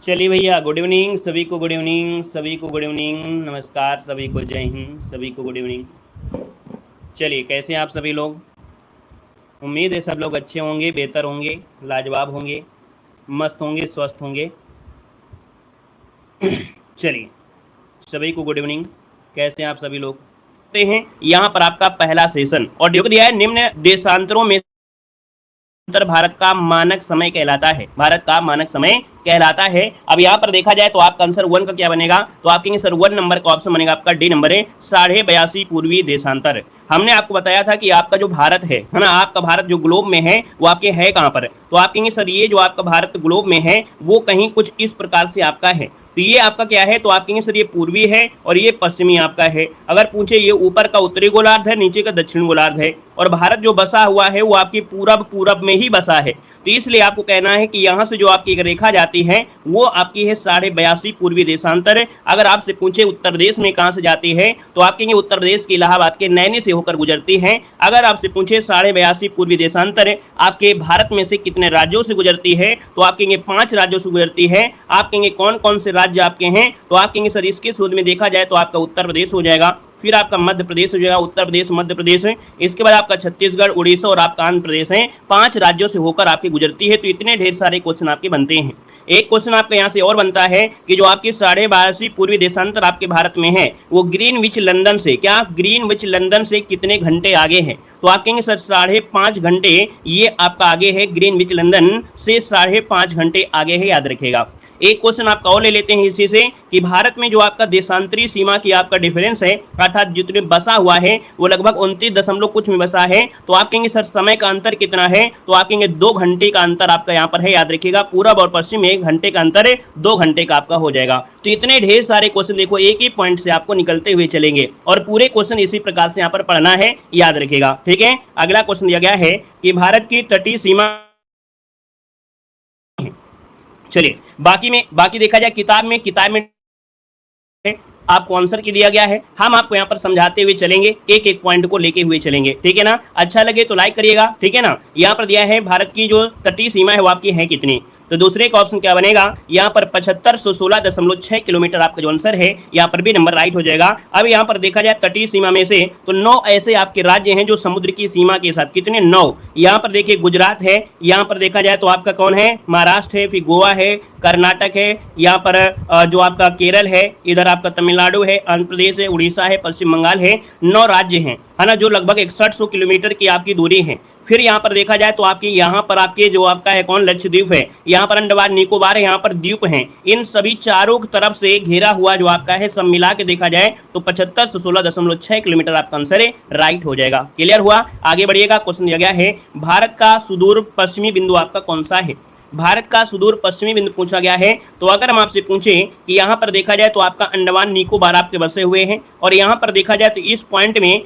चलिए भैया, good evening सभी को, गुड इवनिंग सभी को, गुड इवनिंग, नमस्कार सभी को, जय हिंद सभी को, गुड इवनिंग। चलिए, कैसे हैं आप सभी लोग? उम्मीद है सब लोग अच्छे होंगे, बेहतर होंगे, लाजवाब होंगे, मस्त होंगे, स्वस्थ होंगे। चलिए, सभी को गुड इवनिंग। कैसे हैं आप सभी लोग? हैं यहाँ पर आपका पहला सेशन और दिया है निम्न देशांतरों में उत्तर भारत का मानक समय कहलाता है। भारत का मानक समय कहलाता है। अब यहाँ पर देखा जाए तो आपका आंसर 1 का क्या बनेगा? तो आपके सर 1 नंबर का ऑप्शन बनेगा आपका डी नंबर है 82.5 पूर्वी देशांतर। हमने आपको बताया था कि आपका जो भारत है ना, आपका भारत जो ग्लोब में है वो आपके है कहाँ पर? तो आप कहेंगे सर ये जो आपका भारत ग्लोब में है वो कहीं कुछ इस प्रकार से आपका है। तो ये आपका क्या है? तो आप कहेंगे सर ये पूर्वी है और ये पश्चिमी आपका है। अगर पूछे ये ऊपर का उत्तरी गोलार्ध है, नीचे का दक्षिण गोलार्ध है और भारत जो बसा हुआ है वो आपकी पूरब में ही बसा है। तो इसलिए आपको कहना है कि यहाँ से जो आपकी एक रेखा जाती है वो आपकी है 82.5 पूर्वी देशांतर। अगर आपसे पूछे उत्तर प्रदेश में कहाँ से जाती है तो आप कहेंगे उत्तर प्रदेश के इलाहाबाद के नैनी से होकर गुजरती है। अगर आपसे पूछे 82.5 पूर्वी देशांतर आपके भारत में से कितने राज्यों से गुजरती है तो आप कहेंगे 5 राज्यों से गुजरती है। आप कहेंगे कौन कौन से राज्य आपके हैं? तो आप कहेंगे सर इसके शोध में देखा जाए तो आपका उत्तर प्रदेश हो जाएगा, फिर आपका मध्य प्रदेश हो जाएगा, उत्तर प्रदेश, मध्य प्रदेश है, इसके बाद आपका छत्तीसगढ़, उड़ीसा और आपका आंध्र प्रदेश है। 5 राज्यों से होकर आपकी गुजरती है। तो इतने ढेर सारे क्वेश्चन आपके बनते हैं। एक क्वेश्चन आपका यहाँ से और बनता है कि जो आपकी 82.5 पूर्वी देशांतर आपके भारत में है वो ग्रीनविच लंदन से, क्या ग्रीनविच लंदन से कितने घंटे आगे है? तो आप कहेंगे सर 5.5 घंटे ये आपका आगे है, ग्रीनविच लंदन से 5.5 घंटे आगे है, याद रखेगा। एक क्वेश्चन आपका और ले लेते हैं इसी से कि भारत में जो आपका देशांतरी सीमा की आपका डिफरेंस है अर्थात जितने बसा हुआ है वो लगभग 29 दशमलव कुछ में बसा है। तो आप कहेंगे सर समय का अंतर कितना है? तो आप कहेंगे 2 घंटे का अंतर आपका यहाँ पर है, याद रखिएगा। पूरब और पश्चिम में 1 घंटे का अंतर है, 2 घंटे का आपका हो जाएगा। तो इतने ढेर सारे क्वेश्चन देखो एक ही पॉइंट से आपको निकलते हुए चलेंगे और पूरे क्वेश्चन इसी प्रकार से यहाँ पर पढ़ना है, याद रखिएगा। ठीक है, अगला क्वेश्चन दिया गया है कि भारत की तटीय सीमा। चलिए, बाकी देखा जाए किताब में आपको आंसर की दिया गया है। हम आपको यहाँ पर समझाते हुए चलेंगे, एक एक पॉइंट को लेके हुए चलेंगे। ठीक है ना? अच्छा लगे तो लाइक करिएगा। ठीक है ना? यहाँ पर दिया है भारत की जो तटीय सीमा है वो आपकी है कितनी? तो दूसरे का ऑप्शन क्या बनेगा? यहाँ पर 7516.6 किलोमीटर आपका जो आंसर है यहाँ पर भी नंबर राइट हो जाएगा। अब यहाँ पर देखा जाए तटीय सीमा में से तो 9 ऐसे आपके राज्य हैं जो समुद्र की सीमा के साथ, कितने? 9। यहाँ पर देखिए गुजरात है, यहाँ पर देखा जाए तो आपका कौन है? महाराष्ट्र है, फिर गोवा है, कर्नाटक है, यहाँ पर जो आपका केरल है, इधर आपका तमिलनाडु है, आंध्र प्रदेश है, उड़ीसा है, पश्चिम बंगाल है। 9 राज्य हैं, है ना, जो लगभग 6100 किलोमीटर की आपकी दूरी है। फिर यहाँ पर देखा जाए तो आपकी यहाँ पर आपके जो आपका है कौन? लक्षद्वीप है, यहाँ पर अंडमान निकोबार है, यहाँ पर द्वीप हैं। इन सभी चारों तरफ से घेरा हुआ जो आपका है सब मिला के देखा जाए तो 7516.6 किलोमीटर आपका आंसर है, राइट हो जाएगा। क्लियर हुआ? आगे बढ़िएगा। क्वेश्चन दिया गया है भारत का सुदूर पश्चिमी बिंदु आपका कौन सा है? भारत का सुदूर पश्चिमी बिंदु पूछा गया है। तो अगर हम आपसे पूछें कि यहाँ पर देखा जाए तो आपका अंडमान निकोबार आपके बसे हुए हैं और यहाँ पर देखा जाए तो इस पॉइंट में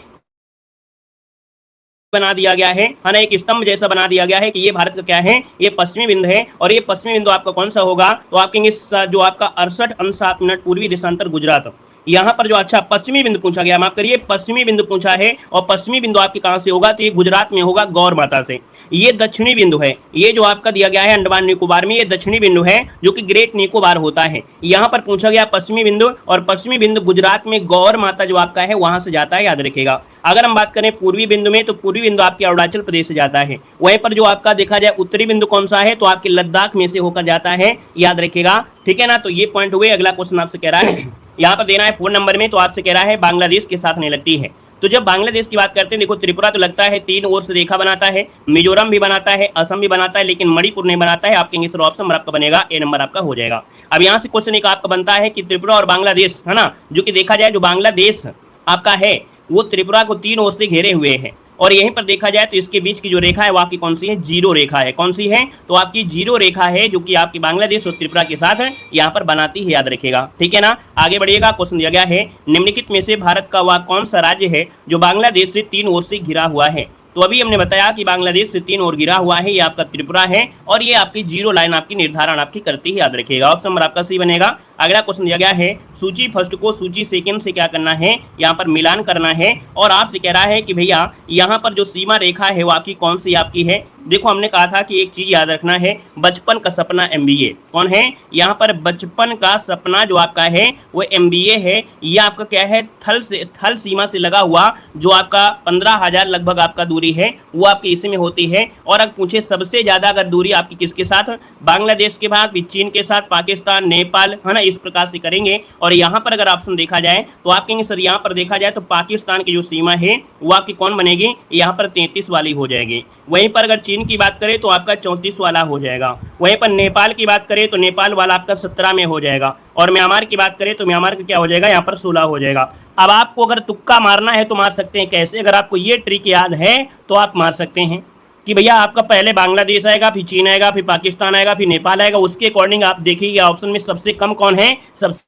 बना दिया गया है ना, एक स्तंभ जैसा बना दिया गया है कि ये भारत का क्या है? ये पश्चिमी बिंदु है। और ये पश्चिमी बिंदु आपका कौन सा होगा? तो आप कहेंगे जो आपका 68.7 पूर्वी देशांतर गुजरात। यहाँ पर जो अच्छा पश्चिमी बिंदु पूछा गया, माफ करिए पश्चिमी बिंदु पूछा है और पश्चिमी बिंदु आपके कहाँ से होगा? तो ये गुजरात में होगा, गौर माता से। ये दक्षिणी बिंदु है, ये जो आपका दिया गया है अंडमान निकोबार में, ये दक्षिणी बिंदु है जो कि ग्रेट निकोबार होता है। यहाँ पर पूछा गया पश्चिमी बिंदु और पश्चिमी बिंदु गुजरात में गौर माता जो आपका है वहां से जाता है, याद रखेगा। अगर हम बात करें पूर्वी बिंदु में तो पूर्वी बिंदु आपके अरुणाचल प्रदेश से जाता है। वहीं पर जो आपका देखा जाए उत्तरी बिंदु कौन सा है? तो आपके लद्दाख में से होकर जाता है, याद रखेगा। ठीक है ना? तो ये पॉइंट हुए। अगला क्वेश्चन आपसे कह रहा है यहाँ पर देना है 4 नंबर में, तो आपसे कह रहा है बांग्लादेश के साथ नहीं लगती है। तो जब बांग्लादेश की बात करते हैं देखो त्रिपुरा तो लगता है, 3 ओर से रेखा बनाता है, मिजोरम भी बनाता है, असम भी बनाता है, लेकिन मणिपुर नहीं बनाता है। आपके इंग्लिश ऑप्शन आपका बनेगा ए नंबर आपका हो जाएगा। अब यहाँ से क्वेश्चन एक आपका बनता है कि त्रिपुरा और बांग्लादेश, है ना, जो कि देखा जाए जो बांग्लादेश आपका है वो त्रिपुरा को 3 ओर से घेरे हुए है और यहीं पर देखा जाए तो इसके बीच की जो रेखा है वो आपकी कौन सी है? जीरो रेखा है। कौन सी है? तो आपकी जीरो रेखा है जो कि आपकी बांग्लादेश और त्रिपुरा के साथ यहाँ पर बनाती है, याद रखिएगा। ठीक है ना? आगे बढ़िएगा। क्वेश्चन दिया गया है निम्नलिखित में से भारत का वह कौन सा राज्य है जो बांग्लादेश से 3 ओर से घिरा हुआ है? तो अभी हमने बताया कि बांग्लादेश से 3 ओर घिरा हुआ है, ये आपका त्रिपुरा है और ये आपकी जीरो लाइन आपकी निर्धारण आपकी करती है, याद रखिएगा। ऑप्शन नंबर आपका सी बनेगा। अगला क्वेश्चन दिया गया है सूची फर्स्ट को सूची सेकंड से क्या करना है, यहाँ पर मिलान करना है और आपसे कह रहा है कि भैया यहाँ पर जो सीमा रेखा है वो आपकी कौन सी आपकी है। देखो हमने कहा था कि एक चीज याद रखना है, बचपन का सपना एमबीए कौन है, यहाँ पर बचपन का सपना जो आपका है वो एमबीए है। ये आपका क्या है, थल सीमा से लगा हुआ जो आपका 15,000 लगभग आपका दूरी है वो आपकी इसी में होती है। और अगर पूछे सबसे ज्यादा अगर दूरी आपकी किसके साथ, बांग्लादेश के बाद, चीन के साथ, पाकिस्तान, नेपाल, है ना, इस प्रकार से करेंगे। और यहाँ पर अगर ऑप्शन देखा जाए तो आप कहेंगे सर यहाँ पर देखा जाए तो पाकिस्तान की जो सीमा है वो आपकी कौन बनेगी, यहाँ पर 33 वाली हो जाएगी। वहीं पर अगर चीन की बात करें तो आपका 34 वाला हो जाएगा। वहीं पर नेपाल की बात करें तो नेपाल वाला आपका 17 में हो जाएगा। और म्यांमार की बात करें तो म्यांमार का क्या हो जाएगा, यहाँ पर 16 हो जाएगा। अब आपको अगर तुक्का मारना है तो मार सकते हैं। कैसे, अगर आपको ये ट्रिक याद है तो आप मार सकते हैं कि भैया आपका पहले बांग्लादेश आएगा, फिर चीन आएगा, फिर पाकिस्तान आएगा, फिर नेपाल आएगा। उसके अकॉर्डिंग आप देखिए ऑप्शन में सबसे कम कौन है, सबसे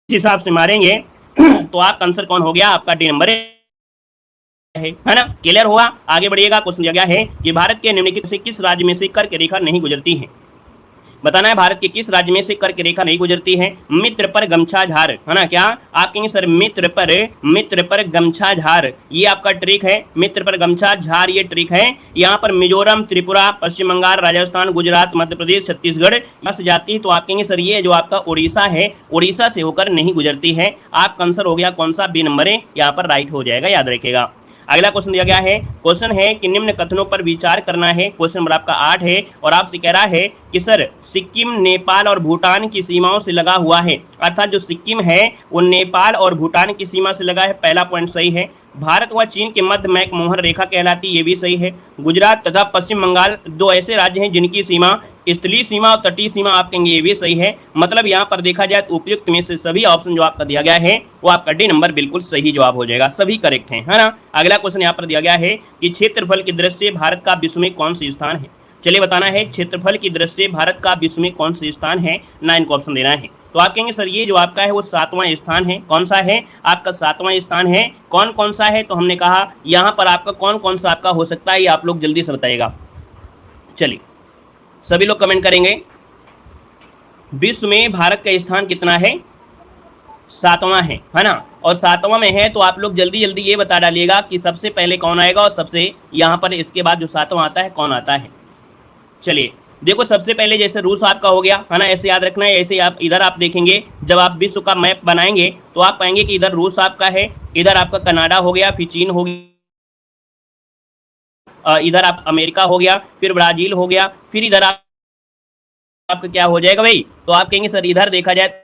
हिसाब से मारेंगे तो आपका आंसर कौन हो गया, आपका डी नंबर है ना। क्लियर हुआ, आगे बढ़िएगा। क्वेश्चन दिया गया है कि भारत के निम्नलिखित से किस राज्य में से कर्क रेखा नहीं गुजरती है। बताना है भारत के किस राज्य में से कर्क रेखा नहीं गुजरती है। मित्र पर गमछा झार, है ना, क्या आप कहेंगे सर मित्र पर गमछा झार, ये आपका ट्रिक है। मित्र पर गमछा झार ये ट्रिक है। यहाँ पर मिजोरम, त्रिपुरा, पश्चिम बंगाल, राजस्थान, गुजरात, मध्य प्रदेश, छत्तीसगढ़ यहाँ से जाती है तो आप कहेंगे सर ये जो आपका उड़ीसा है, उड़ीसा से होकर नहीं गुजरती है। आपका आंसर हो गया कौन सा, बी नंबर है, यहाँ पर राइट हो जाएगा, याद रखेगा। अगला क्वेश्चन दिया गया है, क्वेश्चन है कि निम्न कथनों पर विचार करना है। क्वेश्चन नंबर आपका 8 है और आपसे कह रहा है कि सर सिक्किम नेपाल और भूटान की सीमाओं से लगा हुआ है, अर्थात जो सिक्किम है वो नेपाल और भूटान की सीमा से लगा है, पहला पॉइंट सही है। भारत व चीन के मध्य मैकमोहन रेखा कहलाती है, ये भी सही है। गुजरात तथा पश्चिम बंगाल दो ऐसे राज्य हैं जिनकी सीमा स्थलीय सीमा और तटीय सीमा आप कहेंगे ये भी सही है। मतलब यहाँ पर देखा जाए तो उपयुक्त में से सभी ऑप्शन जो आपका दिया गया है वो आपका डी नंबर बिल्कुल सही जवाब हो जाएगा, सभी करेक्ट हैं, है ना। अगला क्वेश्चन यहाँ पर दिया गया है कि क्षेत्रफल की दृष्टि से भारत का विश्व में कौन सी स्थान है। चलिए बताना है क्षेत्रफल की दृष्टि से भारत का विश्व में कौन सी स्थान है, ना इनको ऑप्शन देना है। तो आप कहेंगे सर ये जो आपका है वो 7वां स्थान है। कौन सा है, आपका 7वां स्थान है। कौन कौन सा है, तो हमने कहा यहाँ पर आपका कौन कौन सा आपका हो सकता है, ये आप लोग जल्दी से बताइएगा। चलिए सभी लोग कमेंट करेंगे, विश्व में भारत का स्थान कितना है, 7वां है ना। और 7वां में है तो आप लोग जल्दी जल्दी ये बता डालिएगा कि सबसे पहले कौन आएगा और सबसे यहाँ पर इसके बाद जो 7वां आता है कौन आता है। चलिए देखो सबसे पहले जैसे रूस आपका हो गया, है ना, ऐसे याद रखना है। ऐसे आप इधर आप देखेंगे जब आप विश्व का मैप बनाएंगे तो आप पाएंगे कि इधर रूस आपका है, इधर आपका कनाडा हो गया, फिर चीन हो गया, इधर आप अमेरिका हो गया, फिर ब्राजील हो गया, फिर इधर आपका क्या हो जाएगा भाई, तो आप कहेंगे सर इधर देखा जाए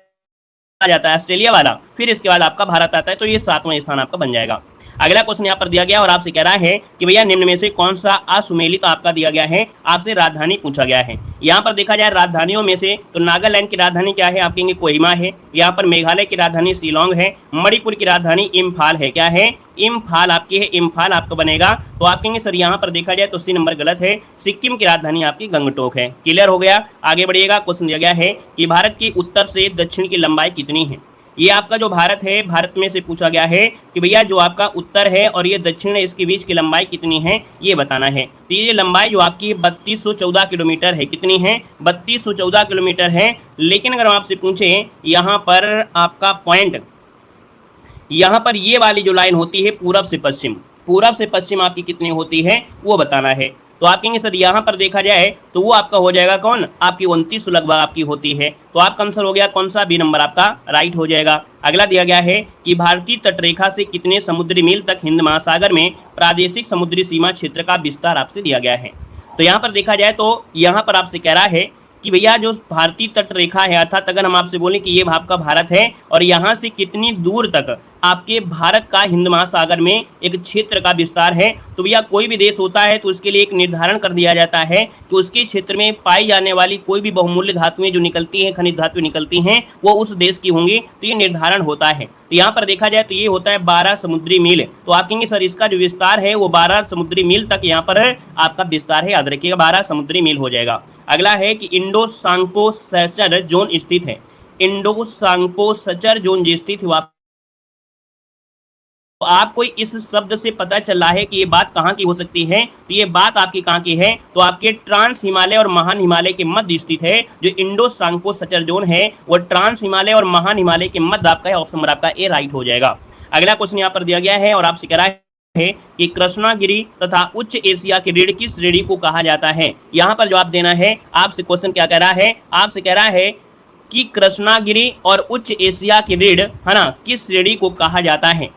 आ जाता है ऑस्ट्रेलिया वाला, फिर इसके बाद आपका भारत आता है, तो ये 7वां स्थान आपका बन जाएगा। अगला क्वेश्चन यहाँ पर दिया गया और आपसे कह रहा है कि भैया निम्न में से कौन सा असुमेलित आपका दिया गया है, आपसे राजधानी पूछा गया है। यहाँ पर देखा जाए राजधानियों में से तो नागालैंड की राजधानी क्या है, आप कहेंगे कोहिमा है। यहाँ पर मेघालय की राजधानी शिलोंग है। मणिपुर की राजधानी इम्फाल है, क्या है, इम्फाल आपकी है, इम्फाल आपका बनेगा। तो आप कहेंगे सर यहाँ पर देखा जाए तो सी नंबर गलत है, सिक्किम की राजधानी आपकी गंगटोक है। क्लियर हो गया, आगे बढ़िएगा। क्वेश्चन दिया गया है कि भारत की उत्तर से दक्षिण की लंबाई कितनी है। ये आपका जो भारत है, भारत में से पूछा गया है कि भैया जो आपका उत्तर है और ये दक्षिण है, इसके बीच की लंबाई कितनी है, ये बताना है। तो ये लंबाई जो आपकी 3214 किलोमीटर है, कितनी है, 3214 किलोमीटर है। लेकिन अगर आपसे पूछे यहाँ पर आपका पॉइंट, यहाँ पर ये वाली जो लाइन होती है पूरब से पश्चिम, पूरब से पश्चिम आपकी कितनी होती है वो बताना है। तो आप कहेंगे सर यहाँ पर देखा जाए तो वो आपका हो जाएगा कौन, आपकी 29 लगभग आपकी होती है। तो आपका आंसर हो गया कौन सा, बी नंबर आपका राइट हो जाएगा। अगला दिया गया है कि भारतीय तटरेखा से कितने समुद्री मील तक हिंद महासागर में प्रादेशिक समुद्री सीमा क्षेत्र का विस्तार आपसे दिया गया है। तो यहाँ पर देखा जाए तो यहाँ पर आपसे कह रहा है कि भैया जो भारतीय तट रेखा है, अर्थात अगर हम आपसे बोलें कि ये आपका भारत है और यहाँ से कितनी दूर तक आपके भारत का हिंद महासागर में एक क्षेत्र का विस्तार है, तो भैया कोई भी देश होता है तो उसके लिए एक निर्धारण कर दिया जाता है कि उसके क्षेत्र में पाई जाने वाली कोई भी बहुमूल्य धातुएं जो निकलती हैं, खनिज धातुएं निकलती हैं, वो उस देश की होंगी। तो ये निर्धारण होता है। तो यहाँ पर देखा जाए तो ये होता है 12 समुद्री मील। तो आप कहेंगे सर इसका जो विस्तार है वो 12 समुद्री मील तक यहाँ पर आपका विस्तार है, याद रखिएगा 12 समुद्री मील हो जाएगा। अगला है कि इंडो सांकोसचर जोन स्थित है, इंडो सांकोसचर जोन जो स्थित है तो आपको इस शब्द से पता चल रहा है कि ये बात कहाँ की हो सकती है, तो ये बात आपकी कहाँ की है, तो आपके ट्रांस हिमालय और महान हिमालय के मध्य स्थित है। जो इंडो सांको सचर जोन है वो ट्रांस हिमालय और महान हिमालय के मध्य आपका है। ऑप्शन नंबर आपका ए राइट हो जाएगा। अगला क्वेश्चन यहाँ पर दिया गया है और आपसे कह रहा है कि कृष्णागिरी तथा उच्च एशिया की रीढ़ किस श्रेणी को कहा जाता है। यहाँ पर जवाब देना है। आपसे क्वेश्चन क्या कह रहा है, आपसे कह रहा है कि कृष्णागिरी और उच्च एशिया की रीढ़ है ना किस श्रेणी को कहा जाता है।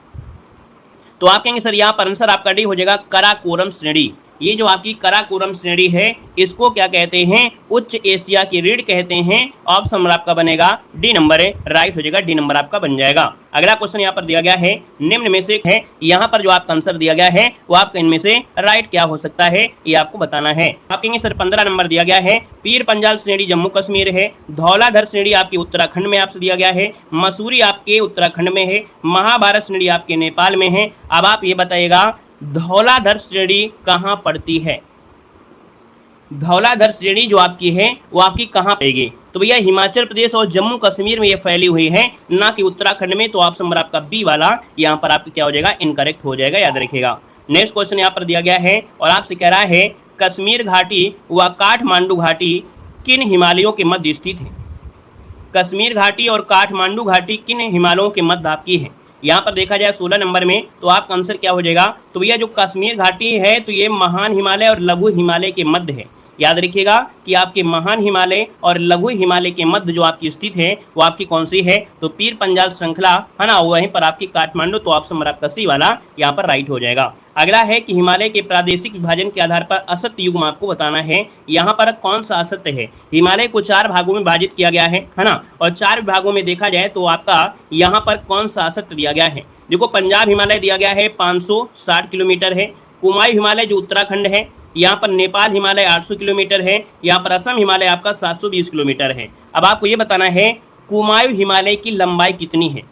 तो आप कहेंगे सर यहाँ पर आंसर आपका डी हो जाएगा कराकोरम श्रेणी। ये जो आपकी कराकोरम श्रेणी है इसको क्या कहते हैं, उच्च एशिया की रीढ़ कहते हैं। ऑप्शन नंबर आपका बनेगा डी नंबर है, राइट हो जाएगा, डी नंबर आपका बन जाएगा। अगला क्वेश्चन यहाँ पर दिया गया है निम्न में से है, यहाँ पर जो आपका आंसर दिया गया है वो आपका इनमें से राइट क्या हो सकता है ये आपको बताना है। आप कहेंगे सर 15 नंबर दिया गया है पीर पंजाल श्रेणी जम्मू कश्मीर है, धौलाधर श्रेणी आपकी उत्तराखंड में आपसे दिया गया है, मसूरी आपके उत्तराखंड में है, महाभारत श्रेणी आपके नेपाल में है। अब आप ये बताइएगा धौलाधर श्रेणी कहाँ पड़ती है। धौलाधर श्रेणी जो आपकी है वो आपकी कहाँ पड़ेगी, तो भैया हिमाचल प्रदेश और जम्मू कश्मीर में ये फैली हुई है, ना कि उत्तराखंड में। तो ऑप्शन नंबर आपका बी वाला यहाँ पर आपकी क्या हो जाएगा, इनकरेक्ट हो जाएगा, याद रखिएगा। नेक्स्ट क्वेश्चन यहाँ पर दिया गया है और आपसे कह रहा है कश्मीर घाटी व काठमांडू घाटी किन हिमालयों के मध्य स्थित है। कश्मीर घाटी और काठमांडू घाटी किन हिमालयों के मध्य आपकी है। यहाँ पर देखा जाए 16 नंबर में तो आपका आंसर क्या हो जाएगा, तो भैया जो कश्मीर घाटी है तो ये महान हिमालय और लघु हिमालय के मध्य है। याद रखिएगा कि आपके महान हिमालय और लघु हिमालय के मध्य जो आपकी स्थित है वो आपकी कौन सी है, तो पीर पंजाल श्रृंखला है ना, वहीं पर आपकी काठमांडू। तो ऑप्शन नंबर आपका सी वाला यहाँ पर राइट हो जाएगा। अगला है कि हिमालय के प्रादेशिक विभाजन के आधार पर असत्य युग्म आपको बताना है। यहाँ पर कौन सा असत्य है। हिमालय को 4 भागों में विभाजित किया गया है ना, और 4 विभागों में देखा जाए तो आपका यहाँ पर कौन सा असत्य दिया गया है। देखो पंजाब हिमालय दिया गया है 560 किलोमीटर है, कुमायूं हिमालय जो उत्तराखंड है, यहाँ पर नेपाल हिमालय 800 किलोमीटर है, यहाँ पर असम हिमालय आपका 720 किलोमीटर है। अब आपको ये बताना है कुमायूं हिमालय की लंबाई कितनी है।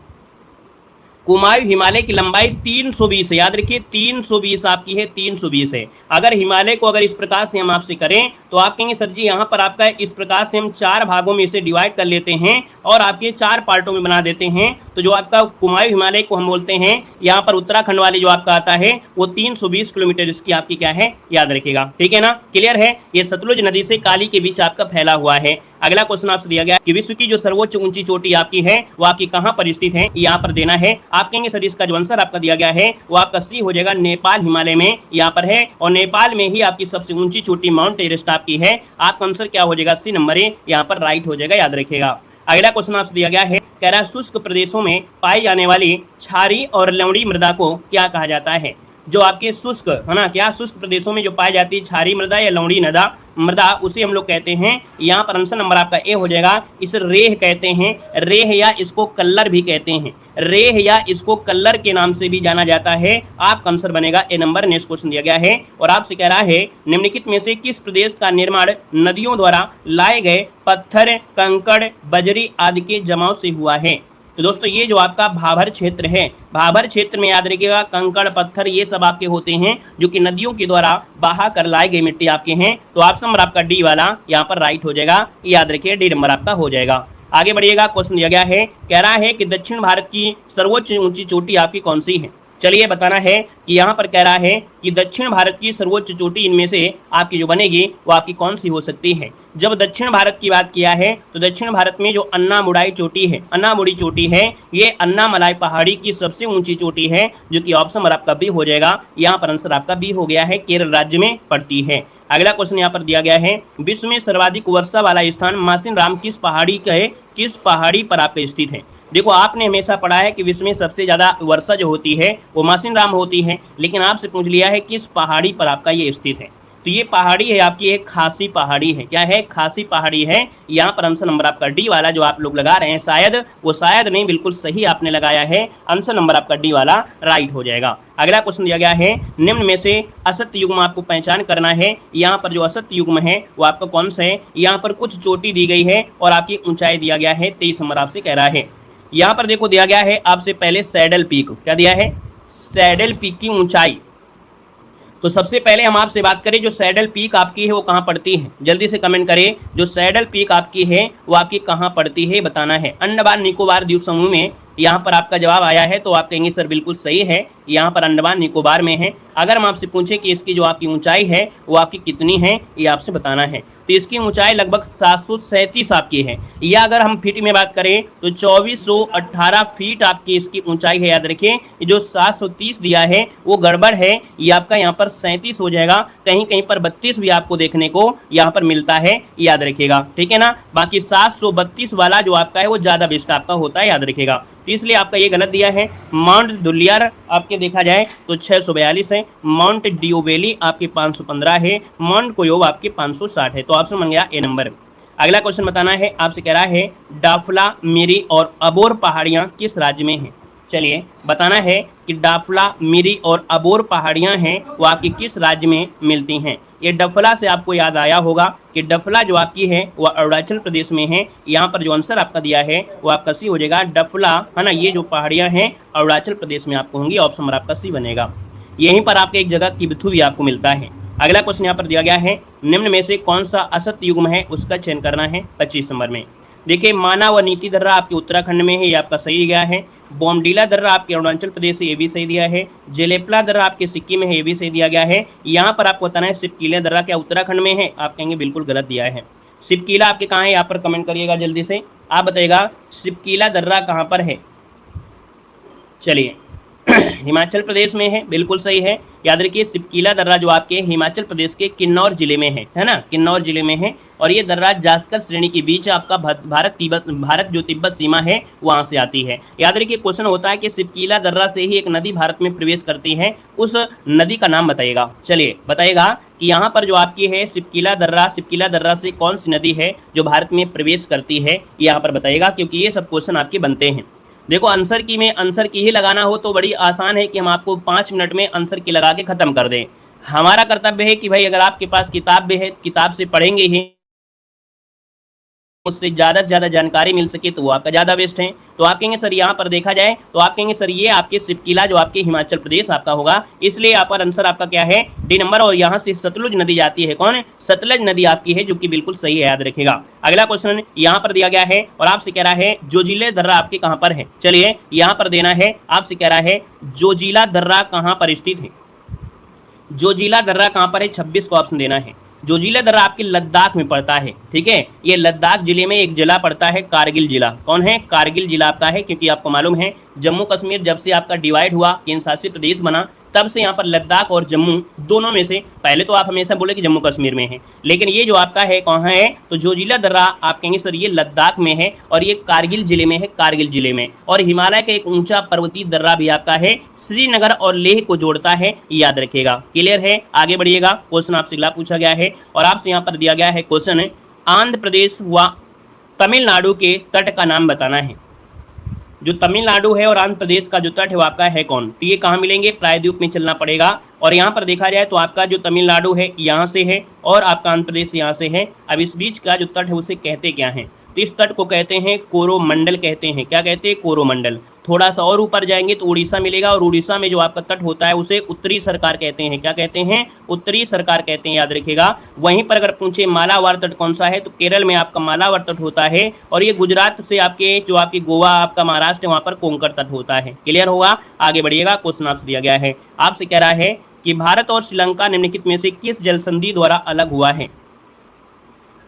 कुमायूं हिमालय की लंबाई 320 है, याद रखिए 320 आपकी है, 320 है। अगर हिमालय को अगर इस प्रकार से हम आपसे करें तो आप कहेंगे सर जी यहाँ पर आपका इस प्रकार से हम 4 भागों में इसे डिवाइड कर लेते हैं और आपके 4 पार्टों में बना देते हैं। तो जो आपका कुमायूं हिमालय को हम बोलते हैं, यहाँ पर उत्तराखंड वाले जो आपका आता है वो 320 किलोमीटर इसकी आपकी क्या है, याद रखिएगा, ठीक है ना, क्लियर है। ये सतलुज नदी से काली के बीच आपका फैला हुआ है। अगला क्वेश्चन आपसे दिया गया कि विश्व की जो सर्वोच्च ऊंची चोटी आपकी है वो आपकी कहाँ पर स्थित है, यहाँ पर देना है। आप कहेंगे सर इसका जो आंसर आपका दिया गया है वो आपका सी हो जाएगा, नेपाल हिमालय में यहाँ पर है, और नेपाल में ही आपकी सबसे ऊंची चोटी माउंट एवरेस्ट आपकी है। आपका आंसर क्या हो जाएगा, सी नंबर ए यहाँ पर राइट हो जाएगा, याद रखिएगा। अगला क्वेश्चन आपसे दिया गया है, कह रहा है शुष्क प्रदेशों में पाई जाने वाली क्षारीय और लवणीय मृदा को क्या कहा जाता है। जो आपके शुष्क है ना, क्या शुष्क प्रदेशों में जो पाई जाती है क्षारीय मृदा या लवणीय मृदा उसे हम लोग कहते हैं। यहाँ पर आंसर नंबर आपका ए हो जाएगा। इसे रेह कहते हैं, रेह या इसको कल्लर भी कहते हैं, रेह या इसको कल्लर के नाम से भी जाना जाता है। आपका आंसर बनेगा ए नंबर। नेक्स्ट क्वेश्चन दिया गया है और आपसे कह रहा है निम्नलिखित में से किस प्रदेश का निर्माण नदियों द्वारा लाए गए पत्थर, कंकड़, बजरी आदि के जमाव से हुआ है। तो दोस्तों ये जो आपका भाबर क्षेत्र है, भाबर क्षेत्र में याद रखिएगा कंकड़ पत्थर ये सब आपके होते हैं जो कि नदियों के द्वारा बहा कर लाए गए मिट्टी आपके हैं। तो ऑप्शन नंबर आपका डी वाला यहाँ पर राइट हो जाएगा, याद रखिए डी नंबर आपका हो जाएगा। आगे बढ़िएगा, क्वेश्चन दिया गया है, कह रहा है कि दक्षिण भारत की सर्वोच्च ऊंची चोटी आपकी कौन सी है। चलिए बताना है कि यहाँ पर कह रहा है कि दक्षिण भारत की सर्वोच्च चोटी इनमें से आपकी जो बनेगी वो आपकी कौन सी हो सकती है। जब दक्षिण भारत की बात किया है तो दक्षिण भारत में जो अन्नामुडाई चोटी है, अन्नामुडी चोटी है, ये अन्नामलाई पहाड़ी की सबसे ऊंची चोटी है, जो कि ऑप्शन नंबर आपका बी हो जाएगा। यहाँ पर आंसर आपका बी हो गया है, केरल राज्य में पड़ती है। अगला क्वेश्चन यहाँ पर दिया गया है, विश्व में सर्वाधिक वर्षा वाला स्थान मासिन राम किस पहाड़ी पर आपका स्थित है। देखो आपने हमेशा पढ़ा है कि विश्व में सबसे ज़्यादा वर्षा जो होती है वो मासिन राम होती है, लेकिन आपसे पूछ लिया है किस पहाड़ी पर आपका ये स्थित है। तो ये पहाड़ी है आपकी एक खासी पहाड़ी है। क्या है, खासी पहाड़ी है। यहाँ पर आंसर नंबर आपका डी वाला जो आप लोग लगा रहे हैं, शायद वो शायद नहीं, बिल्कुल सही आपने लगाया है। आंसर नंबर आपका डी वाला राइट हो जाएगा। अगला क्वेश्चन दिया गया है, निम्न में से असत्य युग्म आपको पहचान करना है। यहाँ पर जो असत्य युग्म है वो आपका कौन सा है। यहाँ पर कुछ चोटी दी गई है और आपकी ऊंचाई दिया गया है 23 नंबर आपसे कह रहा है। यहाँ पर देखो दिया गया है आपसे पहले सैडल पीक, क्या दिया है, सैडल पीक की ऊंचाई। तो सबसे पहले हम आपसे बात करें जो सैडल पीक आपकी है वो कहाँ पड़ती है, जल्दी से कमेंट करें। जो सैडल पीक आपकी है वो आपकी कहाँ पड़ती है बताना है। अंडमान निकोबार द्वीप समूह में यहाँ पर आपका जवाब आया है, तो आप कहेंगे सर बिल्कुल सही है, यहाँ पर अंडमान निकोबार में है। अगर हम आपसे पूछें कि इसकी जो आपकी ऊंचाई है वो आपकी कितनी है, ये आपसे बताना है, तो इसकी ऊंचाई लगभग 737 आपकी है, या अगर हम फीट में बात करें तो 2418 फीट आपकी इसकी ऊंचाई है। याद रखिए जो 730 दिया है वो गड़बड़ है, ये आपका यहाँ पर 37 हो जाएगा, कहीं कहीं पर 32 भी आपको देखने को यहाँ पर मिलता है, याद रखिएगा, ठीक है ना। बाकी 732 वाला जो आपका है वो ज्यादा बेस्ट आपका होता है, याद रखिएगा। तो इसलिए आपका ये गलत दिया है। माउंट दुलियर आपके देखा जाए तो 642 है, माउंट डिओवेली आपके 515 है, माउंट कोयोव आपके 560 है। तो ऑप्शन बन गया ए नंबर। अगला क्वेश्चन बताना है, आपसे कह रहा है डाफला, मिरी और अबोर पहाड़ियां किस राज्य में हैं। चलिए बताना है कि डाफला, मिरी और अबोर पहाड़ियां हैं वो आपकी किस राज्य में मिलती हैं। ये डफला से आपको याद आया होगा कि डफला जो आपकी है वो अरुणाचल प्रदेश में है। यहाँ पर जो आंसर आपका दिया है वो आपका सी हो जाएगा, डफला है ना, ये जो पहाड़ियाँ हैं अरुणाचल प्रदेश में आपको होंगी, ऑप्शन नंबर आपका सी बनेगा। यहीं पर आपके एक जगह किबथू भी आपको मिलता है। अगला क्वेश्चन यहाँ पर दिया गया है, निम्न में से कौन सा असत्य युग्म है, उसका चयन करना है 25 नंबर में। देखिए माना व नीति दर्रा आपके उत्तराखंड में है, ये आपका सही गया है। बोमडीला दर्रा आपके अरुणाचल प्रदेश से, ये भी सही दिया है। जेलेपला दर्रा आपके सिक्किम में है, ये भी सही दिया गया है। यहाँ पर आपको बताना है सिपकीला दर्रा क्या उत्तराखंड में है, आप कहेंगे बिल्कुल गलत दिया है। सिपकीला आपके कहाँ है, यहाँ पर कमेंट करिएगा जल्दी से, आप बताइएगा सिपकीला दर्रा कहाँ पर है। चलिए हिमाचल प्रदेश में है, बिल्कुल सही है। याद रखिए सिपकीला दर्रा जो आपके हिमाचल प्रदेश के किन्नौर जिले में है ना, किन्नौर जिले में है। और ये दर्रा जास्कर श्रेणी के बीच आपका भारत जो तिब्बत सीमा है वहां से आती है। याद रखिए क्वेश्चन होता है कि सिपकीला दर्रा से ही एक नदी भारत में प्रवेश करती है, उस नदी का नाम बताइएगा। चलिए बताइएगा कि यहाँ पर जो आपकी है सिपकीला दर्रा से कौन सी नदी है जो भारत में प्रवेश करती है, यहाँ पर बताइएगा, क्योंकि ये सब क्वेश्चन आपके बनते हैं। देखो आंसर की ही लगाना हो तो बड़ी आसान है कि हम आपको 5 मिनट में आंसर की लगा के खत्म कर दें। हमारा कर्तव्य है कि भाई अगर आपके पास किताब भी है, किताब से पढ़ेंगे ही, उससे ज़्यादा से ज़्यादा जानकारी मिल सके तो वो आपका ज़्यादा बेस्ट है। तो आप कहेंगे सर यहाँ पर देखा जाए तो आप कहेंगे सर ये आपके सिपकीला जो आपके हिमाचल प्रदेश आपका होगा, इसलिए यहाँ पर आंसर आपका क्या है, डी नंबर। और यहाँ से सतलुज नदी जाती है, कौन है, सतलज नदी आपकी है, जो कि बिल्कुल सही है, याद रखेगा। अगला क्वेश्चन यहाँ पर दिया गया है और आपसे कह रहा है जोजिला दर्रा आपके कहाँ पर है। चलिए यहाँ पर देना है, आपसे कह रहा है जोजिला दर्रा कहाँ पर स्थित है। जोजिला दर्रा कहाँ पर है, 26 को ऑप्शन देना है। जोजिला दर्रा आपके लद्दाख में पड़ता है, ठीक है। ये लद्दाख जिले में एक जिला पड़ता है, कारगिल जिला। कौन है, कारगिल जिला आपका है, क्योंकि आपको मालूम है जम्मू कश्मीर जब से आपका डिवाइड हुआ, केंद्र शासित प्रदेश बना, तब से यहाँ पर लद्दाख और जम्मू दोनों में से, पहले तो आप हमेशा बोले कि जम्मू कश्मीर में है, लेकिन ये जो आपका है कहाँ है, तो जोजिला दर्रा आप कहेंगे सर ये लद्दाख में है और ये कारगिल जिले में है, कारगिल जिले में। और हिमालय का एक ऊंचा पर्वतीय दर्रा भी आपका है, श्रीनगर और लेह को जोड़ता है, याद रखिएगा। क्लियर है, आगे बढ़िएगा। क्वेश्चन आपसे अगला पूछा गया है और आपसे यहाँ पर दिया गया है क्वेश्चन, आंध्र प्रदेश व तमिलनाडु के तट का नाम बताना है। जो तमिलनाडु है और आंध्र प्रदेश का जो तट है वो आपका है कौन, तो ये कहाँ मिलेंगे, प्रायद्वीप में चलना पड़ेगा। और यहाँ पर देखा जाए तो आपका जो तमिलनाडु है यहाँ से है और आपका आंध्र प्रदेश यहाँ से है। अब इस बीच का जो तट है उसे कहते क्या है, तो इस तट को कहते हैं कोरोमंडल कहते हैं। क्या कहते हैं, कोरोमंडल। थोड़ा सा और ऊपर जाएंगे तो उड़ीसा मिलेगा और उड़ीसा में जो आपका तट होता है उसे उत्तरी सरकार कहते हैं। क्या कहते हैं, उत्तरी सरकार कहते हैं, याद रखिएगा। वहीं पर अगर पूछे मालाबार तट कौन सा है, तो केरल में आपका मालाबार तट होता है और ये गुजरात से आपके जो आपकी गोवा आपका महाराष्ट्र है वहाँ पर कोंकण तट होता है। क्लियर होगा, आगे बढ़िएगा। क्वेश्चन आपसे दिया गया है, आपसे कह रहा है कि भारत और श्रीलंका निम्नलिखित में से किस जल संधि द्वारा अलग हुआ है।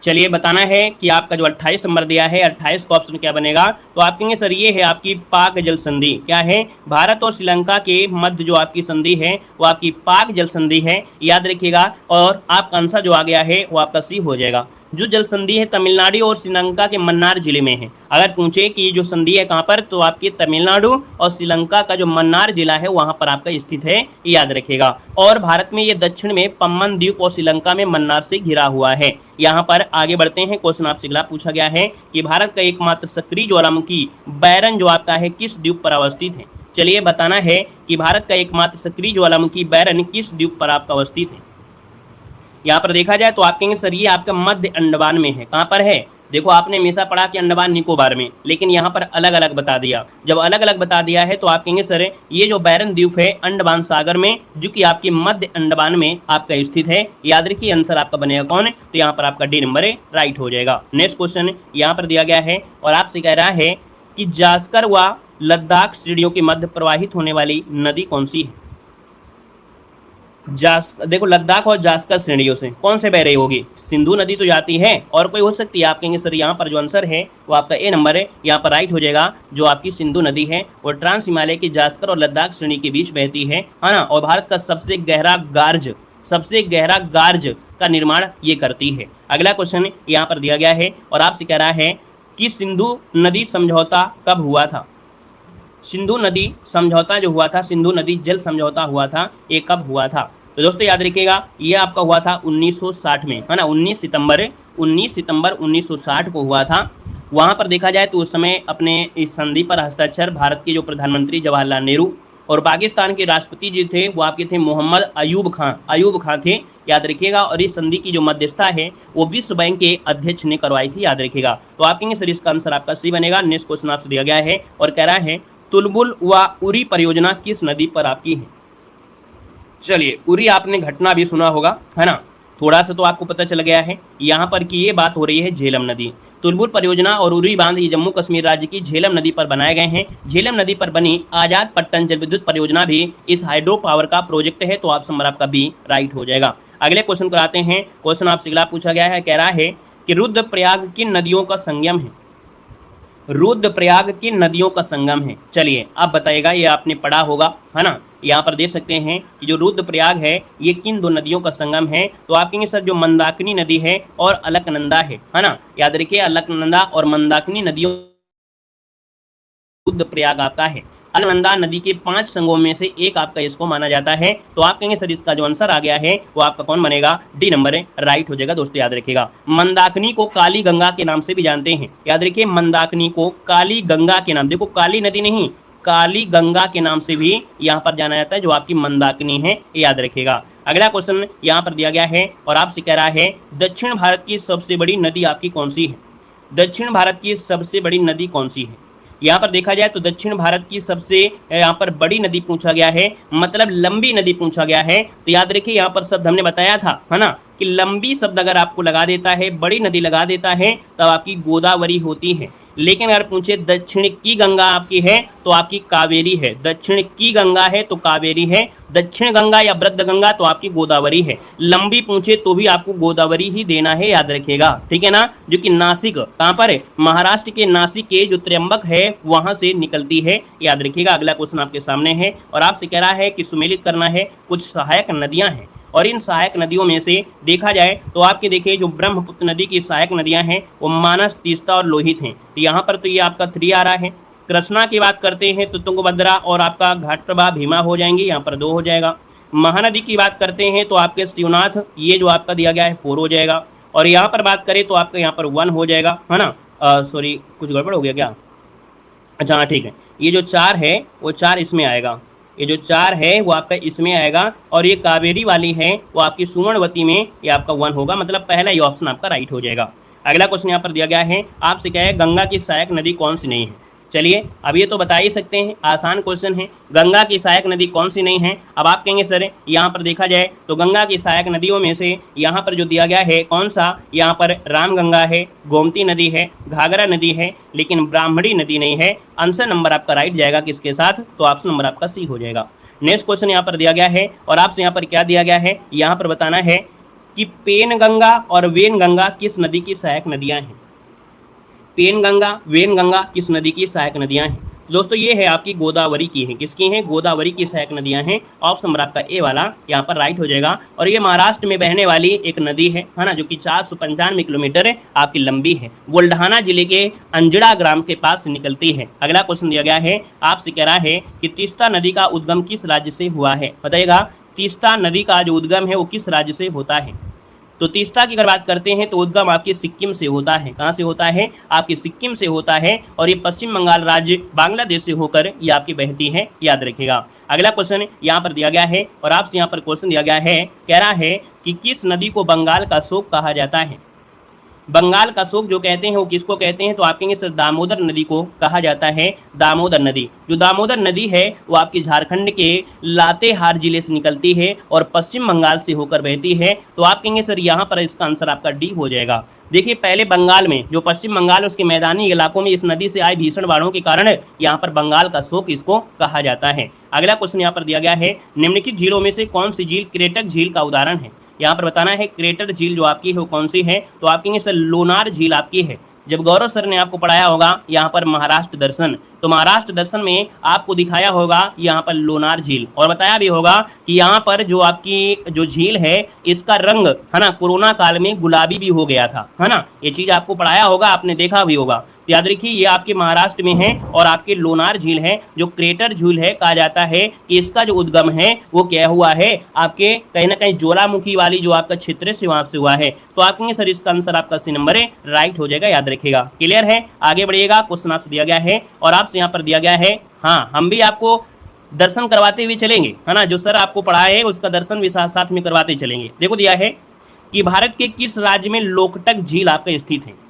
चलिए बताना है कि आपका जो 28 नंबर दिया है, 28 का ऑप्शन क्या बनेगा, तो आप कहेंगे सर ये है आपकी पाक जल संधि। क्या है, भारत और श्रीलंका के मध्य जो आपकी संधि है वो आपकी पाक जल संधि है, याद रखिएगा। और आपका आंसर जो आ गया है वो आपका सी हो जाएगा। जो जल संधि है तमिलनाडु और श्रीलंका के मन्नार जिले में है। अगर पूछे कि जो संधि है कहाँ पर, तो आपकी तमिलनाडु और श्रीलंका का जो मन्नार जिला है वहाँ पर आपका स्थित है, याद रखेगा। और भारत में ये दक्षिण में पम्बन द्वीप और श्रीलंका में मन्नार से घिरा हुआ है। यहाँ पर आगे बढ़ते हैं। क्वेश्चन आपसे अगला पूछा गया है कि भारत का एकमात्र सक्रिय ज्वालामुखी बैरन जो आपका है किस द्वीप पर अवस्थित है। चलिए बताना है कि भारत का एकमात्र सक्रिय ज्वालामुखी बैरन किस द्वीप पर आपका अवस्थित है। यहाँ पर देखा जाए तो आप कहेंगे सर ये आपका मध्य अंडमान में है। कहाँ पर है, देखो आपने हमेशा पढ़ा कि अंडमान निकोबार में, लेकिन यहाँ पर अलग अलग बता दिया। जब अलग अलग बता दिया है तो आप कहेंगे सर ये जो बैरन द्वीप है अंडमान सागर में, जो कि आपके मध्य अंडमान में आपका स्थित है, याद रखिए। आंसर आपका बनेगा कौन, तो यहाँ पर आपका डी नंबर है, राइट हो जाएगा। नेक्स्ट क्वेश्चन यहाँ पर दिया गया है और आपसे कह रहा है कि जास्कर व लद्दाख श्रेणियों के मध्य प्रवाहित होने वाली नदी कौन सी है? देखो लद्दाख और जास्कर श्रेणियों से कौन से बह रही होगी? सिंधु नदी तो जाती है, और कोई हो सकती है? आप कहेंगे सर यहाँ पर जो आंसर है वो आपका ए नंबर है, यहाँ पर राइट हो जाएगा। जो आपकी सिंधु नदी है वो ट्रांस हिमालय की जास्कर और लद्दाख श्रेणी के बीच बहती है ना, और भारत का सबसे गहरा गार्ज का निर्माण ये करती है। अगला क्वेश्चन यहाँ पर दिया गया है और आपसे कह रहा है कि सिंधु नदी समझौता कब हुआ था? सिंधु नदी समझौता जो हुआ था, सिंधु नदी जल समझौता हुआ था, ये कब हुआ था? तो दोस्तों याद रखिएगा, ये आपका हुआ था 1960 में, है ना, 19 सितंबर 1960 को हुआ था। वहाँ पर देखा जाए तो उस समय अपने इस संधि पर हस्ताक्षर भारत के जो प्रधानमंत्री जवाहरलाल नेहरू और पाकिस्तान के राष्ट्रपति जी थे वो आपके थे मोहम्मद अयूब खां थे, याद रखिएगा। और इस संधि की जो मध्यस्थता है वो विश्व बैंक के अध्यक्ष ने करवाई थी, याद रखिएगा। तो आप कहेंगे सर इसका आंसर आपका सी बनेगा। नेक्स्ट क्वेश्चन आपसे दिया गया है और कह रहा है तुलबुल व उरी परियोजना किस नदी पर आपकी है? चलिए, उरी आपने घटना भी सुना होगा, है ना, थोड़ा सा तो आपको पता चल गया है। यहाँ पर की ये बात हो रही है झेलम नदी। तुलबुल परियोजना और उरी बांध ये जम्मू कश्मीर राज्य की झेलम नदी पर बनाए गए हैं। झेलम नदी पर बनी आजाद पट्टन जल विद्युत परियोजना भी इस हाइड्रो पावर का प्रोजेक्ट है, तो ऑप्शन नंबर आपका बी राइट हो जाएगा। अगले क्वेश्चन को आते हैं। क्वेश्चन आपसे अगला पूछा गया है, कह रहा है कि रुद्रप्रयाग किन नदियों का संगम है? रुद्रप्रयाग किन नदियों का संगम है? चलिए आप बताइएगा, ये आपने पढ़ा होगा, है ना। यहाँ पर देख सकते हैं कि जो रुद्रप्रयाग है ये किन दो नदियों का संगम है? तो आप कहेंगे सर जो मंदाकिनी नदी है और अलकनंदा है ना, याद रखिए अलकनंदा और मंदाकिनी नदियों रुद्रप्रयाग आपका है। अलकनंदा नदी के 5 संगमों में से एक आपका इसको माना जाता है, तो आप कहेंगे सर इसका जो आंसर आ गया है वो आपका कौन बनेगा? डी नंबर है, राइट हो जाएगा। दोस्तों याद रखिएगा, मंदाकिनी को काली गंगा के नाम से भी जानते हैं, याद रखिए मंदाकिनी को काली गंगा के नाम, देखो काली नदी नहीं, काली गंगा के नाम से भी यहाँ पर जाना जाता है, जो आपकी मंदाकिनी है, याद रखिएगा। अगला क्वेश्चन यहाँ पर दिया गया है और आपसे कह रहा है दक्षिण भारत की सबसे बड़ी नदी आपकी कौन सी है? दक्षिण भारत की सबसे बड़ी नदी कौन सी है? यहाँ पर देखा जाए तो दक्षिण भारत की सबसे यहाँ पर बड़ी नदी पूछा गया है, मतलब लंबी नदी पूछा गया है। तो याद रखिए यहाँ पर शब्द हमने बताया था, है ना, कि लंबी शब्द अगर आपको लगा देता है, बड़ी नदी लगा देता है, तब आपकी गोदावरी होती है। लेकिन अगर पूछे दक्षिण की गंगा आपकी है तो आपकी कावेरी है। दक्षिण की गंगा है तो कावेरी है, दक्षिण गंगा या वृद्ध गंगा तो आपकी गोदावरी है। लंबी पूछे तो भी आपको गोदावरी ही देना है, याद रखिएगा, ठीक है ना। जो कि नासिक कहाँ पर है? महाराष्ट्र के नासिक के जो त्र्यंबक है वहां से निकलती है, याद रखिएगा। अगला क्वेश्चन आपके सामने है और आपसे कह रहा है कि सुमेलित करना है कुछ सहायक नदियां हैं, और इन सहायक नदियों में से देखा जाए तो आपके देखिए जो ब्रह्मपुत्र नदी की सहायक नदियां हैं वो मानस, तीस्ता और लोहित हैं। तो यहाँ पर तो ये आपका 3 आ रहा है। कृष्णा की बात करते हैं तो तुंगभद्रा और आपका घाटप्रभा भीमा हो जाएंगी, यहाँ पर 2 हो जाएगा। महानदी की बात करते हैं तो आपके शिवनाथ, ये जो आपका दिया गया है 4 हो जाएगा। और यहाँ पर बात करें तो आपका यहाँ पर 1 हो जाएगा, है ना। सॉरी कुछ गड़बड़ हो गया क्या? अच्छा हाँ ठीक है, ये जो 4 है वो 4 इसमें आएगा, ये जो 4 है वो आपका इसमें आएगा, और ये कावेरी वाली है वो आपकी सुवर्णवती में ये आपका 1 होगा, मतलब पहला ये ऑप्शन आपका राइट हो जाएगा। अगला क्वेश्चन यहाँ पर दिया गया है, आपसे क्या है गंगा की सहायक नदी कौन सी नहीं है? चलिए अब ये तो बता ही सकते हैं, आसान क्वेश्चन है। गंगा की सहायक नदी कौन सी नहीं है? अब आप कहेंगे सर यहाँ पर देखा जाए तो गंगा की सहायक नदियों में से यहाँ पर जो दिया गया है कौन सा, यहाँ पर रामगंगा है, गोमती नदी है, घाघरा नदी है, लेकिन ब्राह्मणी नदी नहीं है। आंसर नंबर आपका राइट जाएगा किसके साथ? तो ऑप्शन नंबर आपका सी हो जाएगा। नेक्स्ट क्वेश्चन यहाँ पर दिया गया है और आपसे यहाँ पर क्या दिया गया है, यहाँ पर बताना है कि पेनगंगा और वेनगंगा किस नदी की सहायक नदियाँ हैं? पेनगंगा, वेनगंगा किस नदी की सहायक नदियां हैं? दोस्तों ये है आपकी गोदावरी की है, किसकी हैं? गोदावरी की सहायक नदियां हैं। ऑप्शन नंबर आपका ए वाला यहाँ पर राइट हो जाएगा। और ये महाराष्ट्र में बहने वाली एक नदी है ना, जो कि 495 किलोमीटर आपकी लंबी है, बुल्ढाना जिले के अंजड़ा ग्राम के पास निकलती है। अगला क्वेश्चन दिया गया है, आपसे कह रहा है कि तीस्ता नदी का उद्गम किस राज्य से हुआ है? बताइएगा, तीस्ता नदी का जो उद्गम है वो किस राज्य से होता है? तो तीस्ता की अगर बात करते हैं तो उद्गम आपके सिक्किम से होता है। कहाँ से होता है? आपके सिक्किम से होता है, और ये पश्चिम बंगाल राज्य बांग्लादेश से होकर ये आपकी बहती है, याद रखिएगा। अगला क्वेश्चन यहाँ पर दिया गया है और आपसे यहाँ पर क्वेश्चन दिया गया है, कह रहा है कि किस नदी को बंगाल का शोक कहा जाता है? बंगाल का शोक जो कहते हैं वो किसको कहते हैं, तो आप कहेंगे सर दामोदर नदी को कहा जाता है, दामोदर नदी। जो दामोदर नदी है वो आपके झारखंड के लातेहार जिले से निकलती है और पश्चिम बंगाल से होकर बहती है। तो आप कहेंगे सर यहाँ पर इसका आंसर आपका डी हो जाएगा। देखिए पहले बंगाल में, जो पश्चिम बंगाल उसके मैदानी इलाकों में इस नदी से आए भीषण बाढ़ों के कारण यहाँ पर बंगाल का शोक इसको कहा जाता है। अगला क्वेश्चन यहाँ पर दिया गया है, निम्नलिखित झीलों में से कौन सी झील क्रेटक झील का उदाहरण है। यहाँ पर बताना है क्रेटर झील जो आपकी है वो कौन सी है, तो आप कहेंगे सर लोनार झील आपकी है। जब गौरव सर ने आपको पढ़ाया होगा यहाँ पर महाराष्ट्र दर्शन, तो महाराष्ट्र दर्शन में आपको दिखाया होगा यहाँ पर लोनार झील, और बताया भी होगा कि यहाँ पर जो आपकी जो झील है इसका रंग है ना कोरोना काल में गुलाबी भी हो गया था, है ना। ये चीज आपको पढ़ाया होगा, आपने देखा भी होगा। याद रखिए ये आपके महाराष्ट्र में है और आपके लोनार झील है जो क्रेटर झील है। कहा जाता है कि इसका जो उद्गम है वो क्या हुआ है, आपके कहीं ना कहीं ज्वालामुखी वाली जो आपका क्षेत्र से वहां से हुआ है। तो आप कहेंगे सर इसका आंसर आपका सी नंबर है, राइट हो जाएगा, याद रखिएगा। क्लियर है, आगे बढ़िएगा। क्वेश्चन आपसे दिया गया है और आपसे यहाँ पर दिया गया है, हाँ हम भी आपको दर्शन करवाते हुए चलेंगे, है ना। जो सर आपको पढ़ाए है उसका दर्शन भी साथ साथ में करवाते चलेंगे। देखो दिया है कि भारत के किस राज्य में लोकटक झील आपका स्थित है।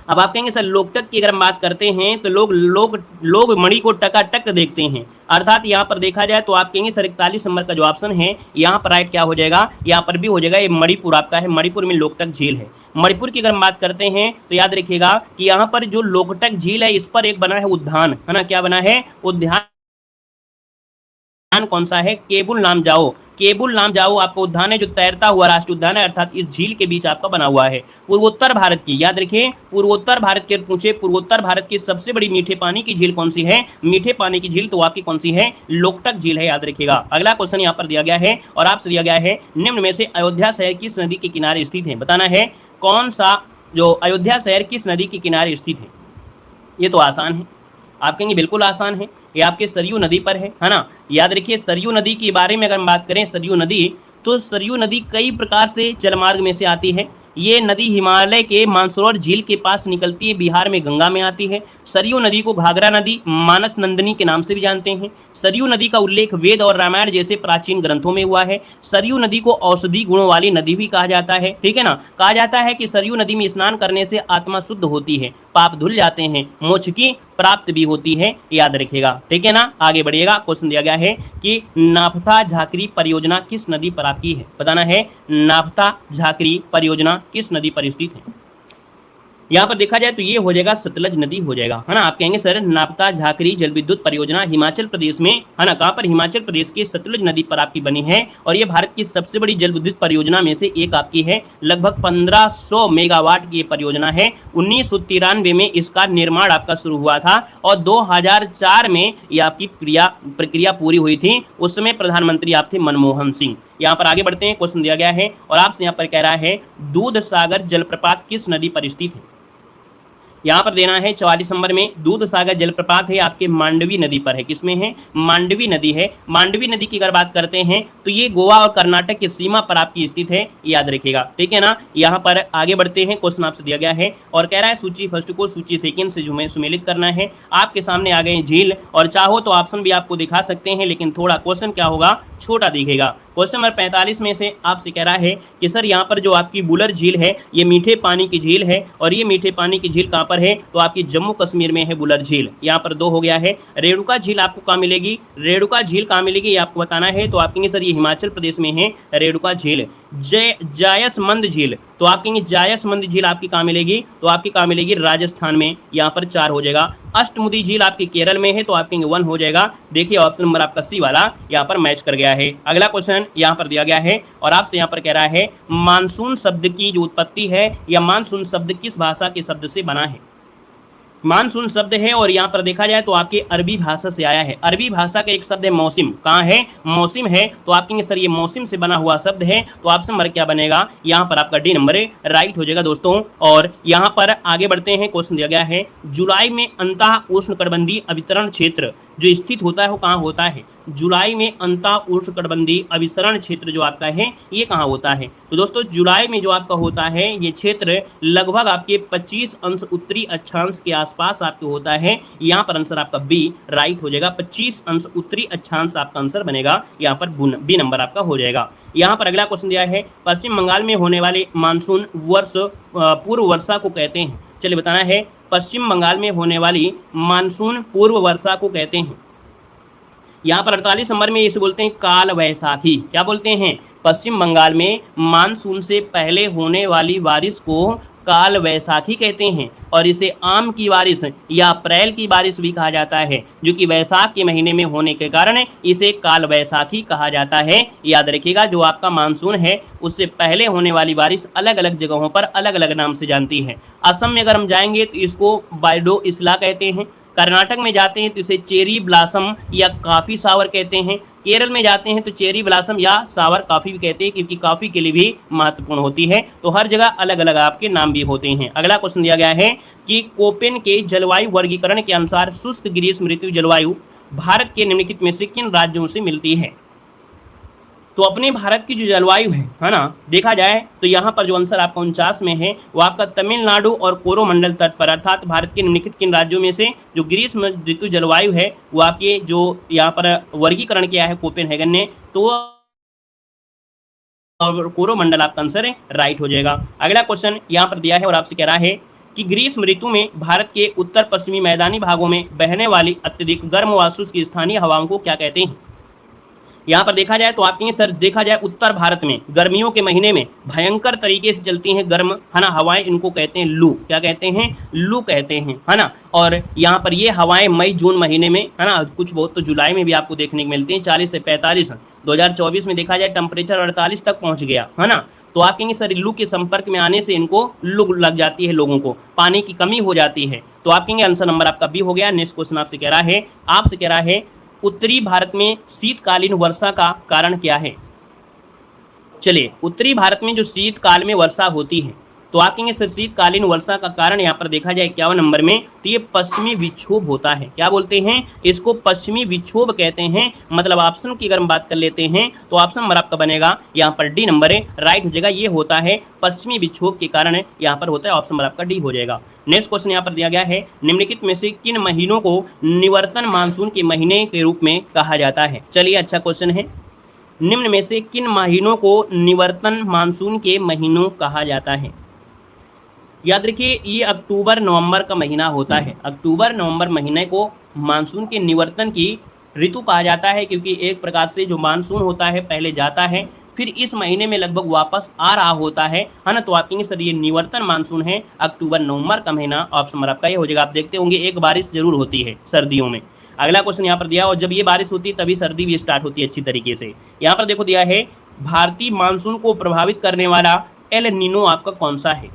अब आप कहेंगे सर लोकटक की अगर हम बात करते हैं तो लोग मणि को टकाटक देखते हैं, अर्थात यहाँ पर देखा जाए तो आप कहेंगे सर 41 नंबर का जो ऑप्शन है यहाँ पर राइट क्या हो जाएगा, यहाँ पर भी हो जाएगा, ये मणिपुर आपका है, मणिपुर में लोकटक झील है। मणिपुर की अगर हम बात करते हैं तो याद रखिएगा कि यहाँ पर जो लोकटक झील है इस पर एक बना है उद्यान, है ना। क्या बना है, उद्यान। कौन सा है, केबुल लामजाओ। केबुल लामजाओ आपका उद्यान है जो तैरता हुआ राष्ट्रीय उद्यान है, अर्थात इस झील के बीच आपका बना हुआ है। पूर्वोत्तर भारत की, याद रखिए पूर्वोत्तर भारत के पूछे, पूर्वोत्तर भारत की सबसे बड़ी मीठे पानी की झील कौन सी है, मीठे पानी की झील तो आपकी कौन सी है, लोकटक झील है, याद रखिएगा। अगला क्वेश्चन यहाँ पर दिया गया है और आपसे दिया गया है, निम्न में से अयोध्या शहर किस नदी के किनारे स्थित है। बताना है कौन सा जो अयोध्या शहर किस नदी के किनारे स्थित है। ये तो आसान है, आप कहेंगे बिल्कुल आसान है, ये आपके सरयू नदी पर है ना। याद रखिए सरयू नदी के बारे में अगर हम बात करें, सरयू नदी, तो सरयू नदी कई प्रकार से जलमार्ग में से आती है। ये नदी हिमालय के मानसरोवर झील के पास निकलती है, बिहार में गंगा में आती है। सरयू नदी को घाघरा नदी, मानस नंदिनी के नाम से भी जानते हैं। सरयू नदी का उल्लेख वेद और रामायण जैसे प्राचीन ग्रंथों में हुआ है। सरयू नदी को औषधि गुणों वाली नदी भी कहा जाता है, ठीक है ना। कहा जाता है कि सरयू नदी में स्नान करने से आत्मा शुद्ध होती है, पाप धुल जाते हैं, मोक्ष की प्राप्त भी होती है, याद रखिएगा, ठीक है ना। आगे बढ़िएगा। क्वेश्चन दिया गया है कि नाफता झाकरी परियोजना किस नदी पर आपकी है। बताना है नाफता झाकरी परियोजना किस नदी पर स्थित है। यहाँ पर देखा जाए तो ये हो जाएगा सतलज नदी हो जाएगा, है ना। आप कहेंगे सर नापता झाकरी जल विद्युत परियोजना हिमाचल प्रदेश में, है ना, कहाँ पर, हिमाचल प्रदेश के सतलज नदी पर आपकी बनी है और ये भारत की सबसे बड़ी जल विद्युत परियोजना में से एक आपकी है। लगभग 1500 मेगावाट की ये परियोजना है। 1993 में इसका निर्माण आपका शुरू हुआ था और 2004 में ये आपकी प्रक्रिया पूरी हुई थी। उस समय प्रधानमंत्री आप थे मनमोहन सिंह। यहाँ पर आगे बढ़ते हैं। क्वेश्चन दिया गया है और आपसे यहाँ पर कह रहा है दूध सागर जलप्रपात किस नदी पर स्थित है। यहाँ पर देना है 44 नंबर में, दूध सागर जलप्रपात है आपके मांडवी नदी पर है। किसमें है, मांडवी नदी है। मांडवी नदी की अगर बात करते हैं तो ये गोवा और कर्नाटक की सीमा पर आपकी स्थित है, याद रखिएगा, ठीक है ना। यहाँ पर आगे बढ़ते हैं। क्वेश्चन आपसे दिया गया है और कह रहा है सूची फर्स्ट को सूची सेकंड से सुमेलित करना है। आपके सामने आ गए झील और चाहो तो ऑप्शन भी आपको दिखा सकते हैं, लेकिन थोड़ा क्वेश्चन क्या होगा, छोटा दिखेगा। क्वेश्चन नंबर 45 में से आपसे कह रहा है कि सर यहाँ पर जो आपकी बुलर झील है ये मीठे पानी की झील है और ये मीठे पानी की झील कहाँ पर है, तो आपकी जम्मू कश्मीर में है बुलर झील। यहाँ पर 2 हो गया है। रेणुका झील आपको कहाँ मिलेगी, रेणुका झील कहाँ मिलेगी ये आपको बताना है। तो आप कहेंगे सर ये हिमाचल प्रदेश में है रेणुका झील। जायसमंद झील, तो आप कहेंगे जायसमंद झील आपकी कहाँ मिलेगी, तो आपकी कहाँ मिलेगी, राजस्थान में। यहाँ पर 4 हो जाएगा। अष्टमुदी झील आपकी केरल में है, तो आप कहेंगे 1 हो जाएगा। देखिए ऑप्शन नंबर आपका सी वाला यहाँ पर मैच कर गया है। अगला क्वेश्चन यहाँ पर दिया गया है और आपसे यहाँ पर कह रहा है मानसून शब्द की जो उत्पत्ति है या मानसून शब्द किस भाषा के शब्द से बना है। मानसून शब्द है और यहाँ पर देखा जाए तो आपके अरबी भाषा से आया है। अरबी भाषा का एक शब्द है मौसिम, कहाँ है, मौसिम है। तो आप कहेंगे सर ये मौसिम से बना हुआ शब्द है, तो ऑप्शन नंबर क्या बनेगा, यहाँ पर आपका डी नंबर राइट हो जाएगा दोस्तों। और यहाँ पर आगे बढ़ते हैं। क्वेश्चन दिया गया है जुलाई में अंतः उष्णकटिबंधीय अवितरण क्षेत्र जो स्थित होता है वो कहाँ होता है? जुलाई में अंता उष्णकटिबंधीय अभिसरण क्षेत्र जो आपका है ये कहाँ होता है? तो दोस्तों जुलाई में जो आपका होता है ये क्षेत्र लगभग आपके 25 अंश उत्तरी अक्षांश के आसपास आपके होता है। यहाँ पर आंसर आपका बी राइट हो जाएगा। 25 अंश उत्तरी अक्षांश आपका आंसर बनेगा, यहाँ पर बी नंबर आपका हो जाएगा। यहाँ पर अगला क्वेश्चन दिया है पश्चिम बंगाल में होने वाले मानसून वर्ष पूर्व वर्षा को कहते हैं। चलिए बताना है पश्चिम बंगाल में होने वाली मानसून पूर्व वर्षा को कहते हैं। यहाँ पर 48 नंबर में इसे बोलते हैं काल वैसाखी। क्या बोलते हैं? पश्चिम बंगाल में मानसून से पहले होने वाली बारिश को काल वैसाखी कहते हैं और इसे आम की बारिश या अप्रैल की बारिश भी कहा जाता है, जो कि वैसाख के महीने में होने के कारण इसे काल वैसाखी कहा जाता है। याद रखिएगा जो आपका मानसून है उससे पहले होने वाली बारिश अलग अलग जगहों पर अलग अलग नाम से जानती है। असम में अगर हम जाएंगे तो इसको बाइडो इसला कहते हैं। कर्नाटक में जाते हैं तो इसे चेरी ब्लासम या काफ़ी सावर कहते हैं। केरल में जाते हैं तो चेरी ब्लासम या सावर काफ़ी भी कहते हैं, क्योंकि काफ़ी के लिए भी महत्वपूर्ण होती है। तो हर जगह अलग अलग आपके नाम भी होते हैं। अगला क्वेश्चन दिया गया है कि कोपेन के जलवायु वर्गीकरण के अनुसार शुष्क ग्रीष्म ऋतु जलवायु भारत के निम्नलिखित में से किन राज्यों से मिलती है? तो अपने भारत की जो जलवायु है ना, देखा जाए तो यहाँ पर जो आंसर आपका 49 में है वो आपका तमिलनाडु और कोरोमंडल तट पर, अर्थात भारत के निम्नलिखित किन राज्यों में से जो ग्रीष्म ऋतु जलवायु है वो आपके जो यहाँ पर वर्गीकरण किया है कोपेनहेगन ने, तो और कोरोमंडल आपका आंसर है राइट हो जाएगा। अगला क्वेश्चन यहाँ पर दिया है और आपसे कह रहा है कि ग्रीष्म ऋतु में भारत के उत्तर पश्चिमी मैदानी भागों में बहने वाली अत्यधिक गर्म व शुष्क स्थानीय हवाओं को क्या कहते हैं? यहाँ पर देखा जाए तो आपके सर देखा जाए उत्तर भारत में गर्मियों के महीने में भयंकर तरीके से चलती हैं गर्म है ना हवाएं, इनको कहते हैं लू। क्या कहते हैं? लू कहते हैं, है ना। और यहाँ पर ये हवाएं मई जून महीने में है ना, कुछ बहुत तो जुलाई में भी आपको देखने को मिलती हैं 40 से 45। 2024 में देखा जाए टेम्परेचर 48 तक पहुँच गया, है ना। तो आप कहेंगे सर लू के संपर्क में आने से इनको लू लग जाती है, लोगों को पानी की कमी हो जाती है। तो आप कहेंगे आंसर नंबर आपका बी हो गया। नेक्स्ट क्वेश्चन आपसे कह रहा है उत्तरी भारत में शीतकालीन वर्षा का कारण क्या है? चलिए उत्तरी भारत में जो शीतकाल में वर्षा होती है तो आप कहेंगे सर शीतकालीन वर्षा का कारण यहाँ पर देखा जाए 51 नंबर में तो ये पश्चिमी विक्षोभ होता है। क्या बोलते हैं? इसको पश्चिमी विक्षोभ कहते हैं। मतलब ऑप्शन की अगर हम बात कर लेते हैं तो ऑप्शन नंबर आपका बनेगा यहाँ पर डी नंबर है राइट हो जाएगा। ये होता है पश्चिमी विक्षोभ के कारण यहाँ पर होता है, ऑप्शन नंबर आपका डी हो जाएगा। नेक्स्ट क्वेश्चन यहाँ पर दिया गया है निम्नलिखित में से किन महीनों को निवर्तन मानसून के महीने के रूप में कहा जाता है? चलिए अच्छा क्वेश्चन है, निम्न में से किन महीनों को निवर्तन मानसून के महीनों कहा जाता है? याद रखिए ये अक्टूबर नवंबर का महीना होता है। अक्टूबर नवंबर महीने को मानसून के निवर्तन की ऋतु कहा जाता है, क्योंकि एक प्रकार से जो मानसून होता है पहले जाता है फिर इस महीने में लगभग वापस आ रहा होता है ना। तो आप कहेंगे सर ये निवर्तन मानसून है अक्टूबर नवंबर का महीना, ऑप्शन नंबर आपका ये हो जाएगा। आप देखते होंगे एक बारिश जरूर होती है सर्दियों में। अगला क्वेश्चन यहाँ पर दिया और जब ये बारिश होती है तभी सर्दी भी स्टार्ट होती है अच्छी तरीके से। यहाँ पर देखो दिया है भारतीय मानसून को प्रभावित करने वाला एल नीनो आपका कौन सा है?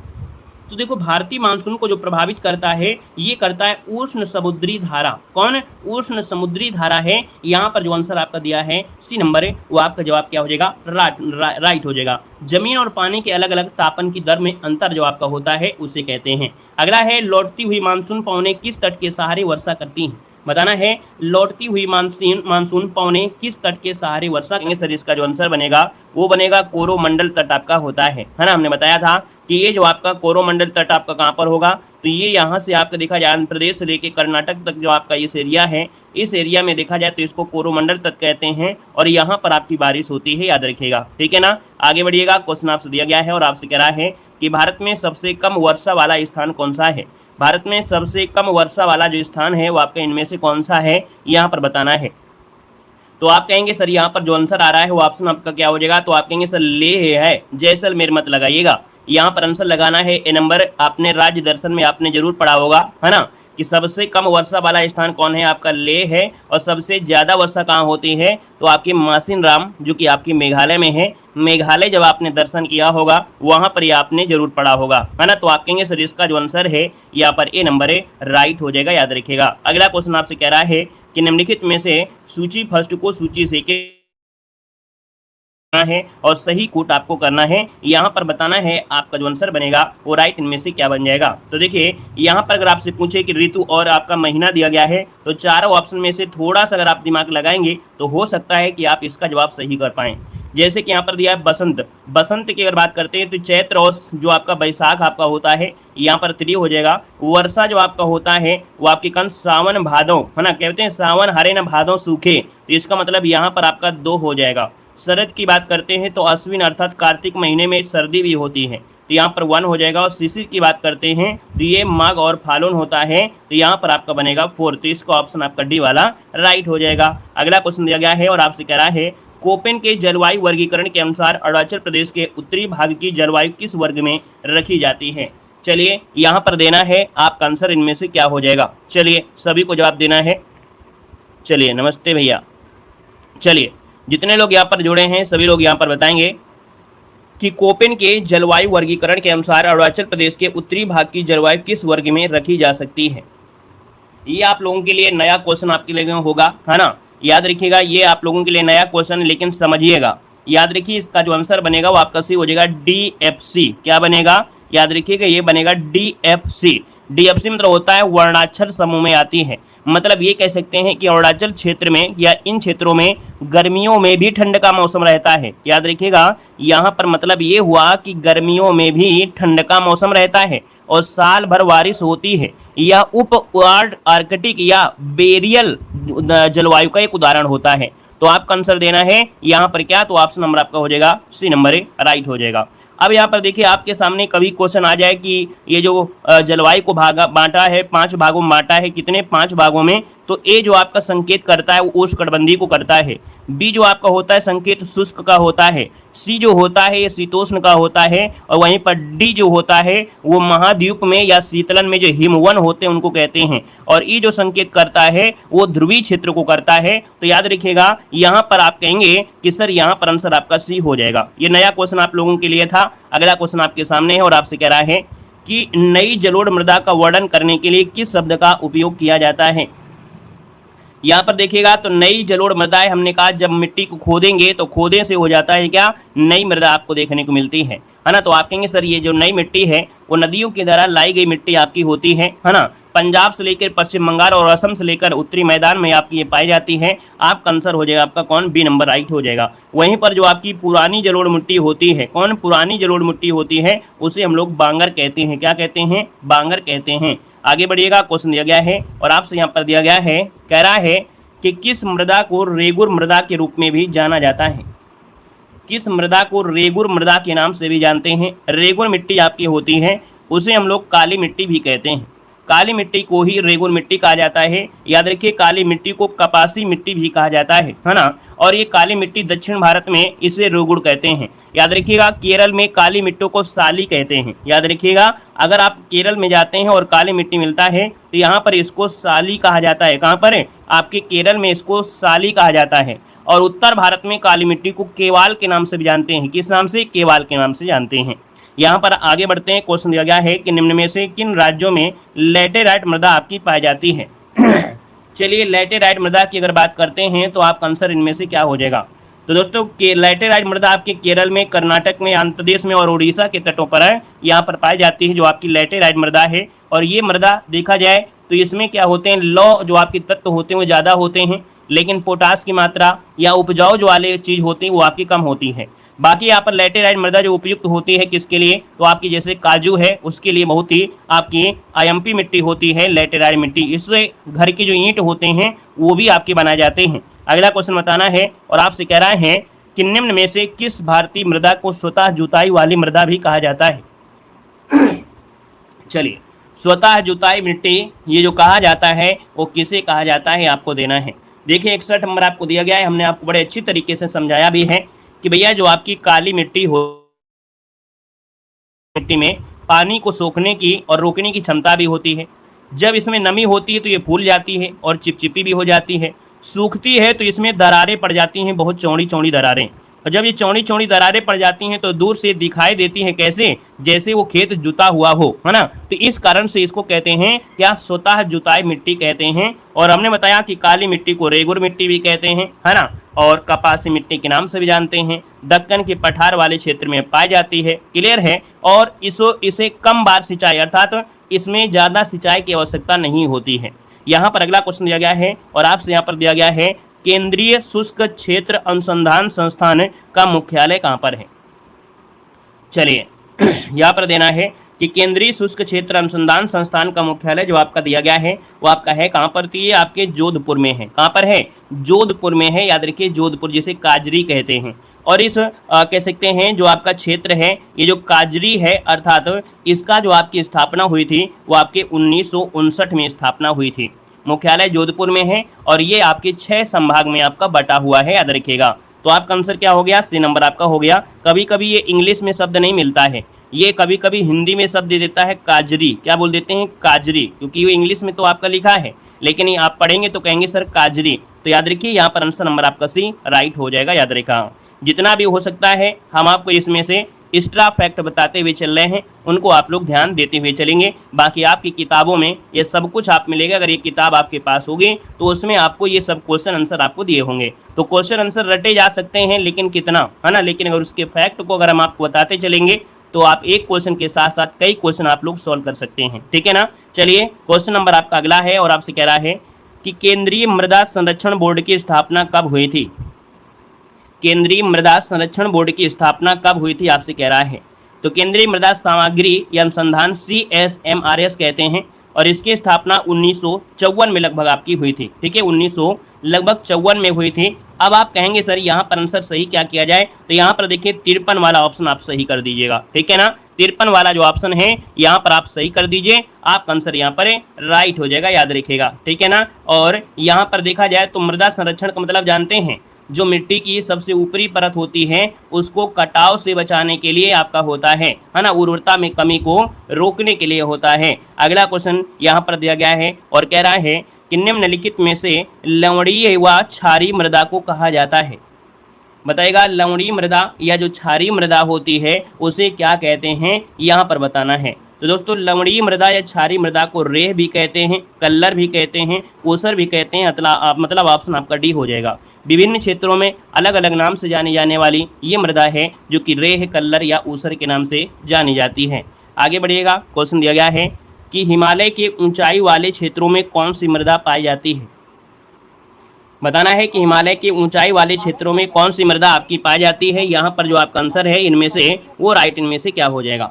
तो देखो भारतीय मानसून को जो प्रभावित करता है ये करता है उष्ण समुद्री धारा। कौन? उष्ण समुद्री धारा है। यहाँ पर जो आंसर आपका दिया है सी नंबर है वो आपका जवाब क्या हो जाएगा? राइट हो जाएगा। जमीन और पानी के अलग अलग तापन की दर में अंतर जो आपका होता है उसे कहते हैं। अगला है लौटती हुई मानसून पवनें किस तट के सहारे वर्षा करती हैं? बताना है लौटती हुई मानसून पवनें किस तट के सहारे वर्षा करेंगे? सर इसका जो आंसर बनेगा वो बनेगा कोरोमंडल तट आपका होता है ना। हमने बताया था कि ये जो आपका कोरोमंडल तट आपका कहाँ पर होगा, तो ये यहाँ से आपका देखा जाए आंध्र प्रदेश से लेके कर्नाटक तक जो आपका इस एरिया है, इस एरिया में देखा जाए तो इसको कोरोमंडल तट कहते हैं और यहाँ पर आपकी बारिश होती है, याद रखिएगा। ठीक है ना। आगे बढ़िएगा, क्वेश्चन आपसे दिया गया है और आपसे कह रहा है कि भारत में सबसे कम वर्षा वाला स्थान कौन सा है? भारत में सबसे कम वर्षा वाला जो स्थान है वो आपका इनमें से कौन सा है, यहाँ पर बताना है। तो आप कहेंगे सर यहाँ पर जो आंसर आ रहा है वो ऑप्शन आपका क्या हो जाएगा? तो आप कहेंगे सर लेह है, जैसलमेर मत लगाइएगा। यहाँ पर आंसर लगाना है ए नंबर। आपने राज्य दर्शन में आपने जरूर पढ़ा होगा, है ना, कि सबसे कम वर्षा वाला स्थान कौन है? आपका लेह है। और सबसे ज़्यादा वर्षा कहाँ होती है? तो आपकी मासिन राम जो कि आपकी मेघालय में है। मेघालय जब आपने दर्शन किया होगा वहाँ पर ये आपने जरूर पढ़ा होगा, है ना। तो आप कहेंगे सर इसका जो आंसर है यहाँ पर ए नंबर है राइट हो जाएगा, याद रखिएगा। अगला क्वेश्चन आपसे कह रहा है कि निम्नलिखित में से सूची फर्स्ट को सूची से के है और सही कूट आपको करना है। यहाँ पर बताना है आपका जो आंसर बनेगा वो राइट इनमें से क्या बन जाएगा। तो देखिए यहाँ पर अगर आपसे पूछे कि ऋतु और आपका महीना दिया गया है तो चारों ऑप्शन में से थोड़ा सा अगर आप दिमाग लगाएंगे तो हो सकता है कि आप इसका जवाब सही कर पाएँ। जैसे कि यहाँ पर दिया है बसंत। बसंत की अगर बात करते हैं तो चैत्र और जो आपका बैसाख आपका होता है यहाँ पर 3 हो जाएगा। वर्षा जो आपका होता है वो आपके कन सावन भादो है ना, कहते हैं सावन हरे न भादो सूखे, तो इसका मतलब यहाँ पर आपका 2 हो जाएगा। शरद की बात करते हैं तो अश्विन अर्थात कार्तिक महीने में सर्दी भी होती है, तो यहाँ पर 1 हो जाएगा। और शिशिर की बात करते हैं तो ये माघ और फाल्गुन होता है, तो यहाँ पर आपका बनेगा 4, तो इसका ऑप्शन आपका डी वाला राइट हो जाएगा। अगला क्वेश्चन दिया गया है और आपसे कह रहा है कोपेन के जलवायु वर्गीकरण के अनुसार अरुणाचल प्रदेश के उत्तरी भाग की जलवायु किस वर्ग में रखी जाती है। चलिए यहाँ पर देना है आपका आंसर इनमें से क्या हो जाएगा। चलिए सभी को जवाब देना है। चलिए नमस्ते भैया। चलिए जितने लोग यहाँ पर जुड़े हैं सभी लोग यहाँ पर बताएंगे कि कोपेन के जलवायु वर्गीकरण के अनुसार अरुणाचल प्रदेश के उत्तरी भाग की जलवायु किस वर्ग में रखी जा सकती है। ये आप लोगों के लिए नया क्वेश्चन आपके लिए होगा, है ना, याद रखिएगा। ये आप लोगों के लिए नया क्वेश्चन, लेकिन समझिएगा, याद रखिए इसका जो आंसर बनेगा वो आपका सी हो जाएगा DFC। क्या बनेगा, याद रखिएगा, ये बनेगा DFC। DFC मतलब होता है वर्णाक्षर समूह में आती है। मतलब ये कह सकते हैं कि अरुणाचल क्षेत्र में या इन क्षेत्रों में गर्मियों में भी ठंड का मौसम रहता है। याद रखिएगा यहाँ पर मतलब ये हुआ कि गर्मियों में भी ठंड का मौसम रहता है और साल भर बारिश होती है। यह उप आर्कटिक या बेरियल जलवायु का एक उदाहरण होता है। तो आपका आंसर देना है यहाँ पर क्या, तो ऑप्शन नंबर आपका हो जाएगा सी नंबर राइट हो जाएगा। अब यहाँ पर देखिए आपके सामने कभी क्वेश्चन आ जाए कि ये जो जलवायु को बांटा है 5 भागों में बांटा है, कितने 5 भागों में, तो ए जो आपका संकेत करता है वो उष्णकटिबंधीय को करता है, बी जो आपका होता है संकेत शुष्क का होता है, सी जो होता है ये शीतोष्ण का होता है, और वहीं पर डी जो होता है वो महाद्वीप में या शीतलन में जो हिमवन होते हैं उनको कहते हैं, और ई जो संकेत करता है वो ध्रुवीय क्षेत्र को करता है। तो याद रखिएगा यहाँ पर आप कहेंगे कि सर यहाँ पर आंसर आपका सी हो जाएगा। ये नया क्वेश्चन आप लोगों के लिए था। अगला क्वेश्चन आपके सामने है और आपसे कह रहा है कि नई जलोढ़ मृदा का वर्णन करने के लिए किस शब्द का उपयोग किया जाता है। यहाँ पर देखिएगा तो नई जलोढ़ मृदा है, हमने कहा जब मिट्टी को खोदेंगे तो खोदे से हो जाता है क्या, नई मृदा आपको देखने को मिलती है ना। तो आप कहेंगे सर ये जो नई मिट्टी है वो नदियों के द्वारा लाई गई मिट्टी आपकी होती है ना। पंजाब से लेकर पश्चिम बंगाल और असम से लेकर उत्तरी मैदान में आपकी ये पाई जाती है। आपका आंसर हो जाएगा आपका कौन, बी नंबर राइट हो जाएगा। वहीं पर जो आपकी पुरानी जलोढ़ मिट्टी होती है, कौन पुरानी जलोढ़ मिट्टी होती है, उसे हम लोग बांगर कहते हैं। क्या कहते हैं, बांगर कहते हैं। आगे बढ़िएगा, क्वेश्चन दिया गया है और आपसे यहाँ पर दिया गया है, कह रहा है कि किस मृदा को रेगुर मृदा के रूप में भी जाना जाता है। किस मृदा को रेगुर मृदा के नाम से भी जानते हैं। रेगुर मिट्टी आपकी होती है उसे हम लोग काली मिट्टी भी कहते हैं। काली मिट्टी को ही रेगुर मिट्टी कहा जाता है। याद रखिए काली मिट्टी को कपासी मिट्टी भी कहा जाता है ना। और ये काली मिट्टी दक्षिण भारत में इसे रेगुर कहते हैं। याद रखिएगा केरल में काली मिट्टी को साली कहते हैं। याद रखिएगा अगर आप केरल में जाते हैं और काली मिट्टी मिलता है तो यहाँ पर इसको साली कहा जाता है। कहाँ पर है, आपके केरल में इसको साली कहा जाता है। और उत्तर भारत में काली मिट्टी को केवाल के नाम से भी जानते हैं। किस नाम से, केवाल के नाम से जानते हैं। यहाँ पर आगे बढ़ते हैं, क्वेश्चन दिया गया है कि निम्न में से किन राज्यों में लैटेराइट मृदा आपकी पाई जाती है। चलिए लैटेराइट मृदा की अगर बात करते हैं तो आपका आंसर इनमें से क्या हो जाएगा। तो दोस्तों लैटेराइट मृदा आपके केरल में, कर्नाटक में, आंध्र प्रदेश में और उड़ीसा के तटों पर है, यहाँ पर पाई जाती है जो आपकी लैटेराइट मृदा है। और ये मृदा देखा जाए तो इसमें क्या होते हैं, लौ जो आपके तत्व होते हैं वो ज़्यादा होते हैं, लेकिन पोटास की मात्रा या उपजाऊ जो वाले चीज़ होती है वो आपकी कम होती है। बाकी यहाँ पर लैटेराइट मृदा जो उपयुक्त होती है किसके लिए, तो आपकी जैसे काजू है उसके लिए बहुत ही आपकी IMP मिट्टी होती है लैटेराइट मिट्टी। इससे घर की जो ईंट होते हैं वो भी आपके बनाए जाते हैं। अगला क्वेश्चन बताना है और आपसे कह रहा है कि निम्न में से किस भारतीय मृदा को स्वतः जुताई वाली मृदा भी कहा जाता है। चलिए स्वतः जुताई मिट्टी ये जो कहा जाता है वो किसे कहा जाता है आपको देना है। देखिए 61 नंबर आपको दिया गया है। हमने आपको बड़े अच्छी तरीके से समझाया भी है कि भैया जो आपकी काली मिट्टी हो, मिट्टी में पानी को सोखने की और रोकने की क्षमता भी होती है। जब इसमें नमी होती है तो ये फूल जाती है और चिपचिपी भी हो जाती है। सूखती है तो इसमें दरारें पड़ जाती हैं, बहुत चौड़ी चौड़ी दरारें। और जब ये चौड़ी चौड़ी दरारें पड़ जाती हैं तो दूर से दिखाई देती हैं कैसे, जैसे वो खेत जुता हुआ हो, है ना। तो इस कारण से इसको कहते हैं क्या, स्वतः जुताई मिट्टी कहते हैं। और हमने बताया कि काली मिट्टी को रेगुर मिट्टी भी कहते हैं, है ना, और कपासी मिट्टी के नाम से भी जानते हैं। दक्कन के पठार वाले क्षेत्र में पाई जाती है, क्लियर है। और इसे कम बार सिंचाई अर्थात इसमें ज़्यादा सिंचाई की आवश्यकता नहीं होती है। यहाँ पर अगला क्वेश्चन दिया गया है और आपसे यहाँ पर दिया गया है केंद्रीय शुष्क क्षेत्र अनुसंधान संस्थान का मुख्यालय कहाँ पर है। चलिए यहाँ पर देना है कि केंद्रीय शुष्क क्षेत्र अनुसंधान संस्थान का मुख्यालय जो आपका दिया गया है वो आपका है कहाँ पर, तो ये आपके जोधपुर में है। कहाँ पर है, जोधपुर में है, याद रखिए जोधपुर, जिसे काजरी कहते हैं। और इस कह सकते हैं जो आपका क्षेत्र है ये जो काजरी है अर्थात इसका जो आपकी स्थापना हुई थी वो आपके 1959 में स्थापना हुई थी। मुख्यालय जोधपुर में है और ये आपके 6 संभाग में आपका बटा हुआ है, याद रखिएगा। तो आपका आंसर क्या हो गया, सी नंबर आपका हो गया। कभी कभी ये इंग्लिश में शब्द नहीं मिलता है, ये कभी कभी हिंदी में शब्द दे देता है काजरी, क्या बोल देते हैं, काजरी, क्योंकि ये इंग्लिश में तो आपका लिखा है लेकिन ये आप पढ़ेंगे तो कहेंगे सर काजरी। तो याद रखिए यहाँ पर आंसर नंबर आपका सी राइट हो जाएगा, याद रखा। जितना भी हो सकता है हम आपको इसमें से एक्स्ट्रा फैक्ट बताते हुए चल रहे हैं, उनको आप लोग ध्यान देते हुए चलेंगे। बाकी आपकी किताबों में ये सब कुछ आप मिलेगा, अगर ये किताब आपके पास होगी तो उसमें आपको ये सब क्वेश्चन आंसर आपको दिए होंगे। तो क्वेश्चन आंसर रटे जा सकते हैं लेकिन कितना, है ना, लेकिन अगर उसके फैक्ट को अगर हम आपको बताते चलेंगे तो आप एक क्वेश्चन के साथ साथ कई क्वेश्चन आप लोग सॉल्व कर सकते हैं, ठीक है ना। चलिए क्वेश्चन नंबर आपका अगला है और आपसे कह रहा है कि केंद्रीय मृदा संरक्षण बोर्ड की स्थापना कब हुई थी। केंद्रीय मृदा संरक्षण बोर्ड की स्थापना कब हुई थी आपसे कह रहा है। तो केंद्रीय मृदा सामग्री या अनुसंधान CSMRS कहते हैं और इसकी स्थापना 1954 में लगभग आपकी हुई थी, ठीक है, 1954 में हुई थी। अब आप कहेंगे सर यहाँ पर आंसर सही क्या किया जाए, तो यहाँ पर देखिए 53 वाला ऑप्शन आप सही कर दीजिएगा, ठीक है ना। 53 वाला जो ऑप्शन है यहाँ पर आप सही कर दीजिए, आपका आंसर यहाँ पर राइट हो जाएगा, याद रखिएगा, ठीक है ना। और यहाँ पर देखा जाए तो मृदा संरक्षण का मतलब जानते हैं, जो मिट्टी की सबसे ऊपरी परत होती है उसको कटाव से बचाने के लिए आपका होता है ना, उर्वरता में कमी को रोकने के लिए होता है। अगला क्वेश्चन यहाँ पर दिया गया है और कह रहा है कि निम्नलिखित में से लवणीय व क्षारीय मृदा को कहा जाता है। बताएगा, लवणीय मृदा या जो क्षारीय मृदा होती है उसे क्या कहते हैं, यहाँ पर बताना है। तो दोस्तों लवणीय मृदा या क्षारीय मृदा को रेह भी कहते हैं, कल्लर भी कहते हैं, ऊसर भी कहते हैं, मतलब ऑप्शन आपका डी हो जाएगा। विभिन्न क्षेत्रों में अलग अलग नाम से जानी जाने वाली ये मृदा है जो कि रेह, कल्लर या ऊसर के नाम से जानी जाती है। आगे बढ़िएगा, क्वेश्चन दिया गया है कि हिमालय के ऊंचाई वाले क्षेत्रों में कौन सी मृदा पाई जाती है। बताना है कि हिमालय के ऊंचाई वाले क्षेत्रों में कौन सी मृदा आपकी पाई जाती है। यहाँ पर जो आपका आंसर है इनमें से वो राइट इनमें से क्या हो जाएगा।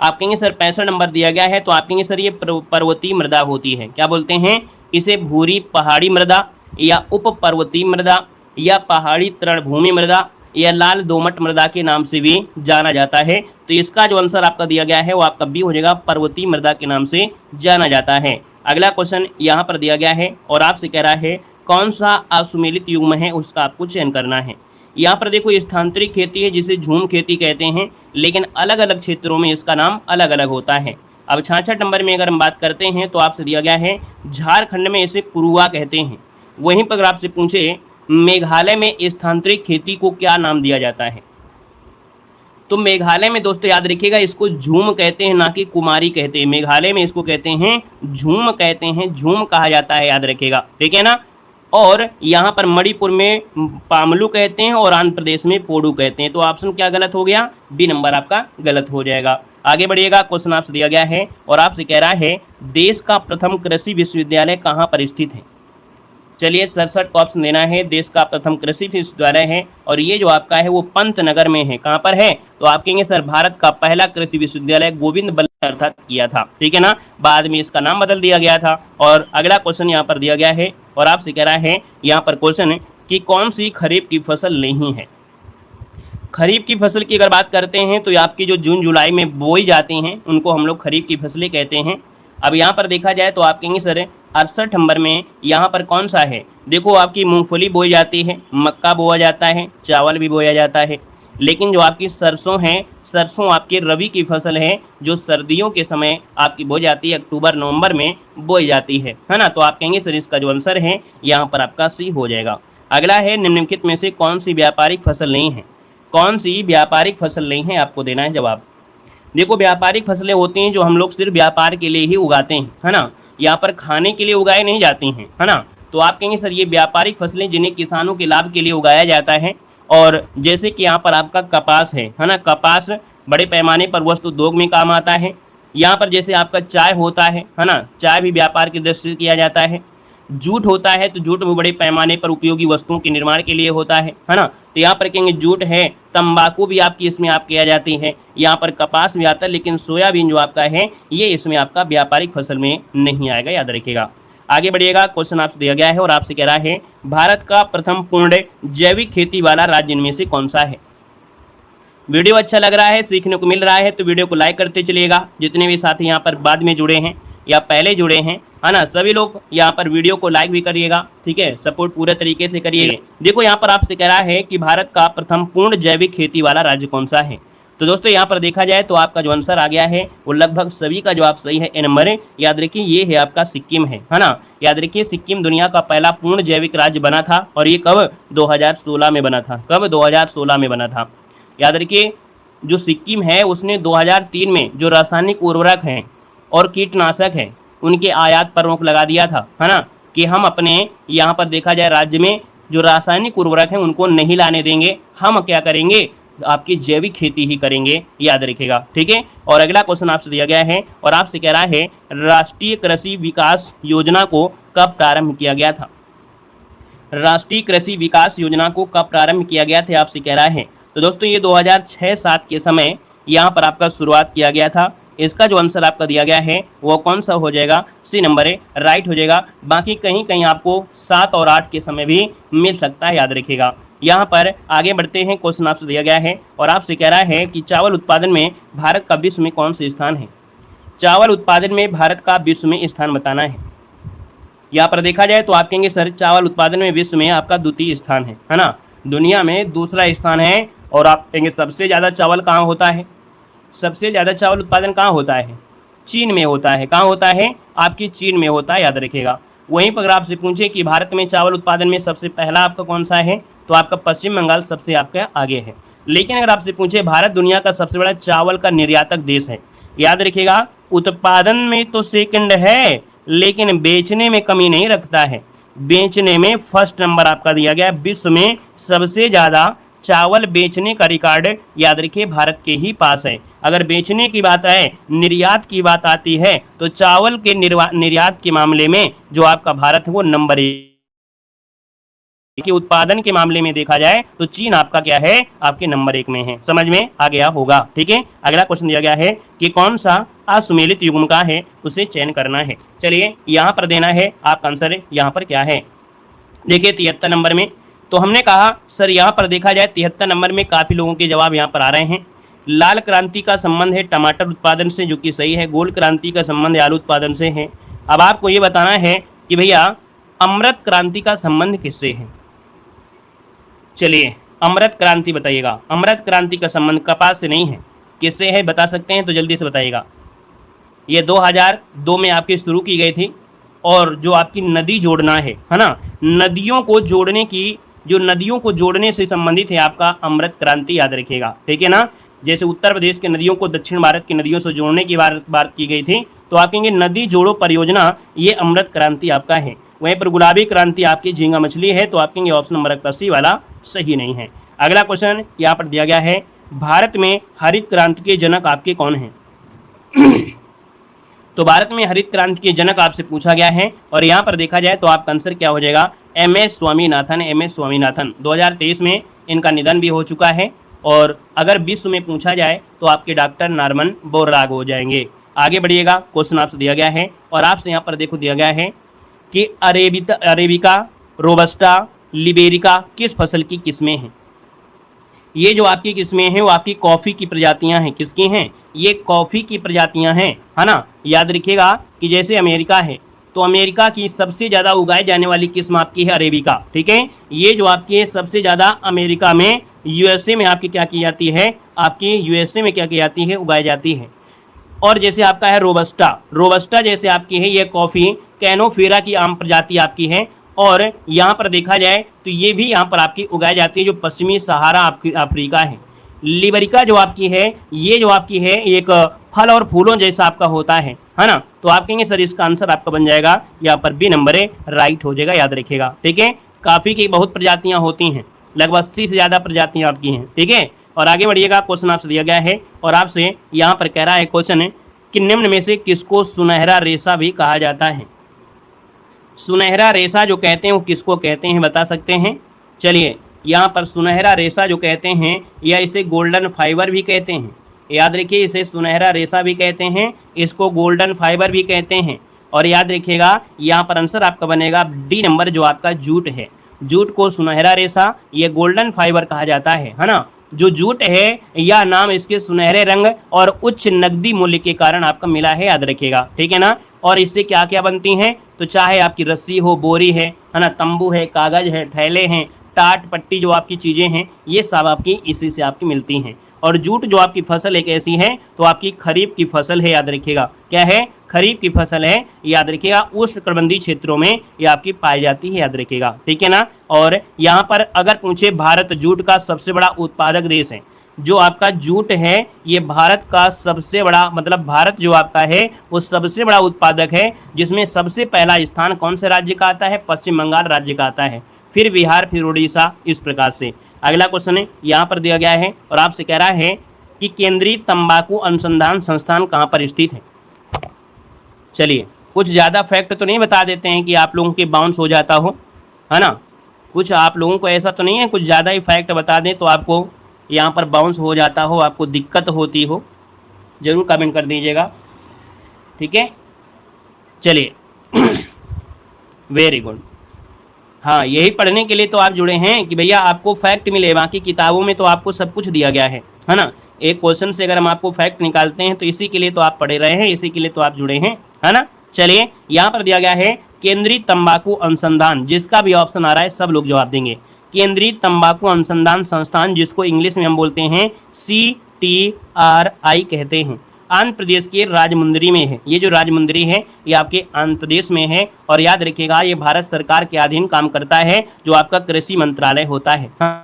आप कहेंगे सर 65 नंबर दिया गया है, तो आप कहेंगे सर ये पर्वतीय मृदा होती है, क्या बोलते हैं इसे, भूरी पहाड़ी मृदा या उप पर्वतीय मृदा या पहाड़ी तृणभूमि मृदा या लाल दोमट मृदा के नाम से भी जाना जाता है। तो इसका जो आंसर आपका दिया गया है वो आपका बी हो जाएगा, पर्वतीय मृदा के नाम से जाना जाता है। अगला क्वेश्चन यहाँ पर दिया गया है और आपसे कह रहा है कौन सा असुमेलित युग्म है उसका आपको चयन करना है। यहाँ पर देखो स्थानांतरित खेती है जिसे झूम खेती कहते हैं, लेकिन अलग अलग क्षेत्रों में इसका नाम अलग अलग होता है। अब 66 नंबर में अगर हम बात करते हैं तो आपसे दिया गया है झारखंड में इसे कुरुआ कहते हैं। वहीं पर अगर आपसे पूछे मेघालय में स्थानांतरित खेती को क्या नाम दिया जाता है, तो मेघालय में दोस्तों याद रखिएगा इसको झूम कहते हैं, ना कि कुमारी कहते हैं। मेघालय में इसको कहते हैं झूम कहते हैं, झूम कहा जाता है, याद रखिएगा, ठीक है ना। और यहाँ पर मणिपुर में पामलू कहते हैं और आंध्र प्रदेश में पोडू कहते हैं। तो ऑप्शन क्या गलत हो गया, बी नंबर आपका गलत हो जाएगा। आगे बढ़िएगा, क्वेश्चन आपसे दिया गया है और आपसे कह रहा है देश का प्रथम कृषि विश्वविद्यालय कहाँ पर स्थित है। चलिए 67 को ऑप्शन देना है, देश का प्रथम कृषि विश्वविद्यालय है और ये जो आपका है वो पंतनगर में है। कहाँ पर है, तो आप कहेंगे सर भारत का पहला कृषि विश्वविद्यालय गोविंद बल्लभ अर्थात किया था, ठीक है ना, बाद में इसका नाम बदल दिया गया था। और अगला क्वेश्चन यहाँ पर दिया गया है और आपसे कह रहा है यहाँ पर क्वेश्चन कि कौन सी खरीफ की फसल नहीं है। खरीफ की फसल की अगर बात करते हैं तो आपकी जो जून जुलाई में बोई जाती हैं उनको हम लोग खरीफ की फसलें कहते हैं। अब यहाँ पर देखा जाए तो आप कहेंगे सर 68 नंबर में यहाँ पर कौन सा है, देखो आपकी मूंगफली बोई जाती है, मक्का बोया जाता है, चावल भी बोया जाता है, लेकिन जो आपकी सरसों है, सरसों आपकी रबी की फसल है जो सर्दियों के समय आपकी बोई जाती है, अक्टूबर नवंबर में बोई जाती है ना। तो आप कहेंगे सर इसका जो आंसर है यहाँ पर आपका सी हो जाएगा। अगला है निम्नलिखित में से कौन सी व्यापारिक फसल नहीं है, कौन सी व्यापारिक फसल नहीं है, आपको देना है जवाब। देखो व्यापारिक फसलें होती हैं जो हम लोग सिर्फ व्यापार के लिए ही उगाते हैं, है ना, यहाँ पर खाने के लिए उगाए नहीं जाती हैं, है ना। तो आप कहेंगे सर ये व्यापारिक फसलें जिन्हें किसानों के लाभ के लिए उगाया जाता है, और जैसे कि यहाँ पर आपका कपास है ना, कपास बड़े पैमाने पर वस्त्र उद्योग में काम आता है। यहाँ पर जैसे आपका चाय होता है ना, चाय भी व्यापार की दृष्टि से किया जाता है। जूट होता है तो जूट भी बड़े पैमाने पर उपयोगी वस्तुओं के निर्माण के लिए होता है ना। तो यहाँ पर कहेंगे जूट है, तंबाकू भी आपकी इसमें आप किया जाती है, यहाँ पर कपास भी आता है, लेकिन सोयाबीन जो आपका है ये इसमें आपका व्यापारिक फसल में नहीं आएगा, याद रखिएगा। आगे बढ़िएगा, क्वेश्चन आपसे दिया गया है और आपसे कह रहा है भारत का प्रथम पूर्ण जैविक खेती वाला राज्य इनमें से कौन सा है। वीडियो अच्छा लग रहा है, सीखने को मिल रहा है तो वीडियो को लाइक करते चलिएगा। जितने भी साथी यहाँ पर बाद में जुड़े हैं या पहले जुड़े हैं, है ना, सभी लोग यहाँ पर वीडियो को लाइक भी करिएगा, ठीक है, सपोर्ट पूरे तरीके से करिएगा। देखो यहाँ पर आपसे कह रहा है कि भारत का प्रथम पूर्ण जैविक खेती वाला राज्य कौन सा है। तो दोस्तों यहाँ पर देखा जाए तो आपका जो आंसर आ गया है वो लगभग सभी का जवाब सही है। ए नंबर है, याद रखिए ये है आपका सिक्किम है ना। याद रखिए सिक्किम दुनिया का पहला पूर्ण जैविक राज्य बना था, और ये कब 2016 में बना था, कब 2016 में बना था। याद रखिए जो सिक्किम है उसने 2003 में जो रासायनिक उर्वरक हैं और कीटनाशक हैं उनके आयात पर रोक लगा दिया था, है ना, कि हम अपने यहाँ पर देखा जाए राज्य में जो रासायनिक उर्वरक हैं उनको नहीं लाने देंगे, हम क्या करेंगे, आपकी जैविक खेती ही करेंगे, याद रखिएगा, ठीक है। और अगला क्वेश्चन आपसे दिया गया है और आपसे कह रहा है राष्ट्रीय कृषि विकास योजना को कब प्रारंभ किया गया था। राष्ट्रीय कृषि विकास योजना को कब प्रारंभ किया गया था, आपसे कह रहा है। तो दोस्तों ये 2006-07 के समय यहाँ पर आपका शुरुआत किया गया था। इसका जो आंसर आपका दिया गया है वो कौन सा हो जाएगा, सी नंबर है, राइट हो जाएगा। बाकी कहीं कहीं आपको 7 और 8 के समय भी मिल सकता है, याद रखिएगा। यहाँ पर आगे बढ़ते हैं, क्वेश्चन आपसे दिया गया है और आपसे कह रहा है कि चावल उत्पादन में भारत का विश्व में कौन सा स्थान है। चावल उत्पादन में भारत का विश्व में स्थान बताना है। यहाँ पर देखा जाए तो आप कहेंगे सर चावल उत्पादन में विश्व में आपका द्वितीय स्थान है ना, दुनिया में दूसरा स्थान है। और आप कहेंगे सबसे ज़्यादा चावल कहाँ होता है, सबसे ज़्यादा चावल उत्पादन कहाँ होता है, चीन में होता है। कहाँ होता है, आपकी चीन में होता है, याद रखिएगा। वहीं पर अगर आपसे पूछे कि भारत में चावल उत्पादन में सबसे पहला आपका कौन सा है, तो आपका पश्चिम बंगाल सबसे आपका आगे है। लेकिन अगर आपसे पूछे भारत दुनिया का सबसे बड़ा चावल का निर्यातक देश है, याद रखिएगा, उत्पादन में तो सेकंड है लेकिन बेचने में कमी नहीं रखता है। बेचने में फर्स्ट नंबर आपका दिया गया, विश्व में सबसे ज़्यादा चावल बेचने का रिकॉर्ड याद रखिए भारत के ही पास है। अगर बेचने की बात है, निर्यात की बात आती है तो चावल के निर्यात के मामले में जो आपका भारत है वो नंबर 1 के। उत्पादन के मामले में देखा जाए तो चीन आपका क्या है, आपके नंबर 1 में है। समझ में आ गया होगा, ठीक है। अगला क्वेश्चन दिया गया है कि कौन सा असुमेलित युग्म का है, उसे चयन करना है। चलिए यहाँ पर देना है आपका आंसर यहाँ पर क्या है, देखिए 73 नंबर में। तो हमने कहा सर यहाँ पर देखा जाए 73 नंबर में काफ़ी लोगों के जवाब यहाँ पर आ रहे हैं। लाल क्रांति का संबंध है टमाटर उत्पादन से, जो कि सही है। गोल्ड क्रांति का संबंध आलू उत्पादन से है। अब आपको ये बताना है कि भैया अमृत क्रांति का संबंध किससे है। चलिए अमृत क्रांति बताइएगा। अमृत क्रांति का संबंध कपास से नहीं है, किससे है बता सकते हैं तो जल्दी से बताइएगा। ये 2002 में आपकी शुरू की गई थी और जो आपकी नदी जोड़ना है ना, नदियों को जोड़ने की, जो नदियों को जोड़ने से संबंधित है आपका अमृत क्रांति, याद रखिएगा, ठीक है ना। जैसे उत्तर प्रदेश के नदियों को दक्षिण भारत की नदियों से जोड़ने की बात की गई थी, तो आप कहेंगे नदी जोड़ो परियोजना, ये अमृत क्रांति आपका है। वहीं पर गुलाबी क्रांति आपकी झींगा मछली है, तो आप कहेंगे ऑप्शन नंबर का सी वाला सही नहीं है। अगला क्वेश्चन यहाँ पर दिया गया है, भारत में हरित क्रांति के जनक आपके कौन हैं। तो भारत में हरित क्रांति के जनक आपसे पूछा गया है और यहाँ पर देखा जाए तो आपका आंसर क्या हो जाएगा, एमएस स्वामीनाथन। एमएस स्वामीनाथन 2023 में इनका निधन भी हो चुका है। और अगर विश्व में पूछा जाए तो आपके डॉक्टर नॉर्मन बोरलाग हो जाएंगे। आगे बढ़िएगा, क्वेश्चन आपसे दिया गया है और आपसे यहाँ पर देखो दिया गया है कि अरेबिका, रोबस्टा, लिबेरिका किस फसल की किस्में हैं। ये जो आपकी किस्में हैं वो आपकी कॉफ़ी की प्रजातियां हैं। किसकी हैं, ये कॉफ़ी की प्रजातियां हैं, है ना। याद रखिएगा कि जैसे अमेरिका है तो अमेरिका की सबसे ज़्यादा उगाई जाने वाली किस्म आपकी है अरेबिका, ठीक है। ये जो आपकी है सबसे ज़्यादा अमेरिका में, यूएसए में आपकी क्या की जाती है, आपकी यूएसए में क्या की जाती है, उगाई जाती है। और जैसे आपका है रोबस्टा, रोबस्टा जैसे आपकी है ये कॉफ़ी कैनोफेरा की आम प्रजाति आपकी है और यहाँ पर देखा जाए तो ये भी यहाँ पर आपकी उगाई जाती है, जो पश्चिमी सहारा अफ्रीका है। लिबरिका जो आपकी है, ये जो आपकी है एक फल और फूलों जैसा आपका होता है ना। तो आप कहेंगे सर इसका आंसर आपका बन जाएगा यहाँ पर बी नंबर है, राइट हो जाएगा, याद रखिएगा। ठीक है, काफ़ी की बहुत प्रजातियाँ होती हैं, लगभग 80 से ज़्यादा प्रजातियाँ आपकी हैं। ठीक है, और आगे बढ़िएगा, क्वेश्चन आपसे दिया गया है और आपसे यहाँ पर कह रहा है क्वेश्चन है कि निम्न में से किसको सुनहरा रेशा भी कहा जाता है। सुनहरा रेशा जो कहते हैं वो किसको कहते हैं, बता सकते हैं। चलिए, यहाँ पर सुनहरा रेशा जो कहते हैं या इसे गोल्डन फाइबर भी कहते हैं, याद रखिए, इसे सुनहरा रेशा भी कहते हैं, इसको गोल्डन फाइबर भी कहते हैं। और याद रखिएगा यहाँ पर आंसर आपका बनेगा डी नंबर, जो आपका जूट है। जूट को सुनहरा रेशा, ये गोल्डन फाइबर कहा जाता है ना। जो जूट है यह नाम इसके सुनहरे रंग और उच्च नकदी मूल्य के कारण आपका मिला है, याद रखिएगा। ठीक है ना। और इससे क्या क्या बनती हैं, तो चाहे आपकी रस्सी हो, बोरी है ना, तंबू है, कागज है, थैले हैं, टाट पट्टी जो आपकी चीज़ें हैं, ये सब आपकी इसी से आपकी मिलती हैं। और जूट जो आपकी फसल एक ऐसी है, तो आपकी खरीफ की फसल है, याद रखिएगा। क्या है, खरीफ की फसल है, याद रखिएगा। उष्णकटिबंधीय क्षेत्रों में ये आपकी पाई जाती है, याद रखिएगा। ठीक है ना। और यहाँ पर अगर पूछे, भारत जूट का सबसे बड़ा उत्पादक देश है। जो आपका जूट है ये भारत का सबसे बड़ा, मतलब भारत जो आपका है वो सबसे बड़ा उत्पादक है, जिसमें सबसे पहला स्थान कौन से राज्य का आता है, पश्चिम बंगाल राज्य का आता है, फिर बिहार, फिर उड़ीसा, इस प्रकार से। अगला क्वेश्चन है यहाँ पर दिया गया है और आपसे कह रहा है कि केंद्रीय तंबाकू अनुसंधान संस्थान कहाँ पर स्थित है। चलिए, कुछ ज़्यादा फैक्ट तो नहीं बता देते हैं कि आप लोगों के बाउंस हो जाता हो, है ना। कुछ आप लोगों को ऐसा तो नहीं है कुछ ज़्यादा ही फैक्ट बता दें तो आपको यहाँ पर बाउंस हो जाता हो, आपको दिक्कत होती हो, ज़रूर कमेंट कर दीजिएगा। ठीक है, चलिए वेरी गुड। हाँ, यही पढ़ने के लिए तो आप जुड़े हैं कि भैया आपको फैक्ट मिले, बाकी किताबों में तो आपको सब कुछ दिया गया है ना। एक क्वेश्चन से अगर हम आपको फैक्ट निकालते हैं तो इसी के लिए तो आप पढ़े रहे हैं, इसी के लिए तो आप जुड़े हैं, है ना। चलिए, यहाँ पर दिया गया है केंद्रीय तंबाकू अनुसंधान, जिसका भी ऑप्शन आ रहा है सब लोग जवाब देंगे। केंद्रीय तंबाकू अनुसंधान संस्थान, जिसको इंग्लिश में हम बोलते हैं CTRI कहते हैं, आंध्र प्रदेश के राजमुंदरी में है। ये जो राजमुंदरी है ये आपके आंध्र प्रदेश में है। और याद रखिएगा ये भारत सरकार के अधीन काम करता है, जो आपका कृषि मंत्रालय होता है।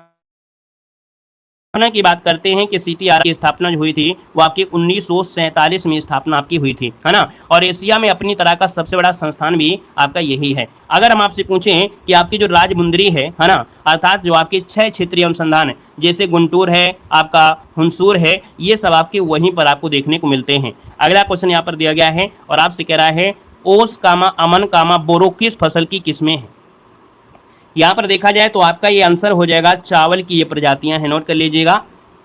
की बात करते हैं कि CTRI की स्थापना जो हुई थी वो आपकी 1947 में स्थापना आपकी हुई थी, है ना। और एशिया में अपनी तरह का सबसे बड़ा संस्थान भी आपका यही है। अगर हम आपसे पूछें कि आपकी जो राजमुंदरी है ना, अर्थात जो आपके 6 क्षेत्रीय अनुसंधान है, जैसे गुंटूर है, आपका हुंसूर है, ये सब आपके वहीं पर आपको देखने को मिलते हैं। अगला क्वेश्चन यहाँ पर दिया गया है और आपसे कह रहा है ओस कामा अमन कामा बोरो किस फसल की किस्में हैं। यहाँ पर देखा जाए तो आपका ये आंसर हो जाएगा चावल की ये प्रजातियाँ हैं। नोट कर लीजिएगा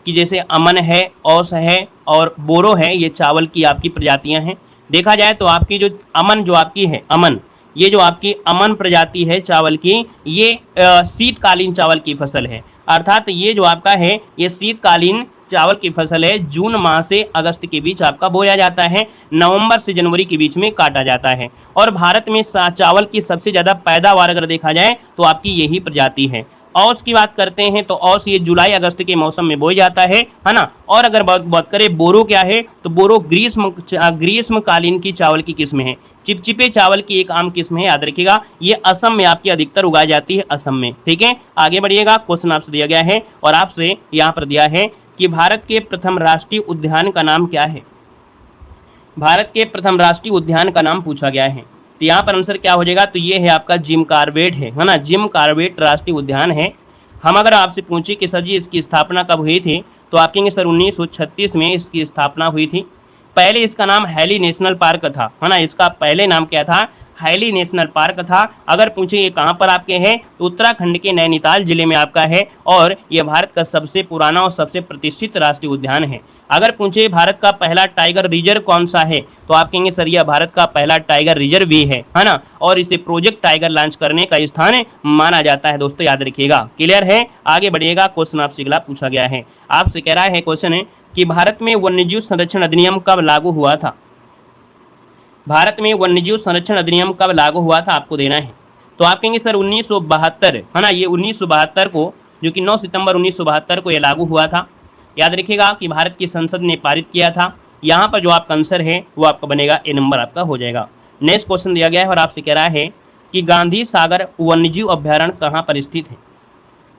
कि जैसे अमन है, औस है और बोरो है, ये चावल की आपकी प्रजातियाँ हैं। देखा जाए तो आपकी जो अमन जो आपकी है, अमन, ये जो आपकी अमन प्रजाति है चावल की, ये शीतकालीन चावल की फसल है। अर्थात ये जो आपका है ये शीतकालीन चावल की फसल है। जून माह से अगस्त के बीच आपका बोया जाता है, नवंबर से जनवरी के बीच में काटा जाता है। और भारत में चावल की सबसे ज़्यादा पैदावार अगर देखा जाए तो आपकी यही प्रजाति है। औस की बात करते हैं तो औस ये जुलाई अगस्त के मौसम में बोया जाता है ना। और अगर बात करें बोरो क्या है, तो बोरो ग्रीष्मकालीन की चावल की किस्म है। चिपचिपे चावल की एक आम किस्म है, याद रखिएगा। ये असम में आपकी अधिकतर उगाई जाती है, असम में। ठीक है, आगे बढ़िएगा। क्वेश्चन आपसे दिया गया है और आपसे यहाँ पर दिया है कि भारत के प्रथम राष्ट्रीय उद्यान का नाम क्या है। भारत के प्रथम राष्ट्रीय उद्यान का नाम पूछा गया है, तो यहाँ पर आंसर क्या हो जाएगा, तो ये है आपका जिम कॉर्बेट है ना। जिम कॉर्बेट राष्ट्रीय उद्यान है। हम अगर आपसे पूछे कि सर जी इसकी स्थापना कब हुई थी, तो आप कहेंगे सर 1936 में इसकी स्थापना हुई थी। पहले इसका नाम हैली नेशनल पार्क था, है ना। इसका पहले नाम क्या था, हैली नेशनल पार्क था। अगर पूछे ये कहाँ पर आपके हैं, तो उत्तराखंड के नैनीताल जिले में आपका है। और ये भारत का सबसे पुराना और सबसे प्रतिष्ठित राष्ट्रीय उद्यान है। अगर पूछे भारत का पहला टाइगर रिजर्व कौन सा है, तो आप कहेंगे सर यह भारत का पहला टाइगर रिजर्व भी है ना। और इसे प्रोजेक्ट टाइगर लॉन्च करने का स्थान माना जाता है। दोस्तों याद रखिएगा, क्लियर है। आगे बढ़िएगा। क्वेश्चन आपसे अगला पूछा गया है, आपसे कह रहा है क्वेश्चन है कि भारत में वन्यजीव संरक्षण अधिनियम कब लागू हुआ था। भारत में वन्यजीव संरक्षण अधिनियम कब लागू हुआ था, आपको देना है। तो आप कहेंगे सर 1972, है ना। ये 1972 को, जो कि 9 सितंबर 1972 को ये लागू हुआ था। याद रखिएगा कि भारत की संसद ने पारित किया था। यहाँ पर जो आपका आंसर है वो आपका बनेगा ए नंबर आपका हो जाएगा। नेक्स्ट क्वेश्चन दिया गया है और आपसे कह रहा है कि गांधी सागर वन्यजीव अभ्यारण्य कहाँ पर स्थित है।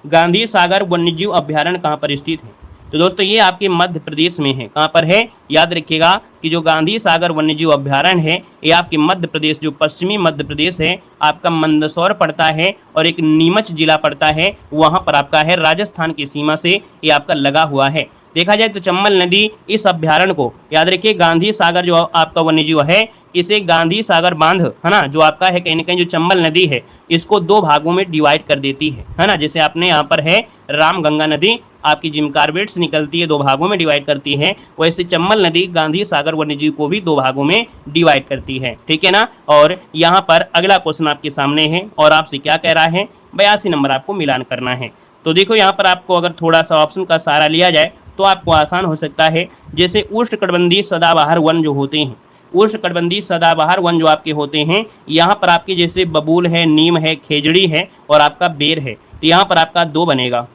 गांधी सागर वन्यजीव अभ्यारण्य कहाँ पर स्थित है? तो दोस्तों ये आपके मध्य प्रदेश में है। कहाँ पर है? याद रखिएगा कि जो गांधी सागर वन्यजीव अभ्यारण्य है ये आपके मध्य प्रदेश, जो पश्चिमी मध्य प्रदेश है, आपका मंदसौर पड़ता है और एक नीमच जिला पड़ता है, वहाँ पर आपका है, राजस्थान की सीमा से ये आपका लगा हुआ है। देखा जाए तो चंबल नदी इस अभ्यारण्य को, याद रखिए गांधी सागर जो आपका वन्यजीव है, इसे गांधी सागर बांध है ना, जो आपका है कहीं ना कहीं जो चंबल नदी है इसको दो भागों में डिवाइड कर देती है ना। जैसे आपने यहाँ पर है रामगंगा नदी आपकी जिम कार्बेट से निकलती है, दो भागों में डिवाइड करती है, वैसे चंबल नदी गांधी सागर वन्यजीव को भी दो भागों में डिवाइड करती है, ठीक है ना। और यहाँ पर अगला क्वेश्चन आपके सामने है और आपसे क्या कह रहा है, 82 नंबर आपको मिलान करना है। तो देखो यहाँ पर आपको अगर थोड़ा सा ऑप्शन का सहारा लिया जाए तो आपको आसान हो सकता है। जैसे उष्णकटिबंधीय सदाबहार वन जो होते हैं, उष्णकटिबंधीय सदाबहार वन जो आपके होते हैं, यहाँ पर आपके जैसे बबूल है, नीम है, खेजड़ी है और आपका बेर है, तो यहाँ पर आपका 2 बनेगा।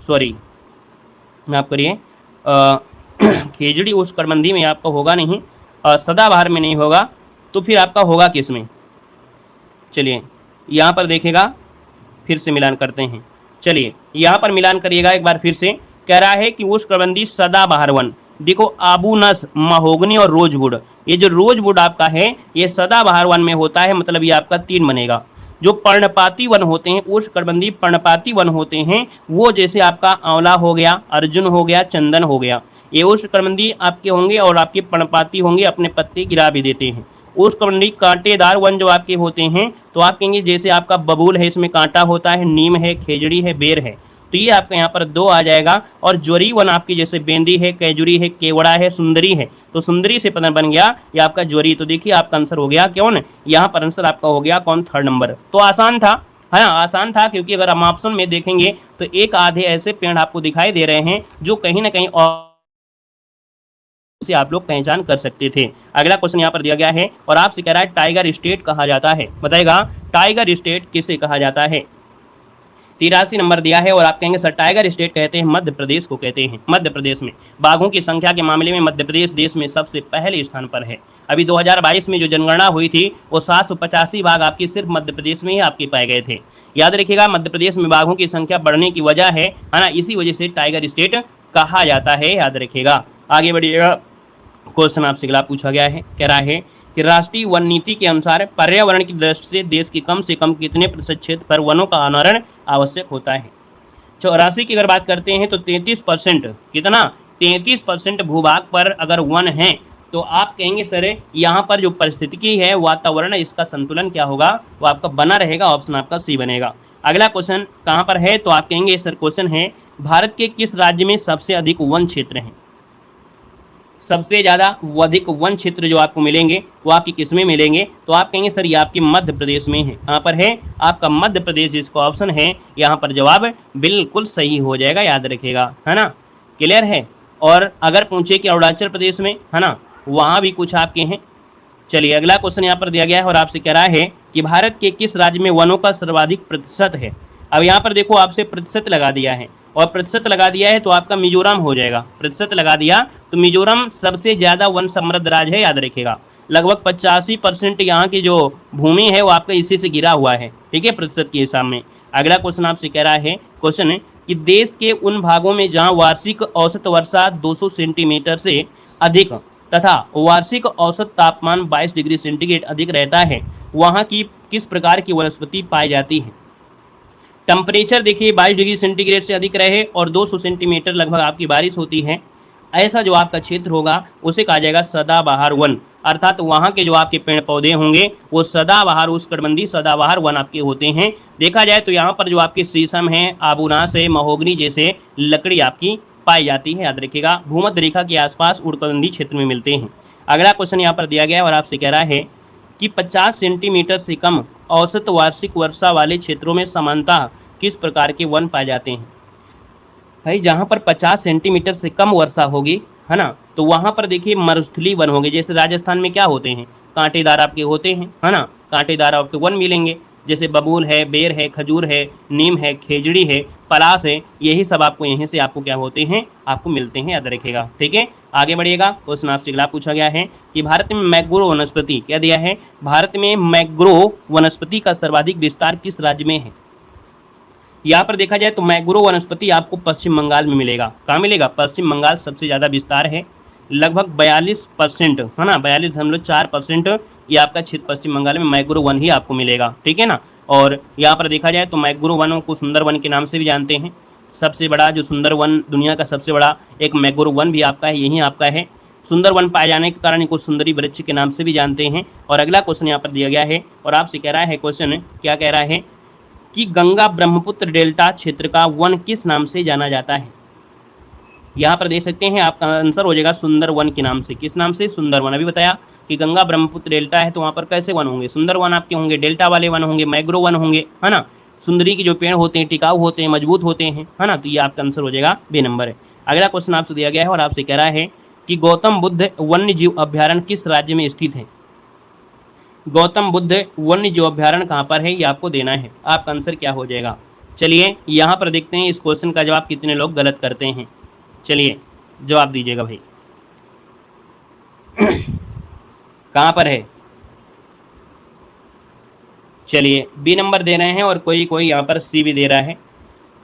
सॉरी माफ करिए, खेजड़ी उष्णकटिबंधीय में आपका होगा नहीं, सदाबहार में नहीं होगा, तो फिर आपका होगा किस में? चलिए यहाँ पर देखेगा, फिर से मिलान करते हैं। चलिए यहाँ पर मिलान करिएगा एक बार फिर से। कह रहा है कि उष्णकटिबंधीय सदाबहार वन, देखो आबूनस, महोगनी और रोजवुड, ये जो रोजवुड आपका है ये सदाबहार वन में होता है, मतलब ये आपका 3 बनेगा। जो पर्णपाती वन होते हैं, उष्णकटिबंधीय पर्णपाती वन होते हैं, वो जैसे आपका आंवला हो गया, अर्जुन हो गया, चंदन हो गया, ये उष्णकटिबंधीय आपके होंगे और आपके पर्णपाती होंगे, अपने पत्ते गिरा भी देते हैं। उष्णकटिबंधीय कांटेदार वन जो आपके होते हैं, तो आप कहेंगे जैसे आपका बबूल है, इसमें कांटा होता है, नीम है, खेजड़ी है, बेर है, तो ये आपका यहाँ पर 2 आ जाएगा। और ज्वारी वन आपकी जैसे बेंदी है, कैजुरी है, केवड़ा है, सुंदरी है, तो सुंदरी से पता बन गया ये आपका ज्वारी। तो देखिए आपका आंसर हो गया कौन, यहाँ पर आंसर आपका हो गया कौन, 3rd नंबर। तो आसान था, है ना, आसान था, क्योंकि अगर हम ऑप्शन में देखेंगे तो एक आधे ऐसे पेड़ आपको दिखाई दे रहे हैं जो कहीं ना कहीं और से आप लोग पहचान कर सकते थे। अगला क्वेश्चन यहाँ पर दिया गया है और आपसे कह रहा है टाइगर स्टेट कहा जाता है, बताएगा टाइगर स्टेट किसे कहा जाता है। 83 नंबर दिया है और आप कहेंगे सर टाइगर स्टेट कहते हैं मध्य प्रदेश को कहते हैं। मध्य प्रदेश में बाघों की संख्या के मामले में मध्य प्रदेश देश में सबसे पहले स्थान पर है। अभी 2022 में जो जनगणना हुई थी वो 785 बाघ आपकी सिर्फ मध्य प्रदेश में ही आपके पाए गए थे। याद रखिएगा मध्य प्रदेश में बाघों की संख्या बढ़ने की वजह है ना, इसी वजह से टाइगर स्टेट कहा जाता है, याद रखिएगा। आगे बढ़िएगा, क्वेश्चन आपसे अगला पूछा गया है, कह रहा है कि राष्ट्रीय वन नीति के अनुसार पर्यावरण की दृष्टि से देश के कम से कम कितने प्रतिशत क्षेत्र पर वनों का अनावरण आवश्यक होता है। 84 की अगर बात करते हैं तो 33%, कितना 33% भूभाग पर अगर वन है तो आप कहेंगे सर यहाँ पर जो परिस्थितिकी है, वातावरण, इसका संतुलन क्या होगा, वो आपका बना रहेगा, ऑप्शन आपका सी बनेगा। अगला क्वेश्चन कहाँ पर है, तो आप कहेंगे सर क्वेश्चन है भारत के किस राज्य में सबसे अधिक वन क्षेत्र हैं। सबसे ज़्यादा अधिक वन क्षेत्र जो आपको मिलेंगे वो आपकी किस में मिलेंगे, तो आप कहेंगे सर ये आपके मध्य प्रदेश में है। कहाँ पर है, आपका मध्य प्रदेश, जिसका ऑप्शन है यहाँ पर जवाब बिल्कुल सही हो जाएगा, याद रखिएगा, है ना, क्लियर है। और अगर पूछे कि अरुणाचल प्रदेश में, है ना, वहाँ भी कुछ आपके हैं। चलिए अगला क्वेश्चन यहाँ पर दिया गया है और आपसे कह रहा है कि भारत के किस राज्य में वनों का सर्वाधिक प्रतिशत है। अब यहाँ पर देखो आपसे प्रतिशत लगा दिया है और प्रतिशत लगा दिया है तो आपका मिजोरम हो जाएगा। प्रतिशत लगा दिया तो मिजोरम सबसे ज़्यादा वन समृद्ध राज्य है, याद रखिएगा। लगभग 85% यहाँ की जो भूमि है वो आपका इसी से घिरा हुआ है, ठीक है, प्रतिशत के हिसाब में। अगला क्वेश्चन आपसे कह रहा है, क्वेश्चन है कि देश के उन भागों में जहाँ वार्षिक औसत वर्षा 200 सेंटीमीटर से अधिक तथा वार्षिक औसत तापमान 22 डिग्री सेंटीग्रेड अधिक रहता है, वहाँ की किस प्रकार की वनस्पति पाई जाती है। टेम्परेचर देखिए 22 डिग्री सेंटीग्रेड से अधिक रहे और 200 सेंटीमीटर लगभग आपकी बारिश होती है, ऐसा जो आपका क्षेत्र होगा उसे कहा जाएगा सदाबहार वन। अर्थात वहाँ के जो आपके पेड़ पौधे होंगे वो सदाबहार, उष्णकटिबंधीय सदाबहार वन आपके होते हैं। देखा जाए तो यहाँ पर जो आपके शीशम है, आबूनास है, महोगनी जैसे लकड़ी आपकी पाई जाती है, याद रखिएगा। भूमध्य रेखा के आसपास उष्णकटिबंधीय क्षेत्र में मिलते हैं। अगला क्वेश्चन यहाँ पर दिया गया है और आपसे कह रहा है कि 50 सेंटीमीटर से कम औसत वार्षिक वर्षा वाले क्षेत्रों में सामान्यतः किस प्रकार के वन पाए जाते हैं। भाई जहाँ पर 50 सेंटीमीटर से कम वर्षा होगी, है ना, तो वहाँ पर देखिए मरुस्थलीय वन होंगे। जैसे राजस्थान में क्या होते हैं, कांटेदार आपके होते हैं, है ना, कांटेदार आपके वन मिलेंगे, जैसे बबूल है, बेर है, खजूर है, नीम है, खेजड़ी है, पलास है, यही सब आपको यहीं से आपको क्या होते हैं, आपको मिलते हैं, याद रखिएगा, ठीक है। आगे बढ़िएगा, क्वेश्चन आपसे अगला पूछा गया है कि भारत में मैंग्रोव वनस्पति, क्या दिया है, भारत में मैंग्रोव वनस्पति का सर्वाधिक विस्तार किस राज्य में है। यहाँ पर देखा जाए तो मैंग्रोव वनस्पति आपको पश्चिम बंगाल में मिलेगा। कहाँ मिलेगा, पश्चिम बंगाल सबसे ज़्यादा विस्तार है, लगभग 42% है ना, 42.4% ये आपका क्षेत्र पश्चिम बंगाल में मैंग्रोव वन ही आपको मिलेगा, ठीक है ना। और यहाँ पर देखा जाए तो मैंग्रोव वनों को सुंदर वन के नाम से भी जानते हैं। सबसे बड़ा जो सुंदर वन, दुनिया का सबसे बड़ा एक मैंग्रोव वन भी आपका है, यही आपका है। सुंदर वन पाए जाने के कारण इनको सुंदरी वृक्ष के नाम से भी जानते हैं। और अगला क्वेश्चन यहाँ पर दिया गया है और आपसे कह रहा है क्वेश्चन, क्या कह रहा है कि गंगा ब्रह्मपुत्र डेल्टा क्षेत्र का वन किस नाम से जाना जाता है। यहाँ पर देख सकते हैं आपका आंसर हो जाएगा सुंदर वन के नाम से। किस नाम से, सुंदर वन। अभी बताया कि गंगा ब्रह्मपुत्र डेल्टा है तो वहाँ पर कैसे वन होंगे, सुंदर वन आपके होंगे, डेल्टा वाले वन होंगे, मैंग्रोव वन होंगे, है ना। सुंदरी के जो पेड़ होते हैं टिकाऊ होते हैं, मजबूत होते हैं, है ना। तो ये आपका आंसर हो जाएगा बी नंबर है। अगला क्वेश्चन आपसे दिया गया है और आपसे कह रहा है कि गौतम बुद्ध वन्य जीव अभ्यारण्य किस राज्य में स्थित है। गौतम बुद्ध वन्य जीव अभ्यारण्य कहाँ पर है, ये आपको देना है। आपका आंसर क्या हो जाएगा। चलिए यहाँ पर देखते हैं इस क्वेश्चन का जवाब कितने लोग गलत करते हैं। चलिए जवाब दीजिएगा भाई। कहाँ पर है, चलिए बी नंबर दे रहे हैं और कोई कोई यहाँ पर सी भी दे रहा है।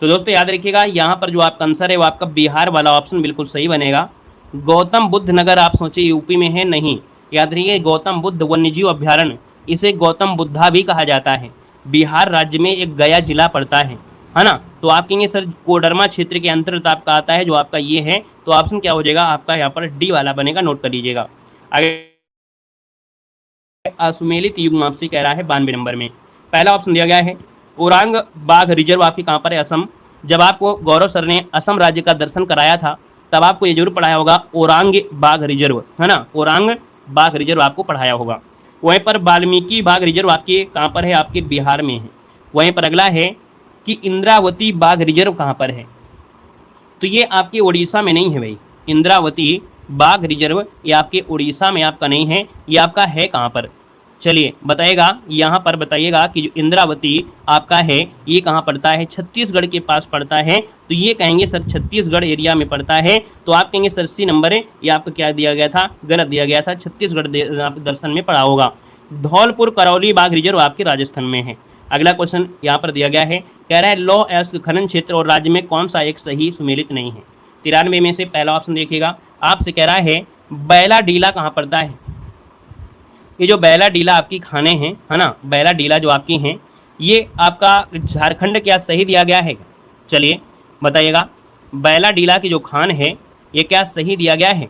तो दोस्तों याद रखिएगा यहाँ पर जो आपका आंसर है वो आपका बिहार वाला ऑप्शन बिल्कुल सही बनेगा। गौतम बुद्ध नगर आप सोचिए यूपी में है, नहीं, याद रखिए गौतम बुद्ध वन्यजीव अभ्यारण्य, इसे गौतम बुद्धा भी कहा जाता है, बिहार राज्य में एक गया जिला पड़ता है ना। तो आप कहेंगे सर कोडरमा क्षेत्र के अंतर्गत आपका आता है जो आपका ये है, तो ऑप्शन क्या हो जाएगा आपका यहाँ पर डी वाला बनेगा, नोट कर लीजिएगा। आगे असुमेलित युग्म आपसे कह रहा है 92 नंबर में। पहला ऑप्शन दिया गया है ओरांग बाघ रिजर्व आपकी कहाँ पर है, असम। जब आपको गौरव सर ने असम राज्य का दर्शन कराया था तब आपको ये जरूर पढ़ाया होगा ओरांग बाघ रिजर्व, है ना, ओरांग बाघ रिजर्व आपको पढ़ाया होगा। वहीं पर वाल्मीकि बाघ रिजर्व आपके कहाँ पर है, आपके बिहार में है। वहीं पर अगला है कि इंद्रावती बाघ रिजर्व कहाँ पर है, तो ये आपके उड़ीसा में नहीं है भाई। इंद्रावती बाघ रिजर्व ये आपके उड़ीसा में आपका नहीं है, ये आपका है कहाँ पर, चलिए बताइएगा। यहाँ पर बताइएगा कि जो इंद्रावती आपका है ये कहाँ पड़ता है, छत्तीसगढ़ के पास पड़ता है। तो ये कहेंगे सर छत्तीसगढ़ एरिया में पड़ता है, तो आप कहेंगे सर सी नंबर है, ये आपको क्या दिया गया था, गलत दिया गया था, छत्तीसगढ़ दर्शन में पड़ा होगा। धौलपुर करौली बाघ रिजर्व आपके राजस्थान में है। अगला क्वेश्चन यहाँ पर दिया गया है, कह रहा है लौह अयस्क खनन क्षेत्र और राज्य में कौन सा एक सही सुमेलित नहीं है। 93 में से पहला ऑप्शन देखिएगा, आपसे कह रहा है बैला डीला कहाँ पड़ता है। ये जो बैला डीला आपकी खाने हैं, है ना, बैला डीला जो आपकी हैं ये आपका झारखंड क्या सही दिया गया है, चलिए बताइएगा। बैला डीला की जो खान है ये क्या सही दिया गया है,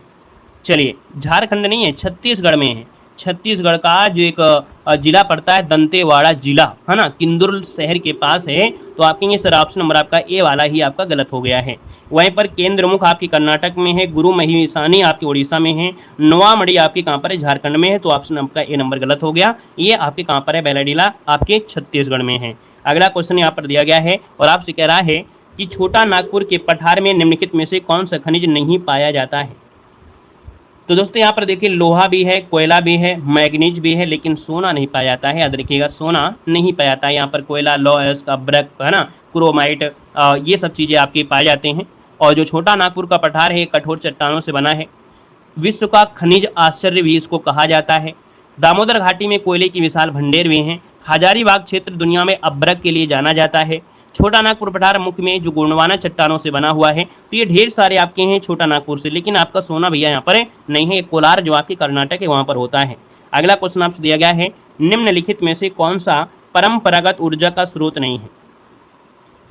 चलिए झारखंड नहीं है, छत्तीसगढ़ में है। छत्तीसगढ़ का जो एक जिला पड़ता है दंतेवाड़ा जिला, है ना, किंदुर शहर के पास है। तो आप कहेंगे सर ऑप्शन नंबर आपका ए वाला ही आपका गलत हो गया है। वहीं पर केंद्रमुख आपकी कर्नाटक में है, गुरु महिसानी आपकी उड़ीसा में है, नोवामड़ी आपकी कहाँ पर है, झारखंड में है। तो ऑप्शन आपका ए नंबर गलत हो गया, ये आपके कहाँ पर है, बैलाडीला आपके छत्तीसगढ़ में है। अगला क्वेश्चन यहाँ पर दिया गया है और आपसे कह रहा है कि छोटा नागपुर के पठार में निम्नलिखित में से कौन सा खनिज नहीं पाया जाता है। तो दोस्तों यहाँ पर देखिए लोहा भी है, कोयला भी है, मैग्नीज भी है, लेकिन सोना नहीं पाया जाता है। याद रखिएगा सोना नहीं पाया जाता है यहाँ पर। कोयला, लौह अयस्क, अभ्रक, है ना, क्रोमाइट, ये सब चीज़ें आपके पाए जाते हैं। और जो छोटा नागपुर का पठार है कठोर चट्टानों से बना है। विश्व का खनिज आश्चर्य भी इसको कहा जाता है। दामोदर घाटी में कोयले की विशाल भंडेर भी हैं। हजारीबाग क्षेत्र दुनिया में अभ्रक के लिए जाना जाता है। छोटा नागपुर पठार मुख्य में जो गोंडवाना चट्टानों से बना हुआ है। तो ये ढेर सारे आपके हैं छोटा नागपुर से, लेकिन आपका सोना भैया यहाँ पर नहीं है। कोलार जो आपके कर्नाटक है वहाँ पर होता है। अगला क्वेश्चन आपसे दिया गया है, निम्नलिखित में से कौन सा परंपरागत ऊर्जा का स्रोत नहीं है।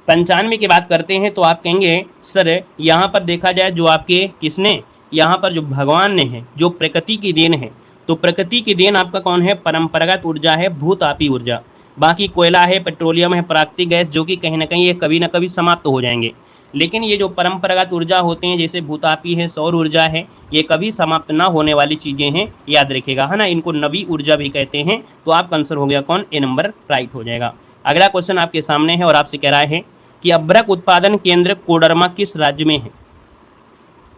95 की बात करते हैं तो आप कहेंगे सर यहाँ पर देखा जाए जो आपके किसने, यहाँ पर जो भगवान ने है, जो प्रकृति की देन है, तो प्रकृति की देन आपका कौन है, परंपरागत ऊर्जा है भूतापी ऊर्जा। बाकी कोयला है, पेट्रोलियम है, प्राकृतिक गैस, जो कि कहीं ना कहीं ये कभी ना कभी समाप्त हो जाएंगे। लेकिन ये जो परंपरागत ऊर्जा होते हैं जैसे भूतापी है, सौर ऊर्जा है, ये कभी समाप्त ना होने वाली चीज़ें हैं, याद रखिएगा, है ना। इनको नवी ऊर्जा भी कहते हैं। तो आपका आंसर हो गया कौन, ए नंबर राइट हो जाएगा। अगला क्वेश्चन आपके सामने है और आपसे कह रहा है कि अभ्रक उत्पादन केंद्र कोडरमा किस राज्य में है।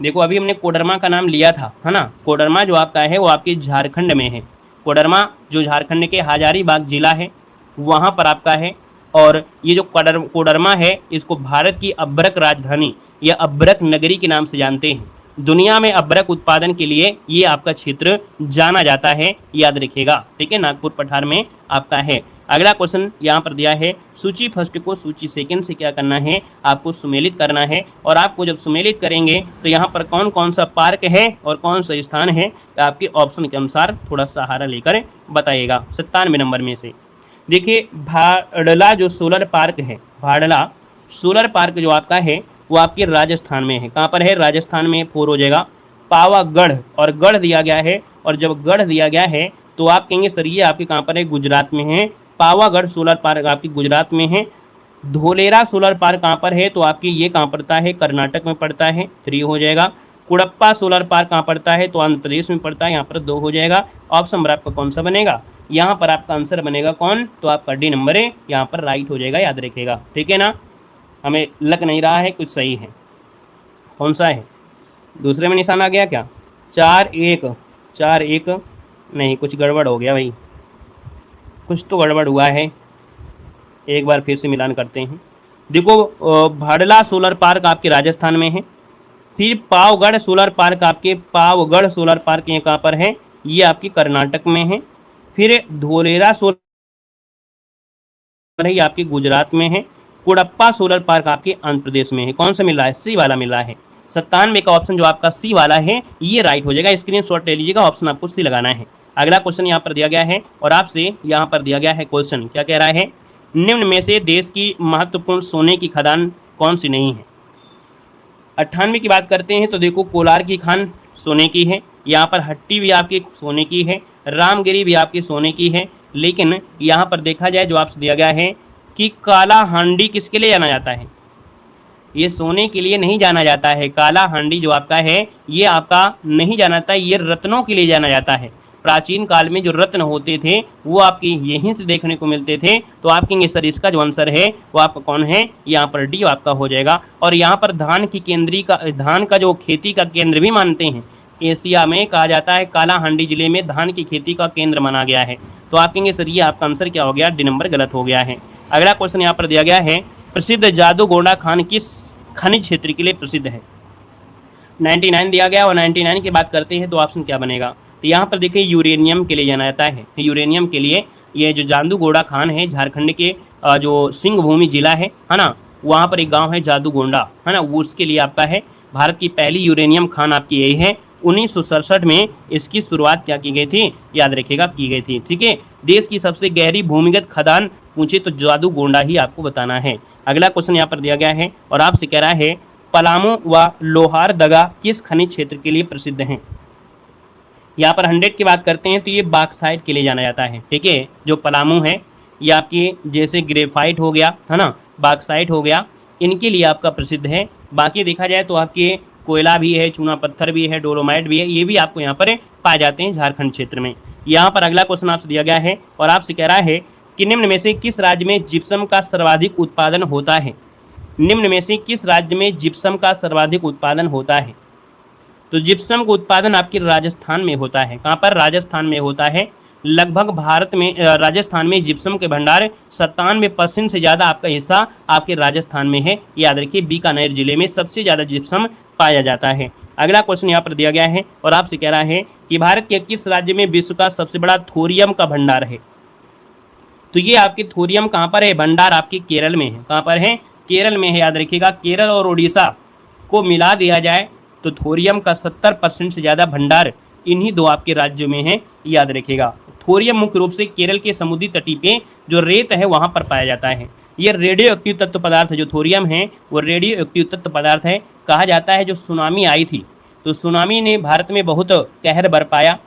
देखो अभी हमने कोडरमा का नाम लिया था, है ना। कोडरमा जो आपका है वो आपके झारखंड में है। कोडरमा जो झारखंड के हजारीबाग जिला है वहाँ पर आपका है। और ये जो कोडरमा है इसको भारत की अभ्रक राजधानी या अभ्रक नगरी के नाम से जानते हैं। दुनिया में अभ्रक उत्पादन के लिए ये आपका क्षेत्र जाना जाता है, याद रखिएगा। ठीक है, नागपुर पठार में आपका है। अगला क्वेश्चन यहाँ पर दिया है, सूची फर्स्ट को सूची सेकंड से क्या करना है, आपको सुमेलित करना है। और आपको जब सुमेलित करेंगे तो यहाँ पर कौन कौन सा पार्क है और कौन सा स्थान है, आपके ऑप्शन के अनुसार थोड़ा सहारा लेकर बताइएगा। 97 नंबर में से देखिए, भाडला जो सोलर पार्क है, भाडला सोलर पार्क जो आपका है वो आपके राजस्थान में है। कहाँ पर है, राजस्थान में। 4 हो जाएगा। पावागढ़, और गढ़ दिया गया है, और जब गढ़ दिया गया है तो आप कहेंगे सर ये आपके कहाँ पर है, गुजरात में है। पावागढ़ सोलर पार्क आपकी गुजरात में है। धोलेरा सोलर पार्क कहाँ पर है, तो आपकी ये कहाँ पड़ता है, कर्नाटक में पड़ता है। 3 हो जाएगा। कुड़प्पा सोलर पार्क कहाँ पड़ता है, तो आंध्र प्रदेश में पड़ता है, यहाँ पर 2 हो जाएगा। ऑप्शन नंबर आपका कौन सा बनेगा, यहाँ पर आपका आंसर बनेगा कौन, तो आपका डी नंबर है, यहाँ पर राइट हो जाएगा, याद रखिएगा। ठीक है ना, हमें लग नहीं रहा है कुछ सही है, कौन सा है, दूसरे में निशान आ गया क्या, 4-1 नहीं, कुछ गड़बड़ हो गया भाई, कुछ तो गड़बड़ हुआ है। एक बार फिर से मिलान करते हैं। देखो, भाडला सोलर पार्क आपके राजस्थान में है। फिर पावगढ़ सोलर पार्क आपके, पावगढ़ सोलर पार्क ये कहाँ पर है, ये आपकी कर्नाटक में है। फिर धोलेरा सोलर है, ये आपके गुजरात में है। कुड़प्पा सोलर पार्क आपके आंध्र प्रदेश में है। कौन सा मिल रहा है, सी वाला मिल रहा है। 97 का ऑप्शन जो आपका सी वाला है ये राइट हो जाएगा। स्क्रीनशॉट ले लीजिएगा, ऑप्शन आपको सी लगाना है। अगला क्वेश्चन यहाँ पर दिया गया है और आपसे यहाँ पर दिया गया है क्वेश्चन, क्या कह रहा है, निम्न में से देश की महत्वपूर्ण सोने की खदान कौन सी नहीं है। 98 की बात करते हैं तो देखो, कोलार की खान सोने की है, यहाँ पर हट्टी भी आपकी सोने की है, रामगिरी भी आपकी सोने की है। लेकिन यहाँ पर देखा जाए जो आपसे दिया गया है कि काला हांडी किसके लिए जाना जाता है, ये सोने के लिए नहीं जाना जाता है। काला हांडी जो आपका है ये आपका नहीं जाना जाता है, ये रत्नों के लिए जाना जाता है। प्राचीन काल में जो रत्न होते थे वो आपके यहीं से देखने को मिलते थे। तो आप कहेंगे सर इसका जो आंसर है वो आपका कौन है, यहाँ पर डी आपका हो जाएगा। और यहाँ पर धान का जो खेती का केंद्र भी मानते हैं, एशिया में कहा जाता है काला हांडी जिले में धान की खेती का केंद्र माना गया है। तो आप कहेंगे सर ये आपका आंसर क्या हो गया, डी नंबर गलत हो गया है। अगला क्वेश्चन यहाँ पर दिया गया है, प्रसिद्ध जादूगोंडा खान किस खनिज क्षेत्र के लिए प्रसिद्ध है। 99 दिया गया और 99 की बात करते हैं तो ऑप्शन क्या बनेगा, तो यहाँ पर देखिए यूरेनियम के लिए जाना जाता है। यूरेनियम के लिए ये जो जादूगोंडा खान है, झारखंड के जो सिंहभूमि जिला है ना, वहाँ पर एक गांव है जादूगोंडा, है ना, वो उसके लिए आपका है। भारत की पहली यूरेनियम खान आपकी यही है। 1967 में इसकी शुरुआत क्या की गई थी, याद रखिएगा, की गई थी। ठीक है, देश की सबसे गहरी भूमिगत खदान पूछे तो जादूगोंडा ही आपको बताना है। अगला क्वेश्चन यहाँ पर दिया गया है और आपसे कह रहा है, पलामू व लोहारदगा किस खनिज क्षेत्र के लिए प्रसिद्ध हैं। यहाँ पर 100 की बात करते हैं तो ये बॉक्साइट के लिए जाना जाता है। ठीक है, जो पलामू है ये आपकी जैसे ग्रेफाइट हो गया, है ना, बॉक्साइट हो गया, इनके लिए आपका प्रसिद्ध है। बाकी देखा जाए तो आपके कोयला भी है, चूना पत्थर भी है, डोलोमाइट भी है, ये भी आपको यहाँ पर पाए जाते हैं झारखंड क्षेत्र में। यहाँ पर अगला क्वेश्चन आपसे दिया गया है और आपसे कह रहा है कि निम्न में से किस राज्य में जिप्सम का सर्वाधिक उत्पादन होता है। निम्न में से किस राज्य में जिप्सम का सर्वाधिक उत्पादन होता है, तो जिप्सम का उत्पादन आपके राजस्थान में होता है। कहाँ पर, राजस्थान में होता है। लगभग भारत में राजस्थान में जिप्सम के भंडार 97% से ज़्यादा आपका हिस्सा आपके राजस्थान में है। याद रखिए, बीकानेर जिले में सबसे ज़्यादा जिप्सम पाया जाता है। अगला क्वेश्चन यहाँ पर दिया गया है और आपसे कह रहा है कि भारत के किस राज्य में विश्व का सबसे बड़ा थोरियम का भंडार है। तो ये आपके थोरियम कहाँ पर है, भंडार आपके केरल में है। कहाँ पर है, केरल में है। याद रखिएगा, केरल और उड़ीसा को मिला दिया जाए तो थोरियम का 70% से ज़्यादा भंडार इन्हीं दो आपके राज्यों में है। याद रखिएगा, थोरियम मुख्य रूप से केरल के समुद्री तटी पे जो रेत है वहाँ पर पाया जाता है। ये रेडियो एक्टिव तत्व पदार्थ जो थोरियम है वो रेडियो एक्टिव तत्व पदार्थ है। कहा जाता है जो सुनामी आई थी तो सुनामी ने भारत में बहुत कहर बरपाया,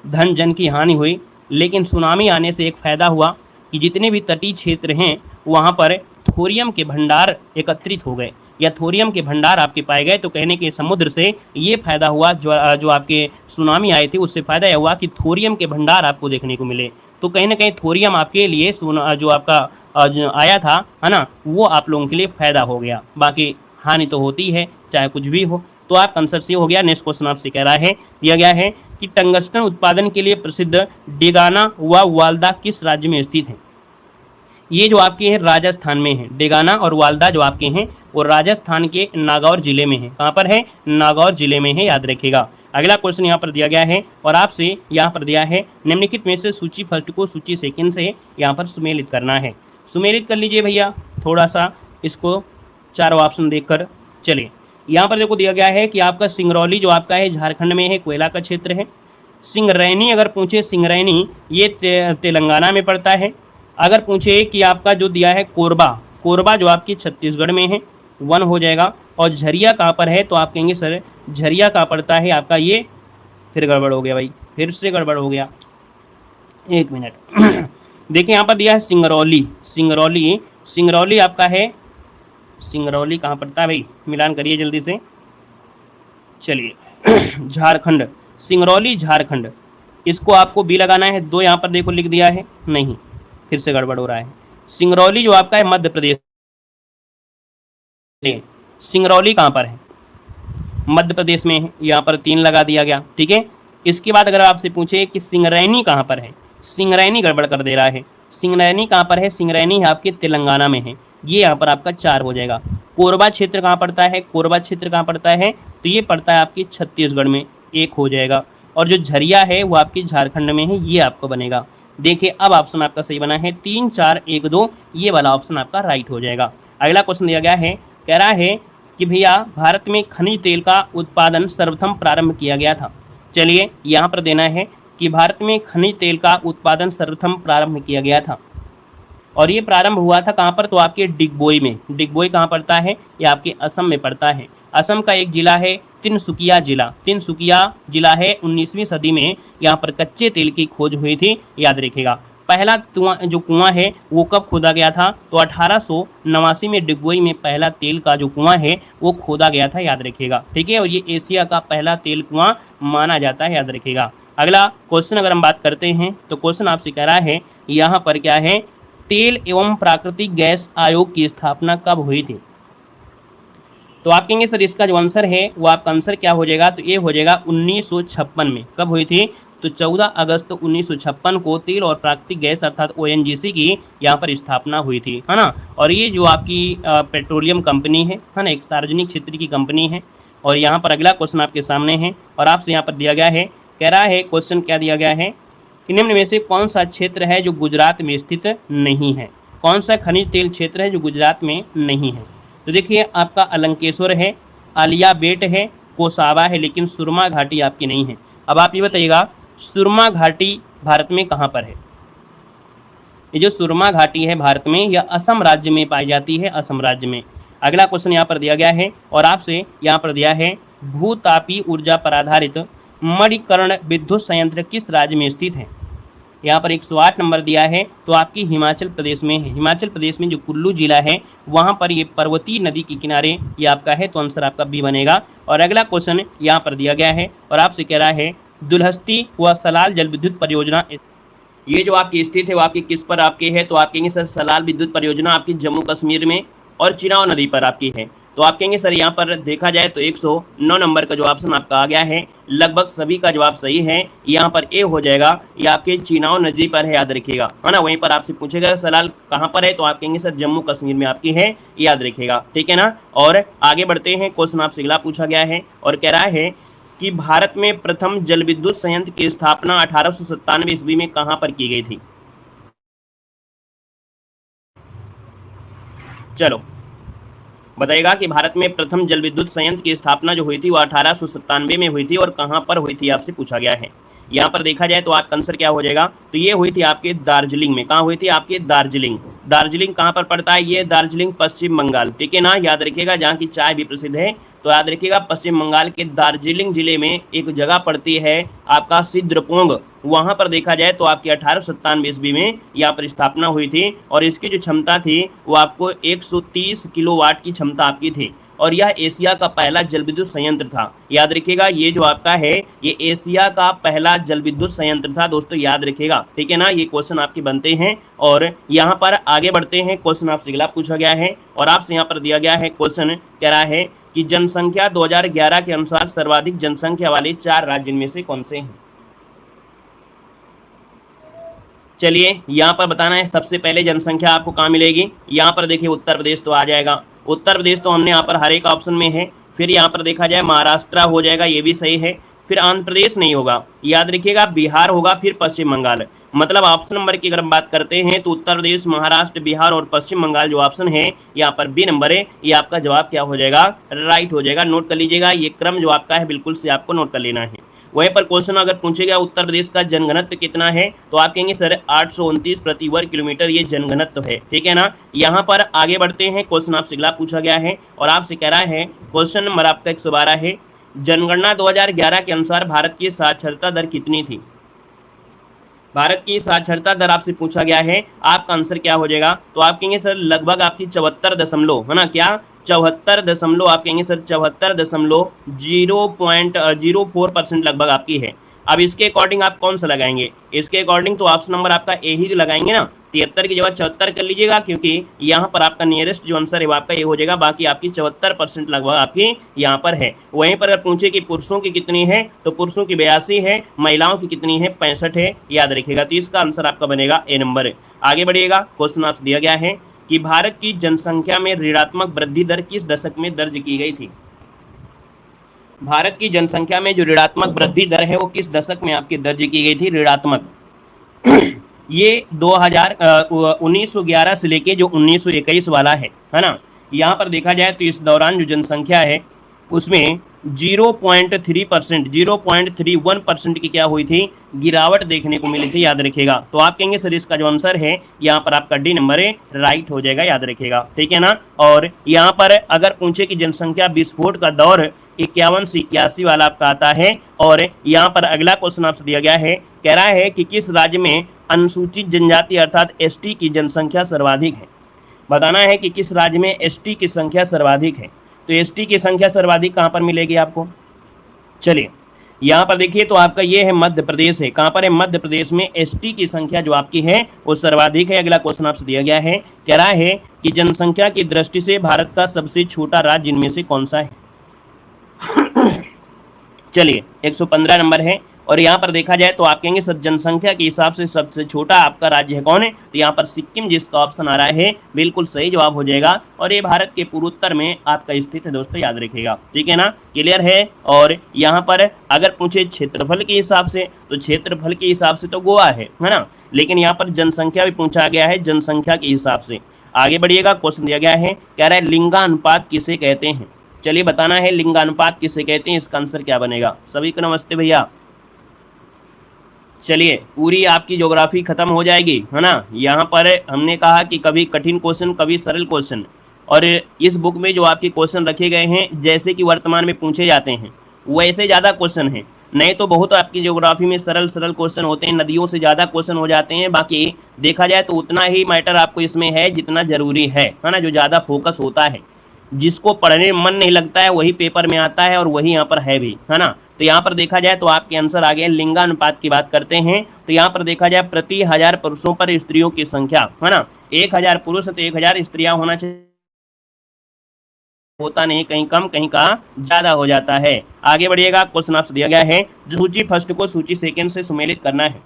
धन जन की हानि हुई। लेकिन सुनामी आने से एक फ़ायदा हुआ कि जितने भी तटीय क्षेत्र हैं वहाँ पर थोरियम के भंडार एकत्रित हो गए या थोरियम के भंडार आपके पाए गए। तो कहने के समुद्र से ये फायदा हुआ, जो आपके सुनामी आए थे उससे फ़ायदा यह हुआ कि थोरियम के भंडार आपको देखने को मिले। तो कहीं ना कहीं थोरियम आपके लिए जो आपका आया था, है ना, वो आप लोगों के लिए फ़ायदा हो गया। बाकी हानि तो होती है चाहे कुछ भी हो। तो आप आंसर से हो गया। नेक्स्ट क्वेश्चन आपसे कह रहा है, दिया गया है कि टंगस्टन उत्पादन के लिए प्रसिद्ध डेगाना व वाल्दा किस राज्य में स्थित है। ये जो आपके हैं राजस्थान में है, डेगाना और वाल्दा जो आपके हैं वो राजस्थान के नागौर जिले में है। कहाँ पर है? नागौर जिले में है, याद रखिएगा। अगला क्वेश्चन यहाँ पर दिया गया है और आपसे यहाँ पर दिया है निम्नलिखित में से सूची फर्स्ट को सूची सेकंड से यहाँ पर सुमेलित करना है। सुमेलित कर लीजिए भैया, थोड़ा सा इसको चारों ऑप्शन देखकर चलिए। यहाँ पर देखो दिया गया है कि आपका सिंगरौली जो आपका है झारखंड में है, कोयला का क्षेत्र है। सिंगरैनी अगर पूछे, सिंगरैनी ये तेलंगाना में पड़ता है। अगर पूछे कि आपका जो दिया है कोरबा, कोरबा जो आपकी छत्तीसगढ़ में है, 1 हो जाएगा। और झरिया कहाँ पर है, तो आप कहेंगे सर झरिया कहाँ पड़ता है आपका, ये फिर गड़बड़ हो गया भाई, फिर से गड़बड़ हो गया, 1 मिनट। देखिए यहाँ पर दिया है सिंगरौली, सिंगरौली, सिंगरौली आपका है, सिंगरौली कहाँ पड़ता है भाई, मिलान करिए जल्दी से, चलिए। झारखंड, सिंगरौली झारखंड, इसको आपको बी लगाना है। 2 यहाँ पर देखो लिख दिया है, नहीं, फिर से गड़बड़ हो रहा है। सिंगरौली जो आपका है मध्य प्रदेश, सिंगरौली कहाँ पर है, मध्य प्रदेश में है, यहाँ पर 3 लगा दिया गया, ठीक है। इसके बाद अगर आपसे पूछे कि सिंगरैनी कहाँ पर है, सिंगरैनी गड़बड़ कर दे रहा है। सिंगरैनी कहाँ पर है, सिंगरैनी आपके तेलंगाना में है, ये यहाँ पर आपका 4 हो जाएगा। कोरबा क्षेत्र कहाँ पड़ता है, कोरबा क्षेत्र कहाँ पड़ता है, तो ये पड़ता है आपकी छत्तीसगढ़ में, 1 हो जाएगा। और जो झरिया है वो आपकी झारखंड में है, ये आपको बनेगा। देखिए अब ऑप्शन आपका सही बना है, 3 4 1 2, ये वाला ऑप्शन आपका राइट हो जाएगा। अगला क्वेश्चन दिया गया है, कह रहा है कि भैया भारत में खनिज तेल का उत्पादन सर्वप्रथम प्रारंभ किया गया था। चलिए यहाँ पर देना है कि भारत में खनिज तेल का उत्पादन सर्वप्रथम प्रारंभ किया गया था, और ये प्रारंभ हुआ था कहाँ पर, तो आपके डिगबोई में। डिगबोई कहाँ पड़ता है, ये आपके असम में पड़ता है। असम का एक जिला है तिनसुकिया जिला, तिनसुकिया जिला है। 19वीं सदी में यहाँ पर कच्चे तेल की खोज हुई थी, याद रखिएगा। पहला जो कुआं है वो कब खोदा गया था, तो 1889 में डिगबोई में पहला तेल का जो कुआं है वो खोदा गया था, याद रखिएगा, ठीक है। और ये एशिया का पहला तेल कुआं माना जाता है, याद रखिएगा। अगला क्वेश्चन अगर हम बात करते हैं तो क्वेश्चन आपसे कह रहा है यहाँ पर क्या है, तेल एवं प्राकृतिक गैस आयोग की स्थापना कब हुई थी। तो आप कहेंगे सर इसका जो आंसर है वो आपका आंसर क्या हो जाएगा, तो ये हो जाएगा 1956 में। कब हुई थी, तो 14 अगस्त 1956 को तेल और प्राकृतिक गैस अर्थात ONGC की यहाँ पर स्थापना हुई थी, है ना। और ये जो आपकी पेट्रोलियम कंपनी है ना, एक सार्वजनिक क्षेत्र की कंपनी है। और यहाँ पर अगला क्वेश्चन आपके सामने है और आपसे यहाँ पर दिया गया है, कह रहा है क्वेश्चन क्या दिया गया है कि निम्न में से कौन सा क्षेत्र है जो गुजरात में स्थित नहीं है, कौन सा खनिज तेल क्षेत्र है जो गुजरात में नहीं है। तो देखिए आपका अलंकेश्वर है, आलिया बेट है, कोसावा है, लेकिन सुरमा घाटी आपकी नहीं है। अब आप ये बताइएगा सुरमा घाटी भारत में कहाँ पर है। ये जो सुरमा घाटी है भारत में, यह असम राज्य में पाई जाती है, असम राज्य में। अगला क्वेश्चन यहाँ पर दिया गया है और आपसे यहाँ पर दिया है भूतापी ऊर्जा पर आधारित मणिकर्ण विद्युत संयंत्र किस राज्य में स्थित है। यहाँ पर 108 नंबर दिया है, तो आपकी हिमाचल प्रदेश में है। हिमाचल प्रदेश में जो कुल्लू जिला है वहाँ पर ये पर्वतीय नदी के किनारे ये आपका है, तो आंसर आपका बी बनेगा। और अगला क्वेश्चन यहाँ पर दिया गया है और आपसे कह रहा है दुल्हस्ती व सलाल जल विद्युत परियोजना, ये जो आपकी स्थित है वो आपकी किस पर आपके है, तो आप कहेंगे सर सलाल विद्युत परियोजना आपकी जम्मू कश्मीर में और चिनाव नदी पर आपकी है। तो आप कहेंगे सर यहाँ पर देखा जाए तो 109 नंबर का जो ऑप्शन आपका आ गया है, लगभग सभी का जवाब सही है। यहाँ पर ए हो जाएगा, ये आपके चिनाव नदी पर है, याद रखिएगा, है ना। वहीं पर आपसे पूछेगा सलाल कहाँ पर है, तो आप कहेंगे सर जम्मू कश्मीर में आपकी है, याद रखिएगा, ठीक है ना। और आगे बढ़ते हैं, क्वेश्चन आपसे अगला पूछा गया है और कह रहा है कि भारत में प्रथम जल विद्युत संयंत्र की स्थापना 1897 ईस्वी में कहाँ पर की गई थी। चलो बताइएगा कि भारत में प्रथम जल विद्युत संयंत्र की स्थापना जो हुई थी वो 1897 में हुई थी और कहाँ पर हुई थी आपसे पूछा गया है। यहाँ पर देखा जाए तो आपका आंसर क्या हो जाएगा, तो ये हुई थी आपके दार्जिलिंग में। कहाँ हुई थी आपके दार्जिलिंग। दार्जिलिंग कहाँ पर पड़ता है, ये दार्जिलिंग पश्चिम बंगाल, ठीक है ना, याद रखिएगा, जहाँ की चाय भी प्रसिद्ध है। तो याद रखिएगा पश्चिम बंगाल के दार्जिलिंग जिले में एक जगह पड़ती है आपका सिद्रपोंग, वहाँ पर देखा जाए तो आपकी 1897 ईस्वी में यहाँ पर स्थापना हुई थी और इसकी जो क्षमता थी वो आपको 130 किलोवाट की क्षमता आपकी थी और यह एशिया का पहला जल विद्युत संयंत्र था। याद रखिएगा ये जो आपका है ये एशिया का पहला जल विद्युत संयंत्र था दोस्तों, याद रखिएगा, ठीक है ना। ये क्वेश्चन आपके बनते हैं और यहाँ पर आगे बढ़ते हैं। क्वेश्चन आपसे अगला पूछा गया है और आपसे यहाँ पर दिया गया है क्वेश्चन कह रहा है कि जनसंख्या 2011 के अनुसार सर्वाधिक जनसंख्या वाले 4 राज्य में से कौन से हैं। चलिए यहाँ पर बताना है सबसे पहले जनसंख्या आपको कहाँ मिलेगी। यहाँ पर देखिए उत्तर प्रदेश तो आ जाएगा, उत्तर प्रदेश तो हमने यहाँ पर हर एक ऑप्शन में है। फिर यहाँ पर देखा जाए महाराष्ट्र हो जाएगा, ये भी सही है। फिर आंध्र प्रदेश नहीं होगा, याद रखिएगा, बिहार होगा, फिर पश्चिम बंगाल। मतलब ऑप्शन नंबर की अगर हम बात करते हैं तो उत्तर प्रदेश, महाराष्ट्र, बिहार और पश्चिम बंगाल जो ऑप्शन है यहाँ पर बी नंबर है, ये आपका जवाब क्या हो जाएगा, राइट हो जाएगा। नोट कर लीजिएगा, ये क्रम जो आपका है बिल्कुल से आपको नोट कर लेना है। वहीं पर क्वेश्चन अगर पूछेगा उत्तर प्रदेश का जनघनत्व कितना है, तो आप कहेंगे सर 829 प्रति वर्ग किलोमीटर ये जनघनत्व है, ठीक है ना। यहाँ पर आगे बढ़ते हैं, क्वेश्चन आपसे अगला पूछा गया है और आपसे कह रहा है, क्वेश्चन नंबर आपका 112 है, जनगणना 2011 के अनुसार भारत की साक्षरता दर कितनी थी। भारत की साक्षरता दर आपसे पूछा गया है, आपका आंसर क्या हो जाएगा, तो आप कहेंगे सर लगभग आपकी 74 है ना, क्या 74 आप कहेंगे सर 74.04% लगभग आपकी है। अब इसके अकॉर्डिंग आप कौन सा लगाएंगे, इसके अकॉर्डिंग तो ऑप्शन नंबर आपका ए ही लगाएंगे ना, 73 की जगह 74 कर लीजिएगा, क्योंकि यहाँ पर आपका नियरेस्ट जो आंसर है वो आपका ये हो जाएगा। बाकी आपकी 74% लगभग आपकी यहाँ पर है। वहीं पर अगर पूछे कि पुरुषों की कितनी है, तो पुरुषों की 82 है, महिलाओं की कितनी है, 65 है, याद रखिएगा। तो इसका आंसर आपका बनेगा ए नंबर। आगे बढ़िएगा, क्वेश्चन आपसे दिया गया है कि भारत की जनसंख्या में ऋणात्मक वृद्धि दर किस दशक में दर्ज की गई थी। भारत की जनसंख्या में जो ऋणात्मक वृद्धि दर है वो किस दशक में आपकी दर्ज की गई थी, ऋणात्मक। ये 1911 से लेके जो 1921 वाला है ना, यहाँ पर देखा जाए तो इस दौरान जो जनसंख्या है उसमें 0.3%, 0.31% की क्या हुई थी, गिरावट देखने को मिली थी, याद रखिएगा। तो आप कहेंगे सर इसका जो आंसर है यहाँ पर आपका डी नंबर है, राइट हो जाएगा, याद रखिएगा, ठीक है ना। और यहाँ पर अगर पूछे कि जनसंख्या विस्फोट का दौर 51 से 81 वाला आपका आता है। और यहाँ पर अगला क्वेश्चन आपसे दिया गया है, कह रहा है कि किस राज्य में अनुसूचित जनजाति अर्थात एसटी की जनसंख्या सर्वाधिक है। बताना है कि किस राज्य में एसटी की संख्या सर्वाधिक है। तो एसटी की संख्या सर्वाधिक कहाँ पर मिलेगी आपको, चलिए यहाँ पर देखिए, तो आपका ये है मध्य प्रदेश है। कहाँ पर है, मध्य प्रदेश में एसटी की संख्या जो आपकी है वो सर्वाधिक है। अगला क्वेश्चन आपसे दिया गया है, कह रहा है कि जनसंख्या की दृष्टि से भारत का सबसे छोटा राज्य इनमें से कौन सा है। चलिए 115 नंबर है। और यहाँ पर देखा जाए तो आप कहेंगे सर जनसंख्या के हिसाब से सबसे छोटा आपका राज्य है कौन है, तो यहाँ पर सिक्किम जिसका ऑप्शन आ रहा है बिल्कुल सही जवाब हो जाएगा। और ये भारत के पूर्वोत्तर में आपका स्थित है दोस्तों, याद रखिएगा, ठीक है ना, क्लियर है। और यहाँ पर अगर पूछे क्षेत्रफल के हिसाब से, तो क्षेत्रफल के हिसाब से तो गोवा है ना, लेकिन यहाँ पर जनसंख्या भी पूछा गया है जनसंख्या के हिसाब से। आगे बढ़िएगा, क्वेश्चन दिया गया है, कह रहा है लिंगानुपात किसे कहते हैं। चलिए बताना है लिंगानुपात किसे कहते हैं, इसका आंसर क्या बनेगा। सभी को नमस्ते भैया। चलिए पूरी आपकी ज्योग्राफी खत्म हो जाएगी, है ना। यहाँ पर हमने कहा कि कभी कठिन क्वेश्चन कभी सरल क्वेश्चन, और इस बुक में जो आपके क्वेश्चन रखे गए हैं जैसे कि वर्तमान में पूछे जाते हैं वैसे ज़्यादा क्वेश्चन हैं, नहीं तो बहुत आपकी ज्योग्राफी में सरल सरल क्वेश्चन होते हैं, नदियों से ज़्यादा क्वेश्चन हो जाते हैं। बाकी देखा जाए तो उतना ही मैटर आपको इसमें है जितना जरूरी है ना, जो ज़्यादा फोकस होता है, जिसको पढ़ने में मन नहीं लगता है वही पेपर में आता है और वही यहाँ पर है भी, है ना। तो यहाँ पर देखा जाए तो आपके आंसर आ गए। लिंगानुपात की बात करते हैं तो यहाँ पर देखा जाए प्रति 1000 पुरुषों पर स्त्रियों की संख्या, है ना, 1000 पुरुष तो 1000 स्त्रियां होना चाहिए, होता नहीं, कहीं कम कहीं का ज्यादा हो जाता है। आगे बढ़िएगा, क्वेश्चन आपसे दिया गया है, सूची फर्स्ट को सूची सेकंड से सुमेलित करना है।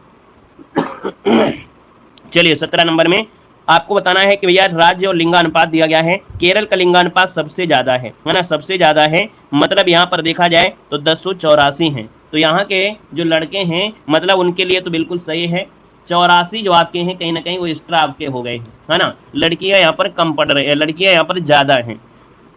चलिए 17 नंबर में आपको बताना है कि भैया राज्य और लिंगानुपात दिया गया है। केरल का लिंगानुपात सबसे ज़्यादा है ना, सबसे ज़्यादा है, मतलब यहाँ पर देखा जाए तो 1084 हैं। तो यहाँ के जो लड़के हैं मतलब उनके लिए तो बिल्कुल सही है, 84 जो आपके हैं कहीं ना कहीं वो एक्स्ट्रा आपके हो गए हैं, है ना। लड़कियाँ यहाँ पर कम पड़ रही है, लड़कियाँ यहाँ पर ज़्यादा हैं।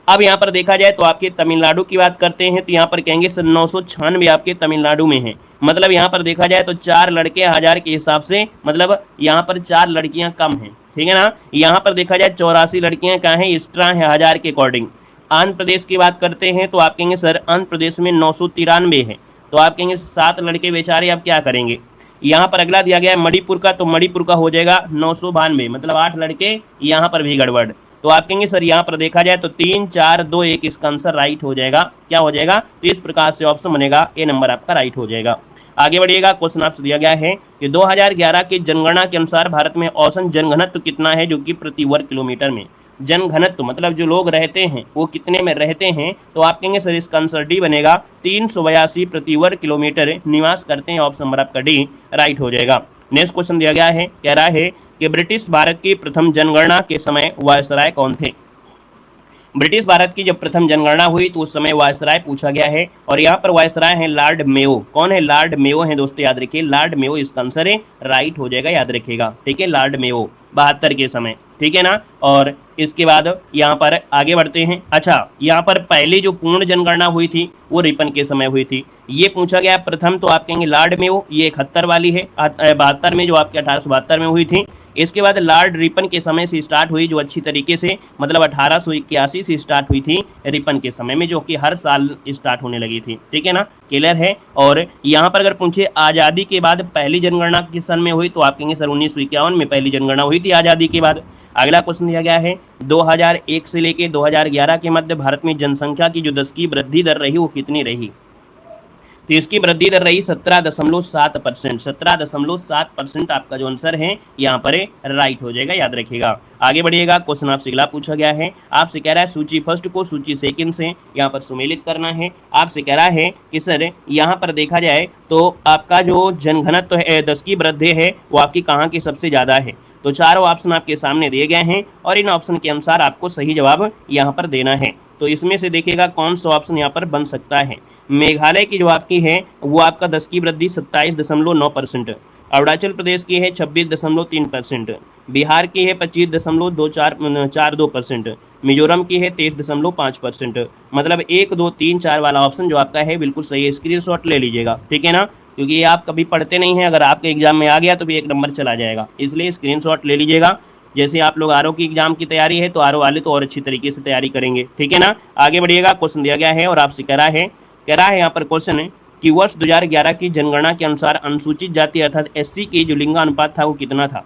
अब यहाँ पर देखा जाए तो आपके तमिलनाडु की बात करते हैं तो यहाँ पर कहेंगे सर 996 आपके तमिलनाडु में है। मतलब यहाँ पर देखा जाए तो 4 लड़के 1000 के हिसाब से, मतलब यहाँ पर 4 लड़कियाँ कम हैं, ठीक है ना। यहाँ पर देखा जाए 84 लड़कियाँ कहाँ हैं, एक्स्ट्रा हैं 1000 के अकॉर्डिंग। आंध्र प्रदेश की बात करते हैं तो आप कहेंगे सर आंध्र प्रदेश में 993 है, तो आप कहेंगे 7 लड़के बेचारे आप क्या करेंगे। यहाँ पर अगला दिया गया है मणिपुर का, तो मणिपुर का हो जाएगा 992, मतलब 8 लड़के, यहाँ पर भी गड़बड़। तो आप कहेंगे सर यहाँ पर देखा जाए तो 3 4 2 1 इसका आंसर राइट हो जाएगा, क्या हो जाएगा, तो इस प्रकार से ऑप्शन बनेगा, ए नंबर आपका राइट हो जाएगा। आगे बढ़िएगा, क्वेश्चन आपसे दिया गया है कि 2011 की जनगणना के अनुसार भारत में औसत जनघनत्व कितना है, जो कि प्रति वर्ग किलोमीटर में। जनघनत्व मतलब जो लोग रहते हैं वो कितने में रहते हैं, तो आप कहेंगे सर इसका आंसर डी बनेगा, 382 प्रति वर्ग किलोमीटर निवास करते हैं, ऑप्शन नंबर आपका डी राइट हो जाएगा। नेक्स्ट क्वेश्चन दिया गया है, कह रहा है कि ब्रिटिश भारत की प्रथम जनगणना के समय वायसराय कौन थे। ब्रिटिश भारत की जब प्रथम जनगणना हुई तो उस समय वायसराय पूछा गया है, और यहाँ पर वायसराय है लॉर्ड मेयो। कौन है? लॉर्ड मेयो है दोस्तों, याद रखिए लॉर्ड मेयो इसका आंसर है, राइट हो जाएगा, याद रखिएगा, ठीक है, लॉर्ड मेयो 72 के समय, ठीक है ना। और इसके बाद यहाँ पर आगे बढ़ते हैं। अच्छा, यहाँ पर पहली जो पूर्ण जनगणना हुई थी वो रिपन के समय हुई थी। ये पूछा गया प्रथम, तो आप कहेंगे लॉर्ड मेयो, ये 71 वाली है, 72 में जो आपके 1872 में हुई थी। इसके बाद लॉर्ड रिपन के समय से स्टार्ट हुई, जो अच्छी तरीके से मतलब 1881 से स्टार्ट हुई थी रिपन के समय में, जो कि हर साल स्टार्ट होने लगी थी, ठीक है ना, क्लियर है। और यहाँ पर अगर पूछे आज़ादी के बाद पहली जनगणना किस सन में हुई, तो आप कहेंगे सर 1951 में पहली जनगणना हुई थी आज़ादी के बाद। अगला क्वेश्चन दिया गया है 2001 से लेकर 2011 के मध्य भारत में जनसंख्या की जो 10 की वृद्धि दर रही वो कितनी रही, तो इसकी वृद्धि दर रही 17.7%। 17.7% आपका जो आंसर है यहाँ पर राइट हो जाएगा, याद रखिएगा। आगे बढ़िएगा, क्वेश्चन आपसे अगला पूछा गया है, आपसे कह रहा है सूची फर्स्ट को सूची सेकंड से यहाँ पर सुमेलित करना है। आपसे कह रहा है कि सर यहाँ पर देखा जाए तो आपका जो जनघनत्व है 10 की वृद्धि है वो आपकी कहाँ की सबसे ज़्यादा है, तो चारों ऑप्शन आपके सामने दिए गए हैं और इन ऑप्शन के अनुसार आपको सही जवाब यहाँ पर देना है। तो इसमें से देखिएगा कौन सा ऑप्शन यहाँ पर बन सकता है। मेघालय की जो आपकी है वो आपका 10 की वृद्धि 27.9%, अरुणाचल प्रदेश की है 26.3%, बिहार की है 25.242%, मिजोरम की है 23.5%। मतलब 1, 2, 3, 4 वाला ऑप्शन जो आपका है बिल्कुल सही है, स्क्रीनशॉट ले लीजिएगा, ठीक है ना, क्योंकि ये आप कभी पढ़ते नहीं हैं, अगर आपके एग्जाम में आ गया तो भी 1 नंबर चला जाएगा, इसलिए स्क्रीनशॉट ले लीजिएगा। जैसे आप लोग आरओ की एग्जाम की तैयारी है तो आरओ वाले तो और अच्छी तरीके से तैयारी करेंगे, ठीक है ना। आगे बढ़िएगा, क्वेश्चन दिया गया है और आपसे कह रहा है यहाँ पर क्वेश्चन है कि वर्ष 2011 की जनगणना के अनुसार अनुसूचित जाति अर्थात एससी की जो लिंगानुपात था वो कितना था।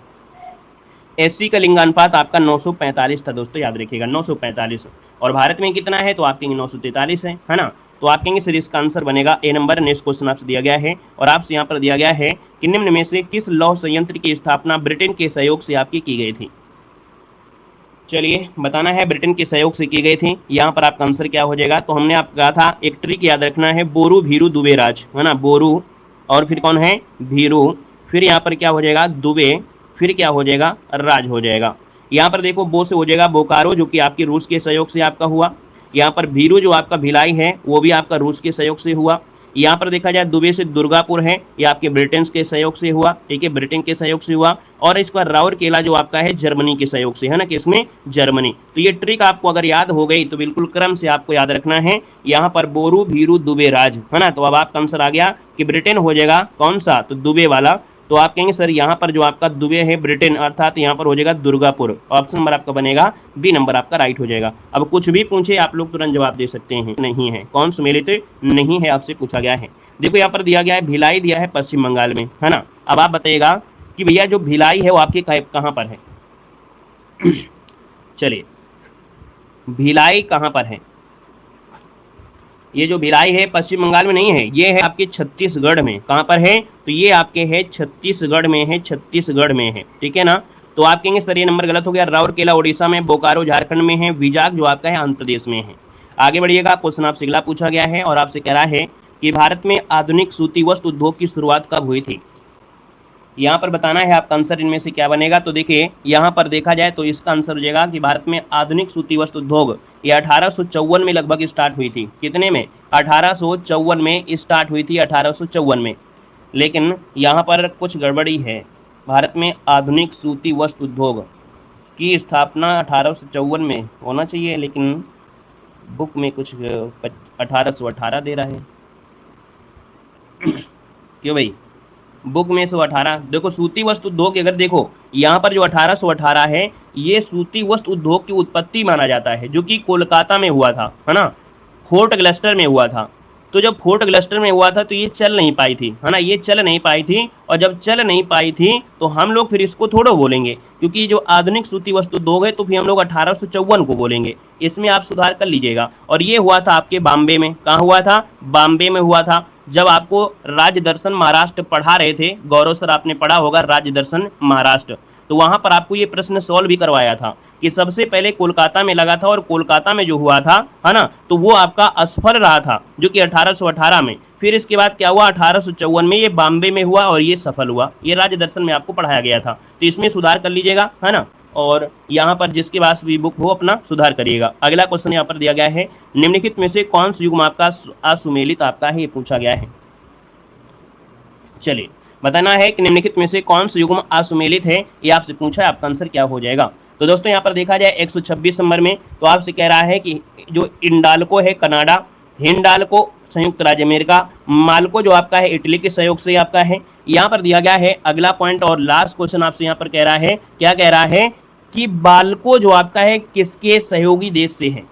एससी का लिंगानुपात आपका 945 था दोस्तों, याद रखिएगा 945, और भारत में कितना है तो आप कहेंगे 943 है ना। तो आप कहेंगे सर इसका आंसर बनेगा ए नंबर। नेक्स्ट क्वेश्चन आपसे दिया गया है और आपसे यहाँ पर दिया गया है कि निम्न में से किस लौह संयंत्र की स्थापना ब्रिटेन के सहयोग से आपकी की गई थी। चलिए बताना है, ब्रिटेन के सहयोग से की गई थी। यहाँ पर आपका आंसर क्या हो जाएगा, तो हमने आपको कहा था एक ट्रिक याद रखना है, बोरू भीरू दुबे राज, है ना, बोरू और फिर कौन है भीरू, फिर यहाँ पर क्या हो जाएगा दुबे, फिर क्या हो जाएगा राज हो जाएगा। यहाँ पर देखो बो से हो जाएगा बोकारो जो कि आपकी रूस के सहयोग से आपका हुआ। यहाँ पर भीरू जो आपका भिलाई है वो भी आपका रूस के सहयोग से हुआ। यहाँ पर देखा जाए दुबे से दुर्गापुर है, ये आपके ब्रिटेन के सहयोग से हुआ, ठीक है, ब्रिटेन के सहयोग से हुआ। और इसका राउरकेला जो आपका है जर्मनी के सहयोग से, है ना, किसमें जर्मनी। तो ये ट्रिक आपको अगर याद हो गई तो बिल्कुल क्रम से आपको याद रखना है, यहाँ पर बोरू भीरू दुबे राज, है ना। तो अब आपका आंसर आ गया कि ब्रिटेन हो जाएगा कौन सा, तो दुबे वाला। तो आप कहेंगे सर यहाँ पर जो आपका दुबे है ब्रिटेन, अर्थात यहाँ पर हो जाएगा दुर्गापुर। ऑप्शन नंबर आपका बनेगा बी नंबर आपका राइट हो जाएगा। अब कुछ भी पूछे आप लोग तुरंत जवाब दे सकते हैं, नहीं है कौन सुमेलित नहीं है आपसे पूछा गया है। देखो यहाँ पर दिया गया है भिलाई दिया है पश्चिम बंगाल में, है ना। अब आप बताइएगा कि भैया जो भिलाई है वो आपके कहाँ पर है। चलिए भिलाई कहाँ पर है, ये जो भिलाई है पश्चिम बंगाल में नहीं है, ये है आपके छत्तीसगढ़ में। कहाँ पर है, तो ये आपके है छत्तीसगढ़ में है, छत्तीसगढ़ में है, ठीक है ना। तो आप कहेंगे सर ये नंबर गलत हो गया, राउरकेला उड़ीसा में, बोकारो झारखंड में है, विजाग जो आपका है आंध्र प्रदेश में है। आगे बढ़िएगा, क्वेश्चन आपसे अगला पूछा गया है और आपसे कह रहा है कि भारत में आधुनिक सूती वस्त्र उद्योग की शुरुआत कब हुई थी। यहाँ पर बताना है आपका आंसर इनमें से क्या बनेगा। तो देखिए यहाँ पर देखा जाए तो इसका आंसर हो जाएगा कि भारत में आधुनिक सूती वस्त्र उद्योग ये 1854 में लगभग स्टार्ट हुई थी। कितने में, 1854 में स्टार्ट हुई थी, 1854 में। लेकिन यहाँ पर कुछ गड़बड़ी है, भारत में आधुनिक सूती वस्त्र उद्योग की स्थापना 1854 में होना चाहिए, लेकिन बुक में कुछ 1818 दे रहा है। क्यों भाई, बुक में 118। देखो सूती वस्त्र उद्योग अगर देखो यहाँ पर जो 1818 है ये सूती वस्त्र उद्योग की उत्पत्ति माना जाता है, जो कि कोलकाता में हुआ था, है ना, फोर्ट ग्लस्टर में हुआ था। तो जब फोर्ट ग्लस्टर में हुआ था तो ये चल नहीं पाई थी, है ना, ये चल नहीं पाई थी। और जब चल नहीं पाई थी तो हम लोग फिर इसको थोड़ा बोलेंगे, क्योंकि जो आधुनिक सूती वस्त्र उद्योग है तो फिर हम लोग 1854 को बोलेंगे। इसमें आप सुधार कर लीजिएगा। और ये हुआ था आपके बॉम्बे में। कहाँ हुआ था, बॉम्बे में हुआ था। जब आपको राज्य दर्शन महाराष्ट्र पढ़ा रहे थे, गौरव सर आपने पढ़ा होगा राज्य दर्शन महाराष्ट्र, तो वहां पर आपको ये प्रश्न सॉल्व भी करवाया था कि सबसे पहले कोलकाता में लगा था और कोलकाता में जो हुआ था, है ना, तो वो आपका असफल रहा था, जो कि 1818 में। फिर इसके बाद क्या हुआ, 1854 में ये बॉम्बे में हुआ और ये सफल हुआ। ये राज्य दर्शन में आपको पढ़ाया गया था, तो इसमें सुधार कर लीजिएगा, है ना। और यहाँ पर जिसके पास भी बुक हो अपना सुधार करिएगा। अगला क्वेश्चन यहाँ पर दिया गया है, निम्नलिखित में से कौन सा युग्म आपका असुमेलित आपका है, ये पूछा गया है। चलिए बताना है कि निम्नलिखित में से कौन सा युग्म असुमेलित है, ये आपसे पूछा है, आपका आंसर क्या हो जाएगा। तो दोस्तों यहाँ पर देखा जाए 126 नंबर में तो आपसे कह रहा है कि जो इंडाल्को है कनाडा, हिंडाल्को संयुक्त राज्य अमेरिका, माल्को जो आपका है इटली के सहयोग से आपका है। यहाँ पर दिया गया है अगला पॉइंट और लास्ट क्वेश्चन आपसे यहाँ पर कह रहा है, क्या कह रहा है कि बाल्को जो आपका है किसके सहयोगी देश से है।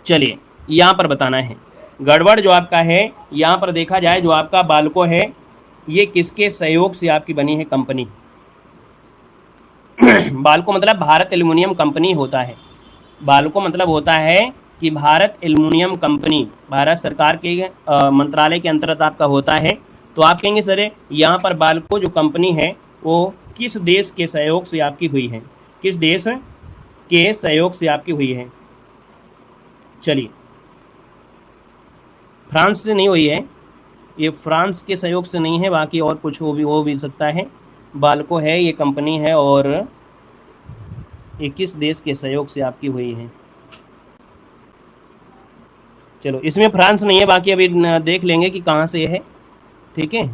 चलिए यहाँ पर बताना है, गड़बड़ जो आपका है यहाँ पर देखा जाए, जो आपका बाल्को है ये किसके सहयोग से आपकी बनी है कंपनी। बाल्को मतलब भारत एल्युमिनियम कंपनी होता है। बाल्को मतलब होता है कि भारत एल्युमिनियम कंपनी भारत सरकार के मंत्रालय के अंतर्गत आपका होता है। तो आप कहेंगे सर यहाँ पर बाल्को जो कंपनी है वो किस देश के सहयोग से आपकी हुई है, किस देश के सहयोग से आपकी हुई है। चलिए फ्रांस से नहीं हुई है, ये फ्रांस के सहयोग से नहीं है, बाकी और कुछ हो भी सकता है। बाल्को है ये कंपनी है और ये किस देश के सहयोग से आपकी हुई है। चलो इसमें फ्रांस नहीं है, बाकी अभी देख लेंगे कि कहाँ से है, ठीक है,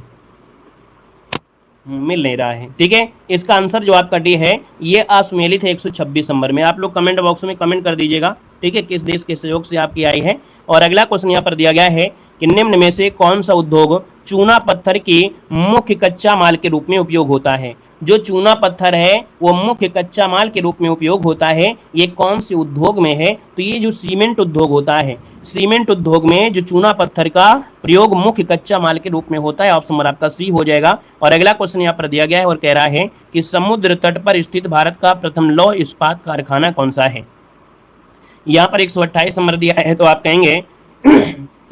मिल नहीं रहा है, ठीक है। इसका आंसर जो आपका डी है ये असुमेलित है 126 नंबर में। आप लोग कमेंट बॉक्स में कमेंट कर दीजिएगा, ठीक है, किस देश के सहयोग से आपकी आई है। और अगला क्वेश्चन यहाँ पर दिया गया है कि निम्न में से कौन सा उद्योग चूना पत्थर की मुख्य कच्चा माल के रूप में उपयोग होता है। जो चूना पत्थर है वो मुख्य कच्चा माल के रूप में उपयोग होता है, ये कौन से उद्योग में है, तो ये जो सीमेंट उद्योग होता है, सीमेंट उद्योग में जो चूना पत्थर का प्रयोग मुख्य कच्चा माल के रूप में होता है। ऑप्शन नंबर आपका सी हो जाएगा। और अगला क्वेश्चन यहाँ पर दिया गया है और कह रहा है कि समुद्र तट पर स्थित भारत का प्रथम लौह इस्पात कारखाना कौन सा है। यहाँ पर 128 नंबर दिया है, तो आप कहेंगे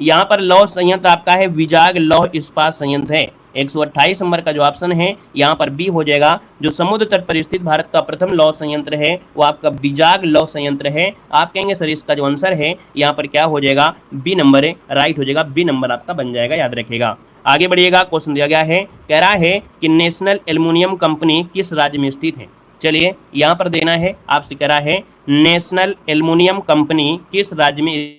यहाँ पर लौह संयंत्र आपका है विजाग लौह इस्पात संयंत्र है। 128 नंबर का जो ऑप्शन है यहाँ पर बी हो जाएगा। जो समुद्र तट पर स्थित भारत का प्रथम लौह संयंत्र है वो आपका विजाग लौह संयंत्र है। आप कहेंगे सर इसका जो आंसर है यहाँ पर क्या हो जाएगा, बी नंबर है, राइट हो जाएगा, बी नंबर आपका बन जाएगा, याद रखिएगा। आगे बढ़िएगा, क्वेश्चन दिया गया है, कह रहा है कि नेशनल एल्युमिनियम कंपनी किस राज्य में स्थित है। चलिए यहाँ पर देना है, आपसे कह रहा है नेशनल एल्युमिनियम कंपनी किस राज्य में।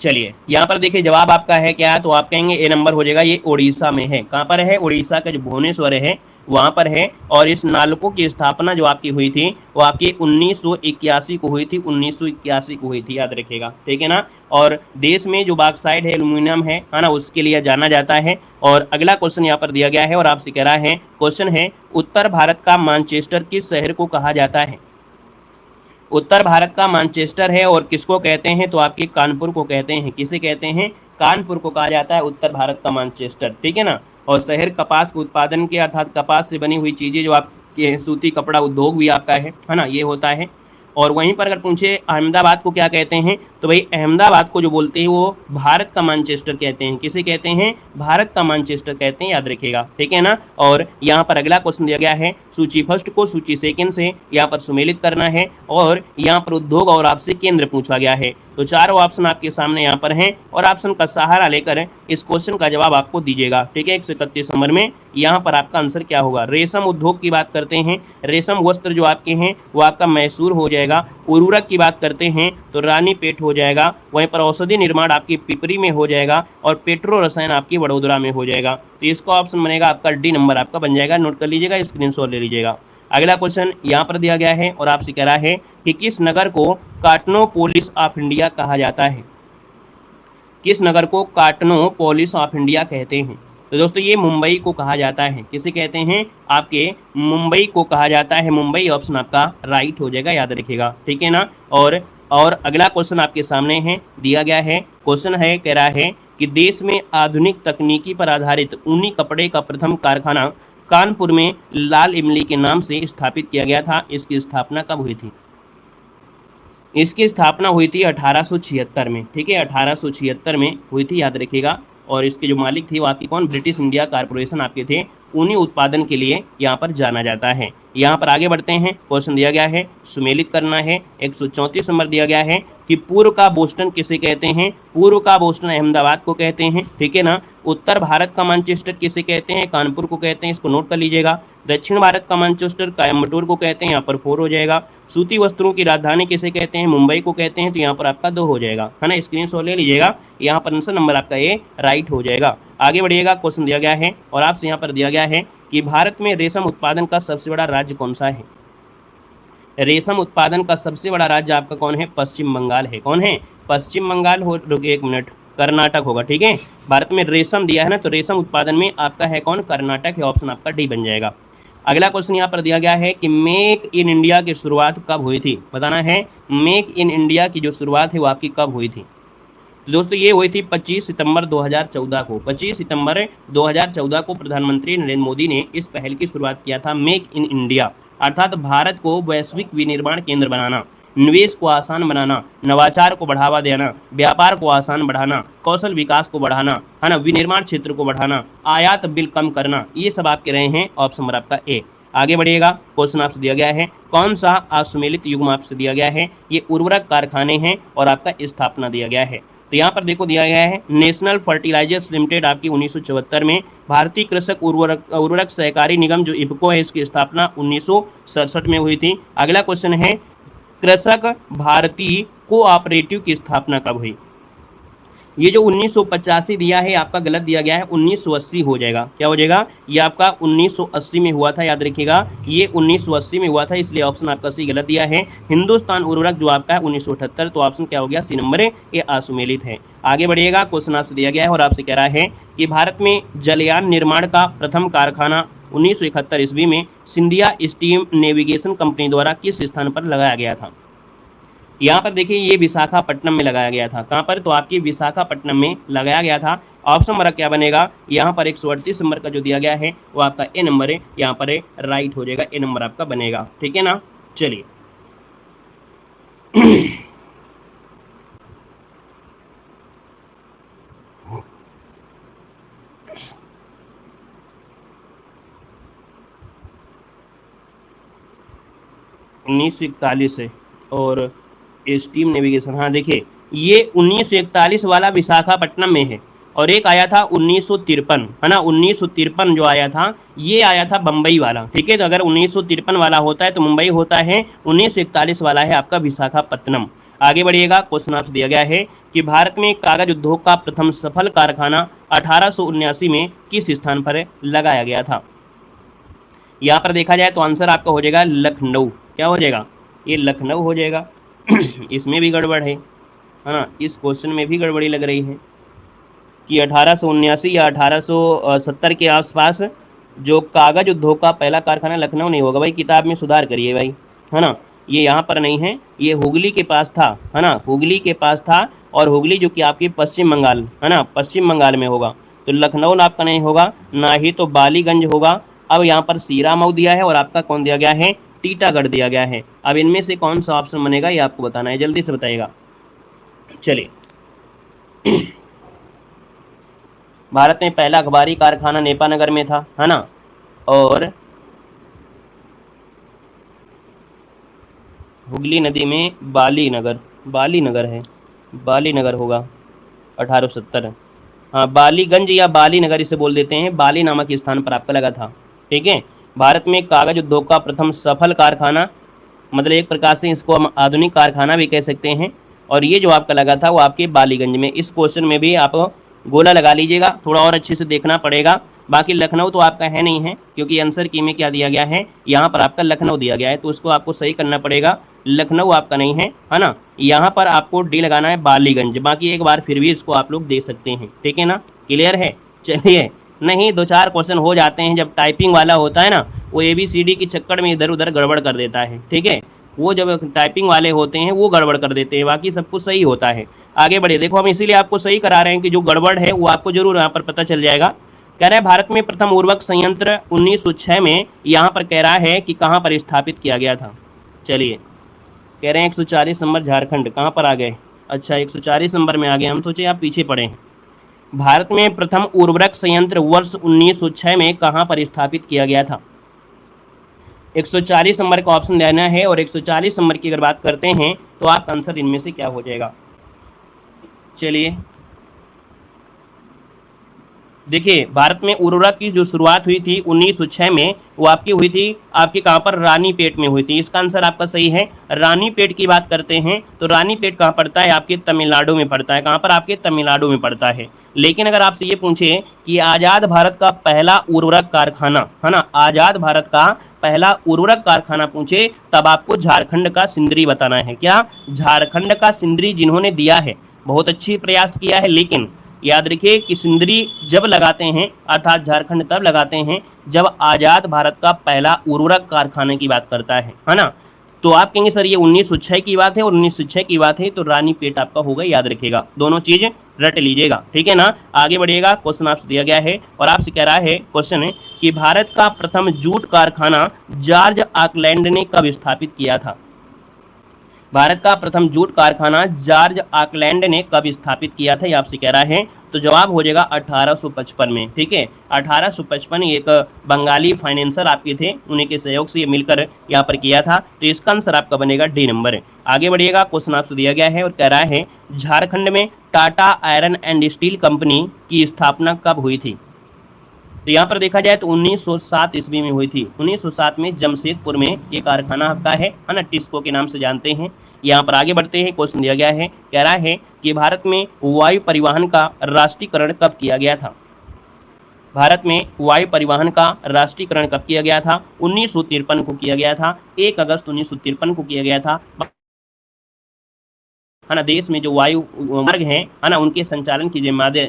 चलिए यहाँ पर देखिए जवाब आपका है क्या, तो आप कहेंगे ए नंबर हो जाएगा, ये उड़ीसा में है। कहाँ पर है, उड़ीसा का जो भुवनेश्वर है वहाँ पर है। और इस नालको की स्थापना जो आपकी हुई थी वो आपकी 1981 को हुई थी, 1981 को हुई थी, याद रखिएगा, ठीक है ना। और देश में जो बॉक्साइट है, एल्युमिनियम है ना, उसके लिए जाना जाता है। और अगला क्वेश्चन यहाँ पर दिया गया है और आपसे कह रहा है, क्वेश्चन है उत्तर भारत का मैनचेस्टर किस शहर को कहा जाता है। उत्तर भारत का मैनचेस्टर है और किसको कहते हैं, तो आपके कानपुर को कहते हैं। किसे कहते हैं, कानपुर को कहा जाता है उत्तर भारत का मैनचेस्टर, ठीक है ना। और शहर कपास के उत्पादन के अर्थात कपास से बनी हुई चीज़ें जो आपके सूती कपड़ा उद्योग भी आपका है ना, ये होता है। और वहीं पर अगर पूछे अहमदाबाद को क्या कहते हैं, तो भाई अहमदाबाद को जो बोलते हैं वो भारत का मैनचेस्टर कहते हैं। किसे कहते हैं, भारत का मैनचेस्टर कहते हैं, याद रखिएगा, ठीक है ना। और यहाँ पर अगला क्वेश्चन दिया गया है, सूची फर्स्ट को सूची सेकंड से यहाँ पर सुमेलित करना है। और यहाँ पर उद्योग और आपसे केंद्र पूछा गया है। तो चारों ऑप्शन आपके सामने यहाँ पर हैं और ऑप्शन का सहारा लेकर इस क्वेश्चन का जवाब आपको दीजिएगा, ठीक है। 131 नंबर में यहाँ पर आपका आंसर क्या होगा। रेशम उद्योग की बात करते हैं, रेशम वस्त्र जो आपके हैं वो आपका मैसूर हो जाएगा। उर्वरक की बात करते हैं तो रानीपेट हो जाएगा। वहीं पर औषधि निर्माण आपकी पिपरी में हो जाएगा और पेट्रो रसायन आपकी वडोदरा में हो जाएगा। तो इसका ऑप्शन बनेगा आपका डी नंबर आपका बन जाएगा, नोट कर लीजिएगा, स्क्रीनशॉट ले लीजिएगा। अगला क्वेश्चन यहाँ पर दिया गया है और आपसे कह रहा है कि किस नगर को कार्टनोपोलिस ऑफ इंडिया कहा जाता है। किस नगर को कार्टनोपोलिस ऑफ इंडिया कहते हैं, तो दोस्तों ये मुंबई को कहा जाता है। किसे कहते हैं, आपके मुंबई को कहा जाता है। मुंबई ऑप्शन आपका राइट हो जाएगा, याद रखिएगा, ठीक है ना। और अगला क्वेश्चन आपके सामने है, दिया गया है, क्वेश्चन है, कह रहा है कि देश में आधुनिक तकनीकी पर आधारित ऊनी कपड़े का प्रथम कारखाना कानपुर में लाल इमली के नाम से स्थापित किया गया था। इसकी स्थापना कब हुई थी। इसकी स्थापना हुई थी 1876 में, ठीक है, 1876 में हुई थी, याद रखिएगा। और इसके जो मालिक थे वो आपकी कौन, ब्रिटिश इंडिया कारपोरेशन आपके थे, उन्हीं उत्पादन के लिए यहाँ पर जाना जाता है। यहाँ पर आगे बढ़ते हैं, क्वेश्चन दिया गया है, सुमेलित करना है। 134 नंबर दिया गया है कि पूर्व का बोस्टन किसे कहते हैं, पूर्व का बोस्टन अहमदाबाद को कहते हैं, ठीक है ना। उत्तर भारत का मैनचेस्टर किसे कहते हैं, कानपुर को कहते हैं, इसको नोट कर लीजिएगा। दक्षिण भारत का मैनचेस्टर कोयम्बटूर को कहते हैं, यहाँ पर 4 हो जाएगा। सूती वस्त्रों की राजधानी किसे कहते हैं, मुंबई को कहते हैं, तो यहाँ पर आपका 2 हो जाएगा, है ना। स्क्रीनशॉट ले लीजिएगा, यहाँ पर आंसर नंबर आपका ए राइट हो जाएगा। आगे बढ़िएगा, क्वेश्चन दिया गया है और आपसे यहाँ पर दिया गया है कि भारत में रेशम उत्पादन का सबसे बड़ा राज्य कौन सा है। रेशम उत्पादन का सबसे बड़ा राज्य आपका कौन है, पश्चिम बंगाल है। कौन है, पश्चिम बंगाल हो, रुकिए 1 मिनट, कर्नाटक होगा, ठीक है। भारत में रेशम दिया है ना, तो रेशम उत्पादन में आपका है कौन, कर्नाटक है, ऑप्शन आपका डी बन जाएगा। अगला क्वेश्चन यहाँ पर दिया गया है कि मेक इन इंडिया की शुरुआत कब हुई थी, बताना है। मेक इन इंडिया की जो शुरुआत है वो आपकी कब हुई थी, तो दोस्तों ये हुई थी 25 सितंबर 2014 को। 25 सितंबर 2014 को प्रधानमंत्री नरेंद्र मोदी ने इस पहल की शुरुआत किया था, मेक इन इंडिया, अर्थात भारत को वैश्विक विनिर्माण केंद्र बनाना, निवेश को आसान बनाना, नवाचार को बढ़ावा देना, व्यापार को आसान बढ़ाना, कौशल विकास को बढ़ाना, है ना, विनिर्माण क्षेत्र को बढ़ाना, आयात बिल कम करना, ये सब आपके रहे हैं, ऑप्शन नंबर आपका ए। आगे बढ़िएगा, क्वेश्चन आपसे दिया गया है कौन सा असुमेलित युग्म आपसे दिया गया है, ये उर्वरक कारखाने हैं और आपका स्थापना दिया गया है। तो यहाँ पर देखो दिया गया है नेशनल फर्टिलाइजर्स लिमिटेड आपकी 1974 में, भारतीय कृषक उर्वरक सहकारी निगम जो इफको है इसकी स्थापना 1967 में हुई थी। अगला क्वेश्चन है कृषक भारती कोऑपरेटिव की स्थापना कब हुई। ये जो 1985 दिया है आपका गलत दिया गया है, 1980 हो जाएगा, क्या हो जाएगा, ये आपका 1980 में हुआ था, याद रखिएगा ये 1980 में हुआ था, इसलिए ऑप्शन आपका सी गलत दिया है। हिंदुस्तान उर्वरक जो आपका है 1978, तो ऑप्शन क्या हो गया, सी नंबर है, ये असुमेलित है। आगे बढ़िएगा, क्वेश्चन आपसे दिया गया है और आपसे कह रहा है कि भारत में जलयान निर्माण का प्रथम कारखाना 1971 ईस्वी में सिंधिया स्टीम नेविगेशन कंपनी द्वारा किस स्थान पर लगाया गया था। यहाँ पर देखिए ये विशाखापट्टनम में लगाया गया था, कहाँ पर, तो आपकी विशाखापट्टनम में लगाया गया था। ऑप्शन नंबर क्या बनेगा, यहाँ पर 138 नंबर का जो दिया गया है वो आपका ए नंबर है, यहाँ पर राइट हो जाएगा, ए नंबर आपका बनेगा, ठीक है ना। चलिए (1941) है और स्टीम नेविगेशन, हाँ देखिए ये 1941 वाला विशाखापट्टनम में है और एक आया था 1953, है ना, 1953 जो आया था ये आया था बम्बई वाला, ठीक है। तो अगर 1953 वाला होता है तो मुंबई होता है, 1941 वाला है आपका विशाखापट्टनम। आगे बढ़िएगा, क्वेश्चन आपसे दिया गया है कि भारत में कागज उद्योग का प्रथम सफल कारखाना 1879 में किस स्थान पर लगाया गया था। यहाँ पर देखा जाए तो आंसर आपका हो जाएगा लखनऊ, क्या हो जाएगा, ये लखनऊ हो जाएगा। इसमें भी गड़बड़ है ना, इस क्वेश्चन में भी गड़बड़ी लग रही है कि 1879 या 1870 के आसपास जो कागज उद्योग का पहला कारखाना लखनऊ नहीं होगा भाई, किताब में सुधार करिए भाई, है ना। ये यहाँ पर नहीं है, ये हुगली के पास था, है ना, हुगली के पास था, और हुगली जो कि आपकी पश्चिम बंगाल, है ना, पश्चिम बंगाल में होगा, तो लखनऊ आपका नहीं होगा, ना ही तो बालीगंज होगा। अब यहाँ पर सीरामऊ दिया है और आपका कौन दिया गया है, टीटागढ़ दिया गया है। अब इनमें से कौन सा ऑप्शन बनेगा ये आपको बताना है, जल्दी से बताइएगा। चलिए भारत में पहला अखबारी कारखाना नेपानगर में था, है ना, और हुगली नदी में बालीनगर है, बालीनगर होगा 1870, हाँ बालीगंज या बालीनगर इसे बोल देते हैं, बाली नामक स्थान पर आपका लगा था, ठीक है। भारत में कागज उद्योग का प्रथम सफल कारखाना, मतलब एक प्रकार से इसको हम आधुनिक कारखाना भी कह सकते हैं, और ये जो आपका लगा था वो आपके बालीगंज में। इस क्वेश्चन में भी आप गोला लगा लीजिएगा, थोड़ा और अच्छे से देखना पड़ेगा। बाकी लखनऊ तो आपका है नहीं है, क्योंकि आंसर की में क्या दिया गया है, यहाँ पर आपका लखनऊ दिया गया है, तो उसको आपको सही करना पड़ेगा, लखनऊ आपका नहीं है, है ना। यहाँ पर आपको डी लगाना है बालीगंज, बाकी एक बार फिर भी इसको आप लोग दे सकते हैं, ठीक है ना, क्लियर है। चलिए, नहीं 2-4 क्वेश्चन हो जाते हैं, जब टाइपिंग वाला होता है ना वो ABCD के चक्कर में इधर उधर गड़बड़ कर देता है, ठीक है, वो जब टाइपिंग वाले होते हैं वो गड़बड़ कर देते हैं, बाकी सब कुछ सही होता है। आगे बढ़े, देखो हम इसीलिए आपको सही करा रहे हैं कि जो गड़बड़ है वो आपको जरूर यहाँ पर पता चल जाएगा। कह रहा है भारत में प्रथम उर्वरक संयंत्र 1906 में, यहाँ पर कह रहा है कि कहाँ पर स्थापित किया गया था। चलिए, कह रहे हैं 140 नंबर झारखंड, कहाँ पर आ गए, अच्छा 140 नंबर में आ गए, हम सोचे आप पीछे पड़े हैं। भारत में प्रथम उर्वरक संयंत्र वर्ष 1906 में कहाँ पर स्थापित किया गया था? 140 नंबर का ऑप्शन देना है और 140 नंबर की अगर बात करते हैं तो आपका आंसर इनमें से क्या हो जाएगा? चलिए देखिए, भारत में उर्वरक की जो शुरुआत हुई थी 1906 में, वो आपकी हुई थी आपके कहाँ पर? रानीपेट में हुई थी। इसका आंसर आपका सही है। रानीपेट की बात करते हैं तो रानीपेट कहाँ पड़ता है? आपके तमिलनाडु में पड़ता है। कहाँ पर? आपके तमिलनाडु में पड़ता है। लेकिन अगर आपसे ये पूछे कि आज़ाद भारत का पहला उर्वरक कारखाना, है ना, आज़ाद भारत का पहला उर्वरक कारखाना पूछे, तब आपको झारखंड का सिंदरी बताना है। क्या? झारखंड का सिंदरी जिन्होंने दिया है, बहुत अच्छी प्रयास किया है, लेकिन याद रखिए कि सिंदरी जब लगाते हैं अर्थात झारखंड तब लगाते हैं जब आज़ाद भारत का पहला उर्वरक कारखाने की बात करता है ना। तो आप कहेंगे सर ये 1906 की बात है और 1906 की बात है तो रानीपेट आपका होगा, याद रखिएगा, दोनों चीज़ रट लीजिएगा, ठीक है ना। आगे बढ़िएगा, क्वेश्चन आपसे दिया गया है और आपसे कह रहा है क्वेश्चन है कि भारत का प्रथम जूट कारखाना जॉर्ज ऑकलैंड ने कब स्थापित किया था? भारत का प्रथम जूट कारखाना जॉर्ज ऑकलैंड ने कब स्थापित किया था, ये आपसे कह रहा है। तो जवाब हो जाएगा 1855 में, ठीक है। 1855 एक बंगाली फाइनेंसर आपके थे, उन्हीं के सहयोग से ये मिलकर यहाँ पर किया था। तो इसका आंसर आपका बनेगा डी नंबर है। आगे बढ़िएगा, क्वेश्चन आपसे दिया गया है और कह रहा है झारखंड में Tata iron and steel company की स्थापना कब हुई थी? तो यहाँ पर देखा जाए तो 1907 ईस्वी में हुई थी। 1907 में जमशेदपुर में ये कारखाना आपका है ना, टिस्को के नाम से जानते हैं। यहाँ पर आगे बढ़ते हैं, क्वेश्चन दिया गया है, कह रहा है कि भारत में वायु परिवहन का राष्ट्रीयकरण कब किया गया था? भारत में वायु परिवहन का राष्ट्रीयकरण कब किया गया था? 1953 को किया गया था। 1 अगस्त 1953 को किया गया था, है ना। देश में जो वायु मार्ग हैं, है ना, उनके संचालन की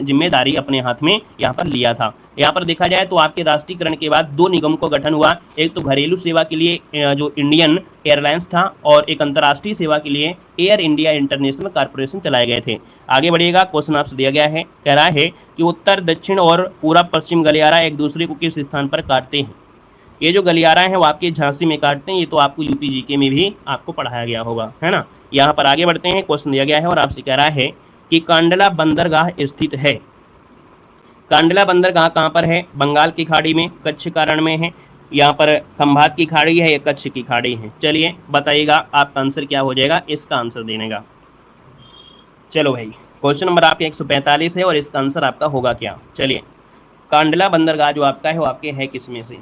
जिम्मेदारी अपने हाथ में यहाँ पर लिया था। यहाँ पर देखा जाए तो आपके राष्ट्रीयकरण के बाद 2 निगम का गठन हुआ। एक तो घरेलू सेवा के लिए जो इंडियन एयरलाइंस था और एक अंतर्राष्ट्रीय सेवा के लिए एयर इंडिया इंटरनेशनल कॉर्पोरेशन चलाए गए थे। आगे बढ़िएगा, क्वेश्चन आपसे दिया गया है, कह रहा है कि उत्तर दक्षिण और पूर्व पश्चिम गलियारा एक दूसरे को किस स्थान पर काटते हैं? ये जो गलियारा है वो आपके झांसी में काटते हैं। ये तो आपको यूपी जीके में भी आपको पढ़ाया गया होगा, है ना। यहाँ पर आगे बढ़ते हैं, क्वेश्चन दिया गया है और आपसे कह रहा है कि कांडला बंदरगाह स्थित है। कांडला बंदरगाह कहाँ पर है? बंगाल की खाड़ी में, कच्छ का रण में है, यहाँ पर खंभात की खाड़ी है या कच्छ की खाड़ी है? चलिए बताइएगा आपका आंसर क्या हो जाएगा इसका आंसर देने का। चलो भाई, क्वेश्चन नंबर आपके 145 है और इसका आंसर आपका होगा क्या? चलिए, कांडला बंदरगाह जो आपका है वो आपके है किस में से?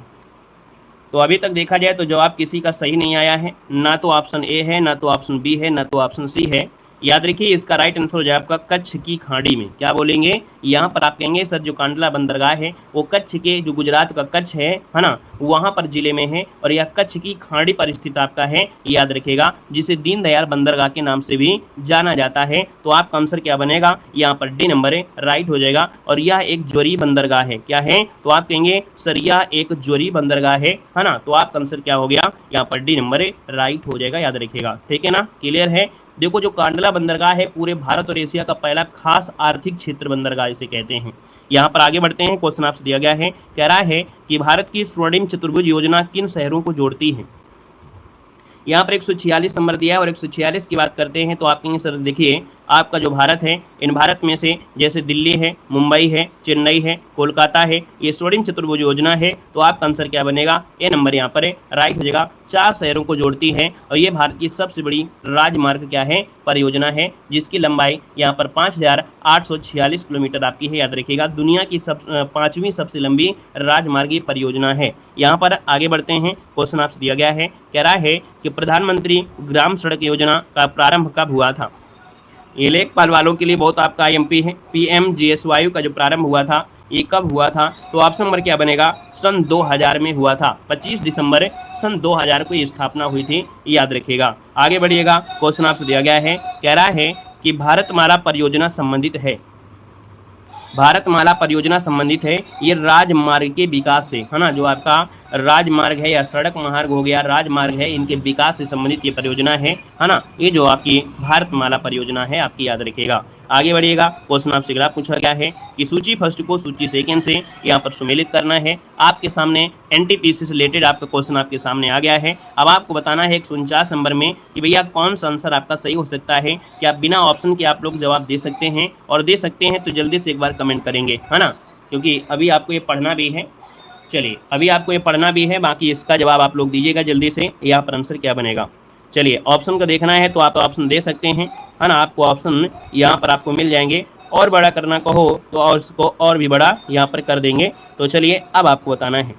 तो अभी तक देखा जाए तो जवाब किसी का सही नहीं आया है, ना तो ऑप्शन ए है, ना तो ऑप्शन बी है, ना तो ऑप्शन सी है। याद रखिए इसका राइट आंसर हो जाए आपका कच्छ की खाड़ी में। क्या बोलेंगे? यहाँ पर आप कहेंगे सर जो कांडला बंदरगाह है वो कच्छ के, जो गुजरात का कच्छ है ना, वहाँ पर जिले में है और यह कच्छ की खाड़ी पर स्थित आपका है, याद रखिएगा, जिसे दीनदयाल बंदरगाह के नाम से भी जाना जाता है। तो आपका आंसर क्या बनेगा? यहाँ पर डी नंबर है, राइट हो जाएगा। और यह एक जोरी बंदरगाह है। क्या है? तो आप कहेंगे सर यह एक जोरी बंदरगाह है ना। तो आपका आंसर क्या हो गया? यहाँ पर डी नंबर है, राइट हो जाएगा, याद रखिएगा, ठीक है ना। क्लियर है? देखो जो कांडला बंदरगाह है पूरे भारत और एशिया का पहला खास आर्थिक क्षेत्र बंदरगाह इसे कहते हैं। यहाँ पर आगे बढ़ते हैं, क्वेश्चन आपसे दिया गया है, कह रहा है कि भारत की स्वर्णिम चतुर्भुज योजना किन शहरों को जोड़ती है? यहाँ पर 146 नंबर दिया है और 146 की बात करते हैं तो आप कहेंगे सर देखिए आपका जो भारत है, इन भारत में से जैसे दिल्ली है, मुंबई है, चेन्नई है, कोलकाता है, ये स्वर्णिम चतुर्भुज योजना है। तो आपका आंसर क्या बनेगा? ए नंबर यहाँ पर है, राइट हो जाएगा। 4 शहरों को जोड़ती है और ये भारत की सबसे बड़ी राजमार्ग क्या है? परियोजना है, जिसकी लंबाई यहाँ पर 5846 किलोमीटर आपकी है, याद रखिएगा। दुनिया की 5वीं सबसे लंबी राजमार्गीय परियोजना है। यहाँ पर आगे बढ़ते हैं, क्वेश्चन आपसे दिया गया है, कह रहा है कि प्रधानमंत्री ग्राम सड़क योजना का प्रारंभ कब हुआ था? ये लेखपाल वालों के लिए बहुत आपका IMP है। PMGSY का जो प्रारंभ हुआ था ये कब हुआ था? तो ऑप्शन नंबर क्या बनेगा? सन 2000 में हुआ था। 25 दिसंबर सन 2000 को ये स्थापना हुई थी, याद रखिएगा। आगे बढ़िएगा, क्वेश्चन आपसे दिया गया है, कह रहा है कि भारतमाला परियोजना संबंधित है। भारतमाला परियोजना संबंधित है ये राजमार्ग के विकास से, है ना। जो आपका राजमार्ग है या सड़क मार्ग हो गया, राजमार्ग है, इनके विकास से संबंधित ये परियोजना है ना। ये जो आपकी भारतमाला परियोजना है आपकी, याद रखिएगा। आगे बढ़िएगा। क्वेश्चन आपसे अगला पूछा गया है कि सूची फर्स्ट को सूची सेकंड से यहाँ पर सुमेलित करना है। आपके सामने एनटीपीसी से रिलेटेड आपका क्वेश्चन आपके सामने आ गया है। अब आपको बताना है 149 नंबर में कि भैया कौन सा आंसर आपका सही हो सकता है। कि आप बिना ऑप्शन के आप लोग जवाब दे सकते हैं, और दे सकते हैं तो जल्दी से एक बार कमेंट करेंगे, है ना, क्योंकि अभी आपको ये पढ़ना भी है। चलिए अभी आपको ये पढ़ना भी है, बाकी इसका जवाब आप लोग दीजिएगा जल्दी से, यहाँ पर आंसर क्या बनेगा। चलिए ऑप्शन का देखना है तो आप ऑप्शन दे सकते हैं, है ना, आपको ऑप्शन यहाँ पर आपको मिल जाएंगे। और बड़ा करना कहो तो और इसको और भी बड़ा यहाँ पर कर देंगे। तो चलिए अब आपको बताना है,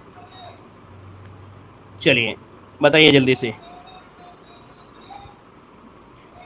चलिए बताइए जल्दी से।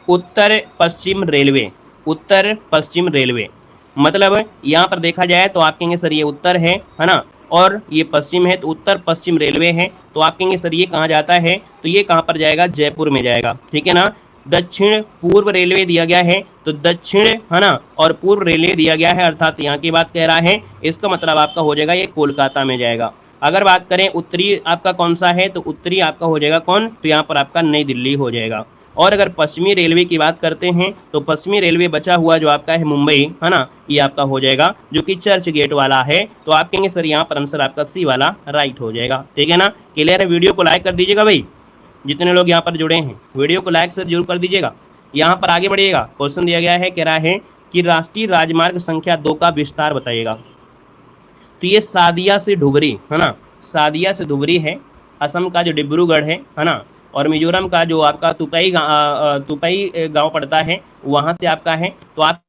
उत्तर पश्चिम रेलवे, उत्तर पश्चिम रेलवे मतलब यहाँ पर देखा जाए तो आप कहेंगे सर ये उत्तर है ना, और ये पश्चिम है, तो उत्तर पश्चिम रेलवे है। तो आप कहेंगे सर ये कहाँ जाता है, तो ये कहाँ पर जाएगा, जयपुर में जाएगा, ठीक है ना। दक्षिण पूर्व रेलवे दिया गया है, तो दक्षिण, है ना, और पूर्व रेलवे दिया गया है, अर्थात यहाँ की बात कह रहा है। इसका मतलब आपका हो जाएगा ये कोलकाता में जाएगा। अगर बात करें उत्तरी आपका कौन सा है, तो उत्तरी आपका हो जाएगा कौन, तो यहाँ पर आपका नई दिल्ली हो जाएगा। और अगर पश्चिमी रेलवे की बात करते हैं तो पश्चिमी रेलवे बचा हुआ जो आपका है मुंबई, है ना, ये आपका हो जाएगा जो कि चर्च गेट वाला है। तो आप कहेंगे सर यहाँ पर आंसर आपका सी वाला राइट हो जाएगा, ठीक है ना। क्लियर है, वीडियो को लाइक कर दीजिएगा भाई, जितने लोग यहाँ पर जुड़े हैं वीडियो को लाइक से जरूर कर दीजिएगा। यहाँ पर आगे बढ़िएगा, क्वेश्चन दिया गया है, कह रहा है कि राष्ट्रीय राजमार्ग संख्या 2 का विस्तार बताइएगा। तो ये सादिया से धुबरी, है ना, सादिया से धुबरी है। असम का जो डिब्रूगढ़ है ना, और मिजोरम का जो आपका तुपई गांव पड़ता है, वहां से आपका है। तो आप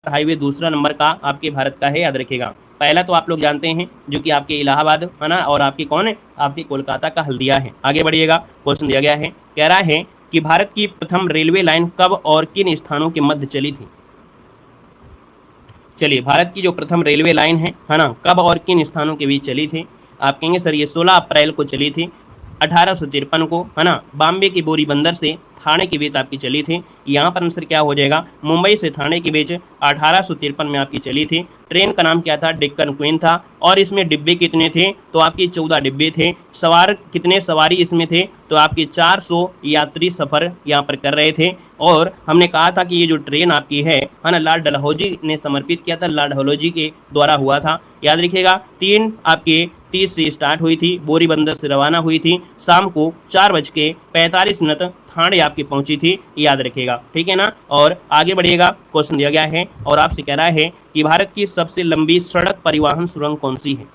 हाईवे दूसरा नंबर का आपके भारत का है, याद रखिएगा। पहला तो आप लोग जानते हैं जो कि आपके इलाहाबाद, है ना, और आपके कौन है, आपके कोलकाता का हल्दिया है। आगे बढ़िएगा, क्वेश्चन दिया गया है, कह रहा है कि भारत की प्रथम रेलवे लाइन कब और किन स्थानों के मध्य चली थी। चलिए भारत की जो प्रथम रेलवे लाइन है ना, कब और किन स्थानों के बीच चली थी। आप कहेंगे सर ये 16 अप्रैल को चली थी 1853 को, है ना, बॉम्बे की बोरी बंदर से थाने के बीच आपकी चली थी। यहाँ पर आंसर क्या हो जाएगा, मुंबई से थाने के बीच 1853 में आपकी चली थी। ट्रेन का नाम क्या था, डेक्कन क्वीन था। और इसमें डिब्बे कितने थे, तो आपकी 14 डिब्बे थे। सवार कितने सवारी इसमें थे, तो आपकी 400 यात्री सफ़र यहाँ पर कर रहे थे। और हमने कहा था कि ये जो ट्रेन आपकी है ना, लॉर्ड डलहौजी ने समर्पित किया था, लॉर्ड डलहौजी के द्वारा हुआ था, याद रखिएगा। 3 आपके 30 से स्टार्ट हुई थी, बोरी बंदर से रवाना हुई थी, शाम को 4:45 थाने आपकी पहुंची थी, याद रखिएगा, ठीक है ना। और आगे बढ़िएगा, क्वेश्चन दिया गया है और आपसे कह रहा है कि भारत की सबसे लंबी सड़क परिवहन सुरंग कौन सी है।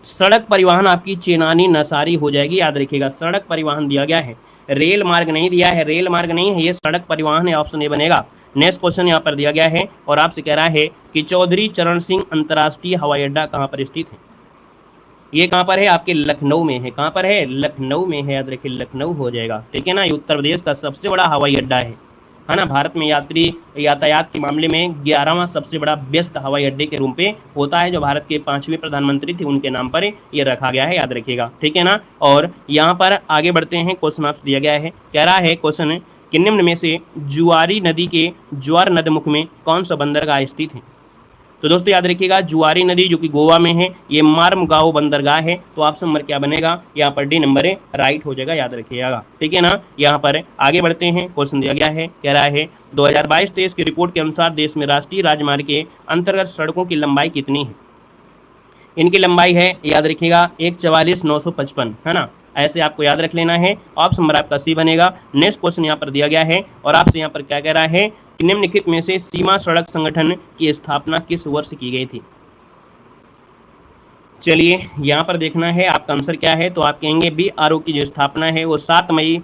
सड़क परिवहन आपकी चेनानी नसारी हो जाएगी, याद रखिएगा। सड़क परिवहन दिया गया है, रेल मार्ग नहीं दिया है, रेल मार्ग नहीं है, ये सड़क परिवहन है, ऑप्शन ए बनेगा। नेक्स्ट क्वेश्चन यहाँ पर दिया गया है और आपसे कह रहा है कि चौधरी चरण सिंह अंतर्राष्ट्रीय हवाई अड्डा कहाँ पर स्थित है। ये कहाँ पर है, आपके लखनऊ में है। कहाँ पर है, लखनऊ में है, याद रखिए लखनऊ हो जाएगा, ठीक है ना। ये उत्तर प्रदेश का सबसे बड़ा हवाई अड्डा है ना। भारत में यात्री यातायात के मामले में 11वां सबसे बड़ा व्यस्त हवाई अड्डे के रूप में होता है, जो भारत के 5वें प्रधानमंत्री थे उनके नाम पर ये रखा गया है, याद रखिएगा, ठीक है ना। और यहाँ पर आगे बढ़ते हैं, क्वेश्चन आपसे दिया गया है, कह रहा है क्वेश्चन कि निम्न में से जुआरी नदी के ज्वार नदमुख में कौन सा बंदरगाह स्थित है। तो दोस्तों याद रखिएगा, जुआरी नदी जो कि गोवा में है, ये मार्मगांव बंदरगाह है। तो ऑप्शन नंबर क्या बनेगा, यहाँ पर डी नंबर राइट हो जाएगा, याद रखिएगा, ठीक है ना। यहाँ पर आगे बढ़ते हैं, क्वेश्चन दिया गया है, कह रहा है 2022-23 की रिपोर्ट के अनुसार देश में राष्ट्रीय राजमार्ग के अंतर्गत सड़कों की लंबाई कितनी है। इनकी लंबाई है, याद रखिएगा, 144,955, है ना, ऐसे आपको याद रख लेना है। ऑप्शन नंबर आपका सी बनेगा। नेक्स्ट क्वेश्चन यहाँ पर दिया गया है और आपसे यहाँ पर क्या कह रहा है कि निम्नलिखित में से सीमा सड़क संगठन की स्थापना किस वर्ष की गई थी। चलिए यहाँ पर देखना है आपका आंसर क्या है। तो आप कहेंगे BRO की जो स्थापना है वो 7 मई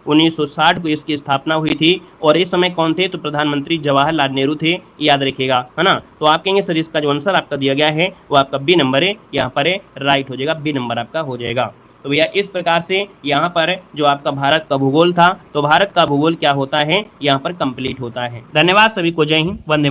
1960 को इसकी स्थापना हुई थी। और इस समय कौन थे, तो प्रधानमंत्री जवाहरलाल नेहरू थे, याद रखिएगा, है ना। तो आप कहेंगे सर इसका जो आंसर आपका दिया गया है वो आपका बी नंबर है, यहाँ पर राइट हो जाएगा, बी नंबर आपका हो जाएगा। तो भैया इस प्रकार से यहाँ पर जो आपका भारत का भूगोल था, तो भारत का भूगोल क्या होता है, यहाँ पर कंप्लीट होता है। धन्यवाद सभी को, जय हिंद, वंदे मातरम।